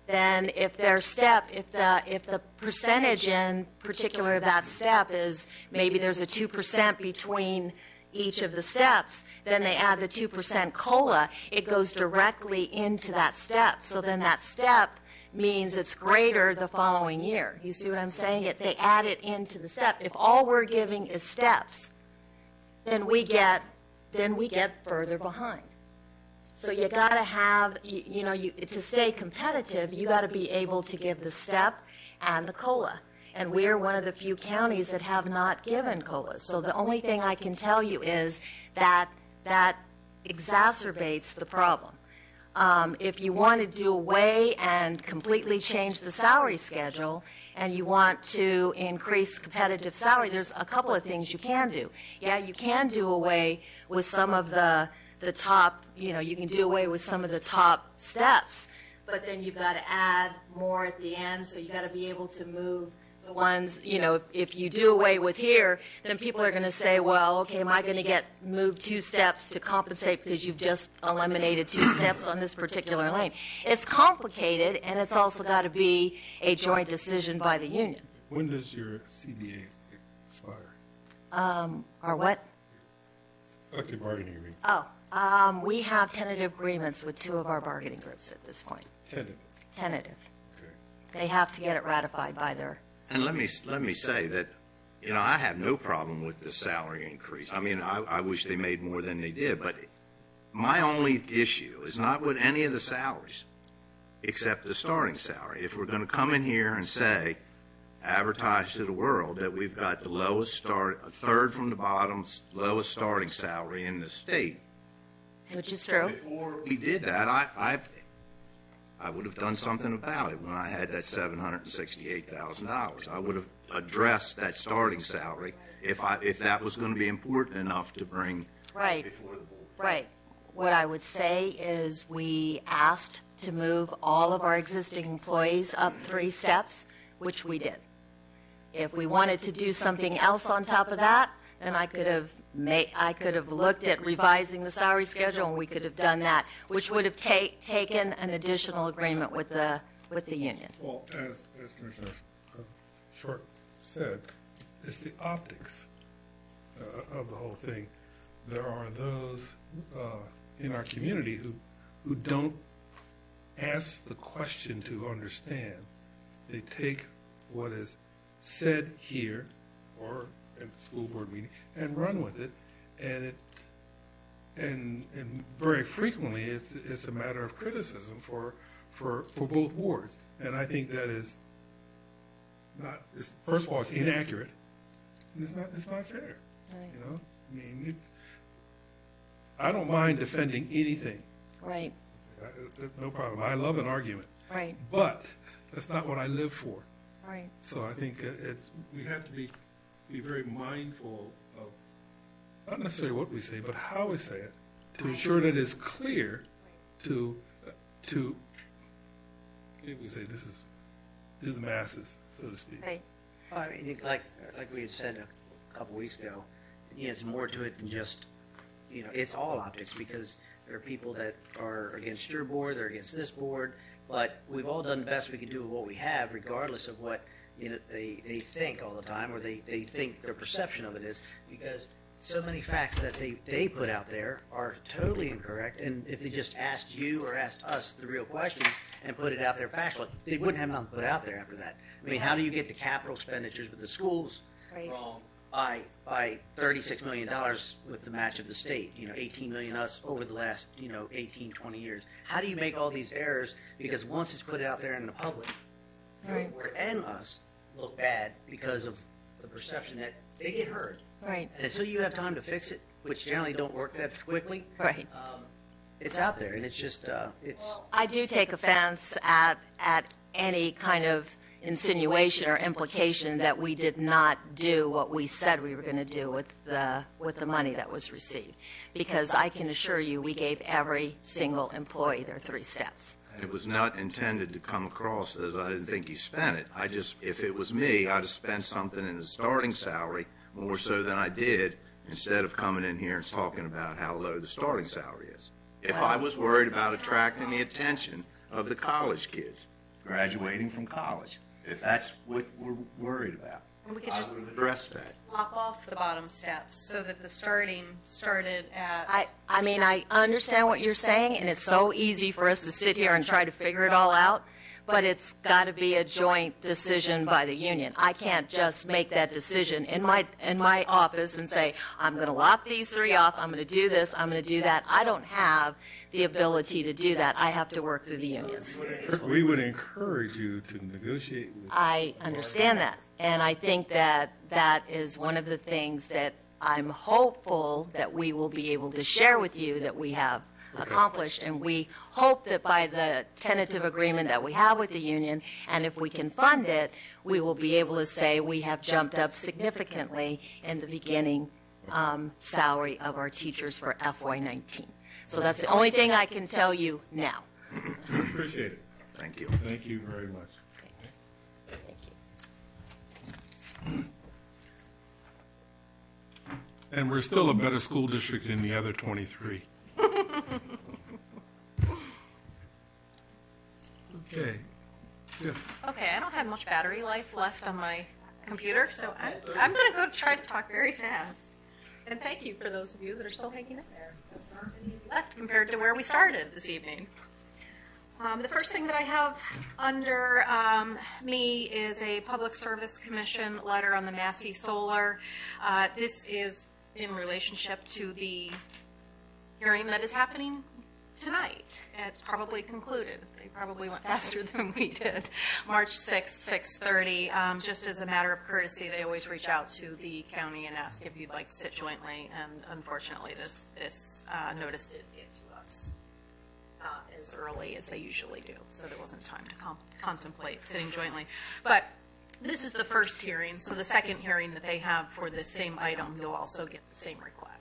Speaker 10: Then if their step, if the percentage in particular of that step is maybe there's a 2% between each of the steps, then they add the 2% COLA, it goes directly into that step. So then that step means it's greater the following year. You see what I'm saying? They add it into the step. If all we're giving is steps, then we get then we get further behind. So you got to have, to stay competitive, you got to be able to give the step and the COLA. And we're one of the few counties that have not given COLAs. So the only thing I can tell you is that that exacerbates the problem. If you want to do away and completely change the salary schedule, and you want to increase competitive salary, there's a couple of things you can do. Yeah, you can do away with some of the top, you can do away with some of the top steps, but then you've got to add more at the end, so you've got to be able to move the ones, if you do away with here, then people are going to say, well, okay, am I going to get moved 2 steps to compensate because you've just eliminated 2 steps on this particular lane? It's complicated, and it's also got to be a joint decision by the union.
Speaker 1: When does your CBA expire?
Speaker 10: Our what?
Speaker 1: Collective bargaining agreement.
Speaker 10: Oh, we have tentative agreements with 2 of our bargaining groups at this point. Tentative. Okay. They have to get it ratified by their...
Speaker 4: And let me say that, I have no problem with the salary increase. I mean, I wish they made more than they did, but my only issue is not with any of the salaries, except the starting salary. If we're going to come in here and say, advertise to the world that we've got the lowest a third from the bottom, lowest starting salary in the state.
Speaker 10: Which is true.
Speaker 4: Before we did that, I would have done something about it when I had that $768,000. I would have addressed that starting salary if that was going to be important enough to bring before the board.
Speaker 10: Right. What I would say is we asked to move all of our existing employees up 3 steps, which we did. If we wanted to do something else on top of that, then I could have looked at revising the salary schedule, and we could have done that, which would have taken an additional agreement with the union.
Speaker 1: Well, as Commissioner Short said, it's the optics of the whole thing. There are those in our community who don't ask the question to understand. They take what is said here or at the school board meeting and run with it, and very frequently it's a matter of criticism for both boards, and I think that is not. First of all, it's inaccurate, and it's not fair. Right. I mean, I don't mind defending anything.
Speaker 10: Right.
Speaker 1: No problem. I love an argument.
Speaker 10: Right.
Speaker 1: But that's not what I live for.
Speaker 10: Right.
Speaker 1: So I think we have to be very mindful of not necessarily what we say, but how we say it, to ensure that it's clear to we say this is to the masses, so to speak.
Speaker 3: Right. I mean, like we had said a couple weeks ago, it's more to it than just, it's all optics, because there are people that are against your board, they're against this board, but we've all done the best we can do with what we have, regardless of what they think all the time, or they think their perception of it is, because so many facts that they put out there are totally incorrect, and if they just asked you or asked us the real questions and put it out there factually, they wouldn't have nothing put out there after that. I mean, how do you get the capital expenditures with the schools wrong by $36 million with the match of the state, $18 million us over the last 18, 20 years? How do you make all these errors? Because once it's put out there in the public, your board and us look bad because of the perception that they get heard.
Speaker 10: Right.
Speaker 3: And until you have time to fix it, which generally don't work that quickly,
Speaker 10: right.
Speaker 3: It's out there, and it's just
Speaker 10: I do take offense at any kind of insinuation or implication that we did not do what we said we were going to do with the money that was received, because I can assure you we gave every single employee their 3 steps.
Speaker 4: It was not intended to come across as I didn't think you spent it. If it was me, I'd have spent something in the starting salary more so than I did, instead of coming in here and talking about how low the starting salary is. If I was worried about attracting the attention of the college kids graduating from college, if that's what we're worried about,
Speaker 9: we could
Speaker 4: I
Speaker 9: just
Speaker 4: would have addressed that.
Speaker 9: lop off the bottom steps so that the starting started at...
Speaker 10: I mean, I understand what you're saying, and it's so easy for us to sit here and try to figure it all out, but it's got to be a joint decision by the union. I can't just make that decision in my office and say, I'm going to lop these 3 off, I'm going to do this, I'm going to do that. I don't have the ability to do that. I have to work through the unions.
Speaker 1: We would encourage you to negotiate with.
Speaker 10: I understand that, and I think that that is one of the things that I'm hopeful that we will be able to share with you that we have accomplished, and we hope that by the tentative agreement that we have with the union, and if we can fund it, we will be able to say we have jumped up significantly in the beginning salary of our teachers for FY19. So that's the only thing I can tell you now.
Speaker 1: Appreciate it.
Speaker 4: Thank you.
Speaker 1: Thank you very much.
Speaker 10: Thank you.
Speaker 1: And we're still a better school district than the other 23. Okay. Yes.
Speaker 9: Okay, I don't have much battery life left on my computer, so I'm going to go try to talk very fast. And thank you for those of you that are still hanging in there. There aren't any left compared to where we started this evening. The first thing that I have under me is a Public Service Commission letter on the Massey Solar. This is in relationship to the hearing that is happening tonight. It's probably concluded. They probably went faster than we did. March 6th, 6:30. Just as a matter of courtesy, they always reach out to the county and ask if you'd like to sit jointly, and unfortunately this notice did get to us not as early as they usually do, so there wasn't time to contemplate sitting jointly. But this is the first hearing, so the second hearing that they have for this same item, you'll also get the same request.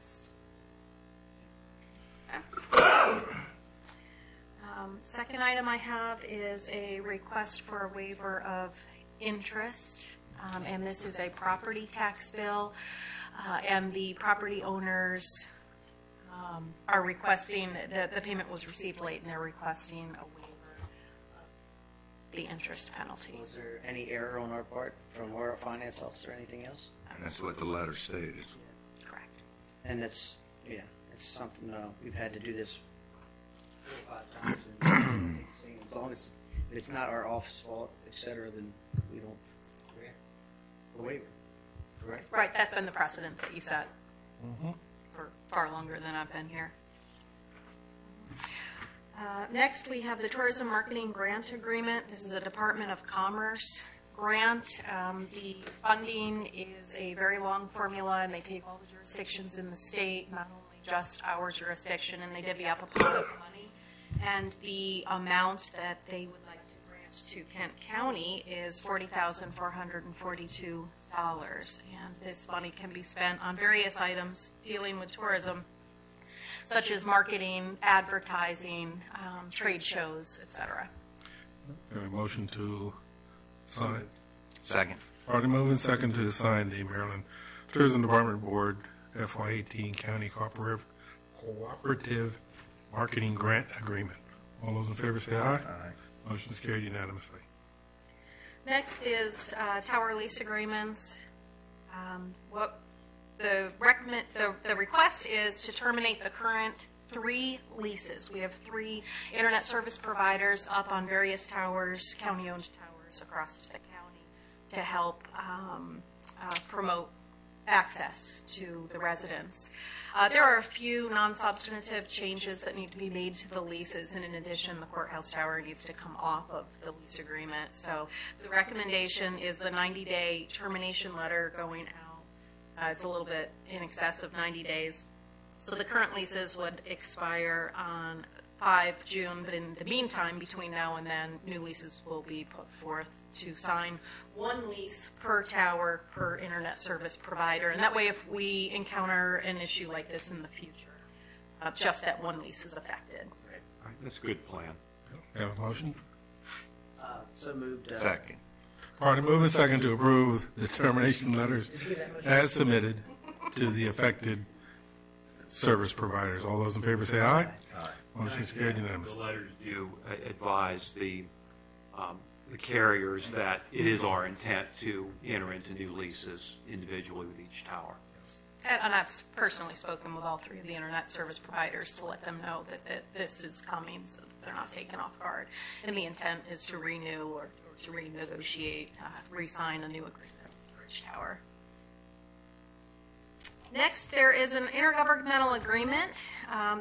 Speaker 9: Second item I have is a request for a waiver of interest, and this is a property tax bill, and the property owners are requesting, the payment was received late, and they're requesting a waiver of the interest penalty.
Speaker 3: Was there any error on our part from our finance officer or anything else?
Speaker 4: That's what the letter stated.
Speaker 9: Correct.
Speaker 3: And it's something we've had to do this 4 or 5 times. And as long as it's not our office fault, et cetera, then we don't grant a waiver. Correct?
Speaker 9: Right, that's been the precedent that you set for far longer than I've been here. Next, we have the Tourism Marketing Grant Agreement. This is a Department of Commerce grant. The funding is a very long formula, and they take all the jurisdictions in the state, not only just our jurisdiction, and they divvy up a pot of money. And the amount that they would like to grant to Kent County is $40,442. And this money can be spent on various items dealing with tourism, such as marketing, advertising, trade shows, etc.
Speaker 1: A motion to sign.
Speaker 4: Second.
Speaker 1: Already moving second to sign the Maryland Tourism Department Board FY18 County Cooperative Marketing Grant Agreement. All those in favor say aye.
Speaker 4: Aye.
Speaker 1: Motion is carried unanimously.
Speaker 9: Next is tower lease agreements. What the request is to terminate the current 3 leases. We have 3 internet service providers up on various towers, county-owned towers across the county, to help promote access to the residents. There are a few non-substantive changes that need to be made to the leases, and in addition, the courthouse tower needs to come off of the lease agreement. So the recommendation is the 90-day termination letter going out. It's a little bit in excess of 90 days. So the current leases would expire on 5 June, but in the meantime, between now and then, new leases will be put forth to sign 1 lease per tower per internet service provider. And that way, if we encounter an issue like this in the future, just that 1 lease is affected.
Speaker 2: That's a good plan.
Speaker 1: Have a motion?
Speaker 3: So moved.
Speaker 4: Second.
Speaker 1: Already moving second to approve the termination letters as submitted to the affected service providers. All those in favor say aye.
Speaker 4: Aye.
Speaker 1: Motion is carried unanimously.
Speaker 2: The letters do advise the carriers that it is our intent to enter into new leases individually with each tower.
Speaker 9: And I've personally spoken with all three of the internet service providers to let them know that this is coming so that they're not taken off guard. And the intent is to renew or to renegotiate, re-sign a new agreement with Bridge Tower. Next, there is an intergovernmental agreement.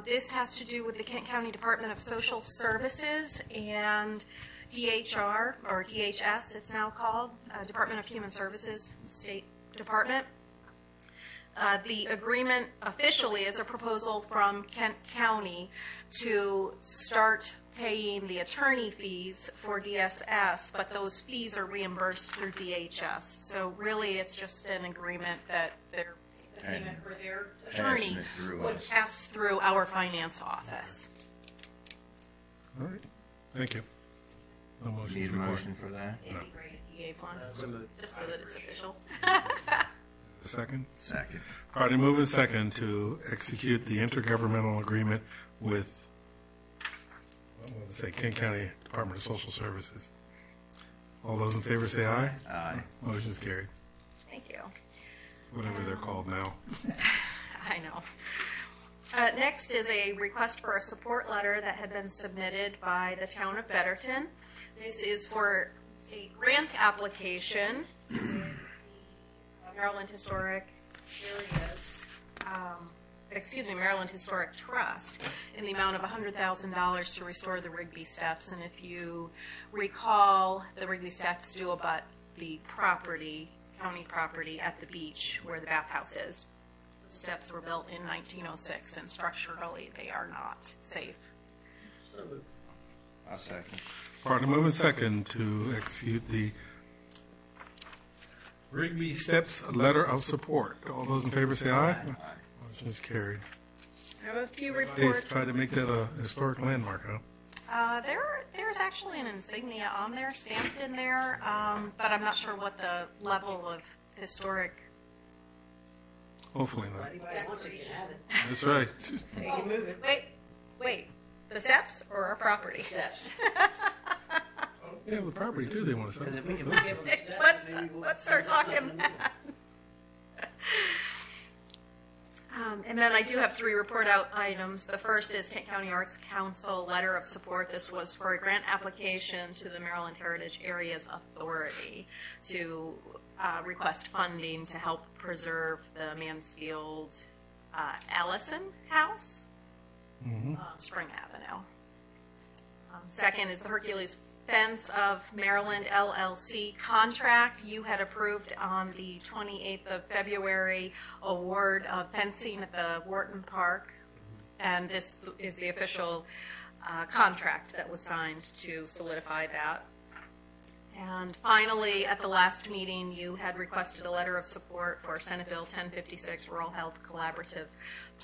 Speaker 9: This has to do with the Kent County Department of Social Services and DHR, or DHS it's now called, Department of Human Services, State Department. The agreement officially is a proposal from Kent County to start paying the attorney fees for DSS, but those fees are reimbursed through DHS. So really, it's just an agreement that they're the payment for their attorney would pass through our finance office.
Speaker 1: All right. Thank you. No motion.
Speaker 4: Need a motion for that?
Speaker 9: It'd be great if you gave one, just so that it's official.
Speaker 1: Second?
Speaker 4: Second.
Speaker 1: All right, move in second to execute the intergovernmental agreement with, I'm going to say Kent County Department of Social Services. All those in favor say aye.
Speaker 4: Aye.
Speaker 1: Motion's carried.
Speaker 9: Thank you.
Speaker 1: Whatever they're called now.
Speaker 9: I know. Next is a request for a support letter that had been submitted by the town of Betterton. This is for a grant application to the Maryland Historic Areas, Maryland Historic Trust in the amount of $100,000 to restore the Rigby Steps. And if you recall, the Rigby Steps do abut the property, county property at the beach where the bathhouse is. The steps were built in 1906, and structurally they are not safe.
Speaker 4: I'll second.
Speaker 1: All right, move in second to execute the Rigby Steps letter of support. All those in favor say aye. Aye. Motion is carried.
Speaker 9: I have a few
Speaker 1: They
Speaker 9: reports.
Speaker 1: tried to make that a historic landmark, huh?
Speaker 9: There's actually an insignia on there, stamped in there, but I'm not sure what the level of historic.
Speaker 1: Hopefully not.
Speaker 16: Anybody wants it can have it.
Speaker 1: That's right.
Speaker 16: They can move it.
Speaker 9: Wait, the steps or our property?
Speaker 16: Steps.
Speaker 1: Yeah, the property too, they want to
Speaker 16: Because
Speaker 1: sell.
Speaker 16: if we can give them steps, maybe we'll.
Speaker 9: Let's start talking. And then I do have three report out items. The first is Kent County Arts Council letter of support. This was for a grant application to the Maryland Heritage Areas Authority to request funding to help preserve the Mansfield Allison House, Spring Avenue. Second is the Hercules Fence of Maryland LLC contract. You had approved on the 28th of February award of fencing at the Wharton Park, and this is the official contract that was signed to solidify that. And finally, at the last meeting, you had requested a letter of support for Senate Bill 1056 Rural Health Collaborative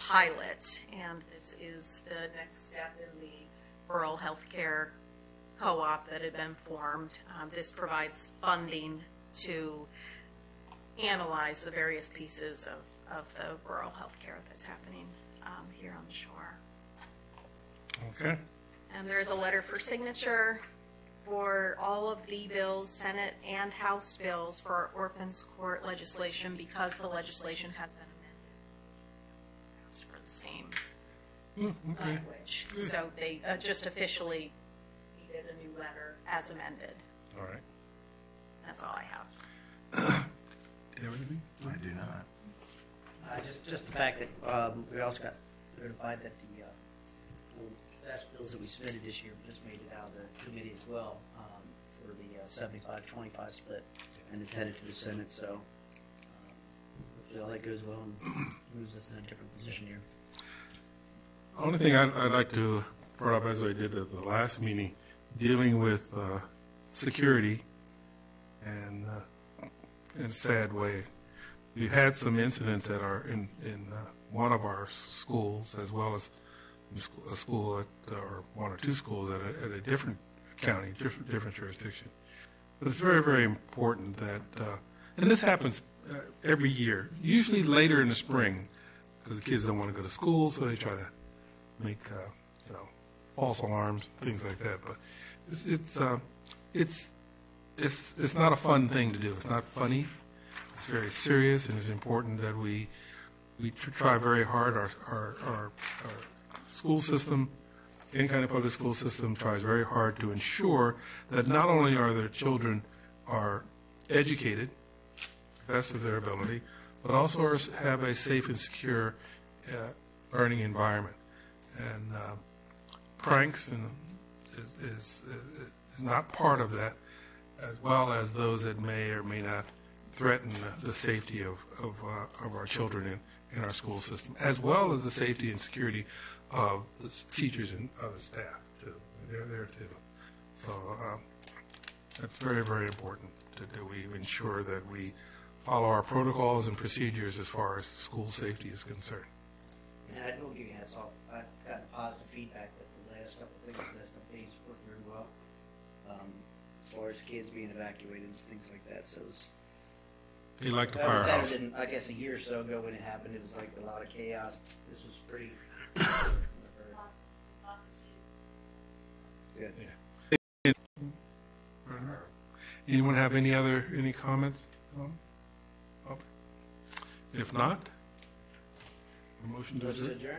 Speaker 9: Pilot, and this is the next step in the rural health care co-op that had been formed. This provides funding to analyze the various pieces of the rural health care that's happening here on the shore.
Speaker 1: Okay.
Speaker 9: And there's a letter for signature for all of the bills, Senate and House bills, for orphans court legislation because the legislation has been amended. Asked for the same language. So they just officially needed a new letter as amended.
Speaker 1: All right.
Speaker 9: That's all I have.
Speaker 1: Do you have anything?
Speaker 4: I do not.
Speaker 19: Just the fact that we also got notified that the last bills that we submitted this year just made it out of the committee as well for the 75-25 split, and it's headed to the Senate. So hopefully all that goes well and moves us in a different position here.
Speaker 1: The only thing I'd like to bring up, as I did at the last meeting, dealing with security and in a sad way. We had some incidents that are in one of our schools, as well as a school or one or two schools at a different county, different jurisdiction. But it's very, very important that, and this happens every year, usually later in the spring, because the kids don't want to go to school, so they try to make false alarms, things like that. But it's not a fun thing to do. It's not funny. It's very serious, and it's important that we we try very hard. Our school system, any kind of public school system, tries very hard to ensure that not only are their children are educated, best of their ability, but also have a safe and secure learning environment. And pranks is not part of that, as well as those that may or may not threaten the safety of our children in our school system, as well as the safety and security of the teachers and other staff, too. They're there, too. So that's very, very important that we ensure that we follow our protocols and procedures as far as school safety is concerned.
Speaker 19: And I will give you hats off. I've gotten positive feedback that the last couple of days worked very well. As far as kids being evacuated and things like that. So it was
Speaker 1: They like the
Speaker 19: that was
Speaker 1: firehouse.
Speaker 19: better than, I guess, a year or so ago when it happened. It was like a lot of chaos. This was pretty good.
Speaker 1: Anyone have any comments? If not, a motion to adjourn.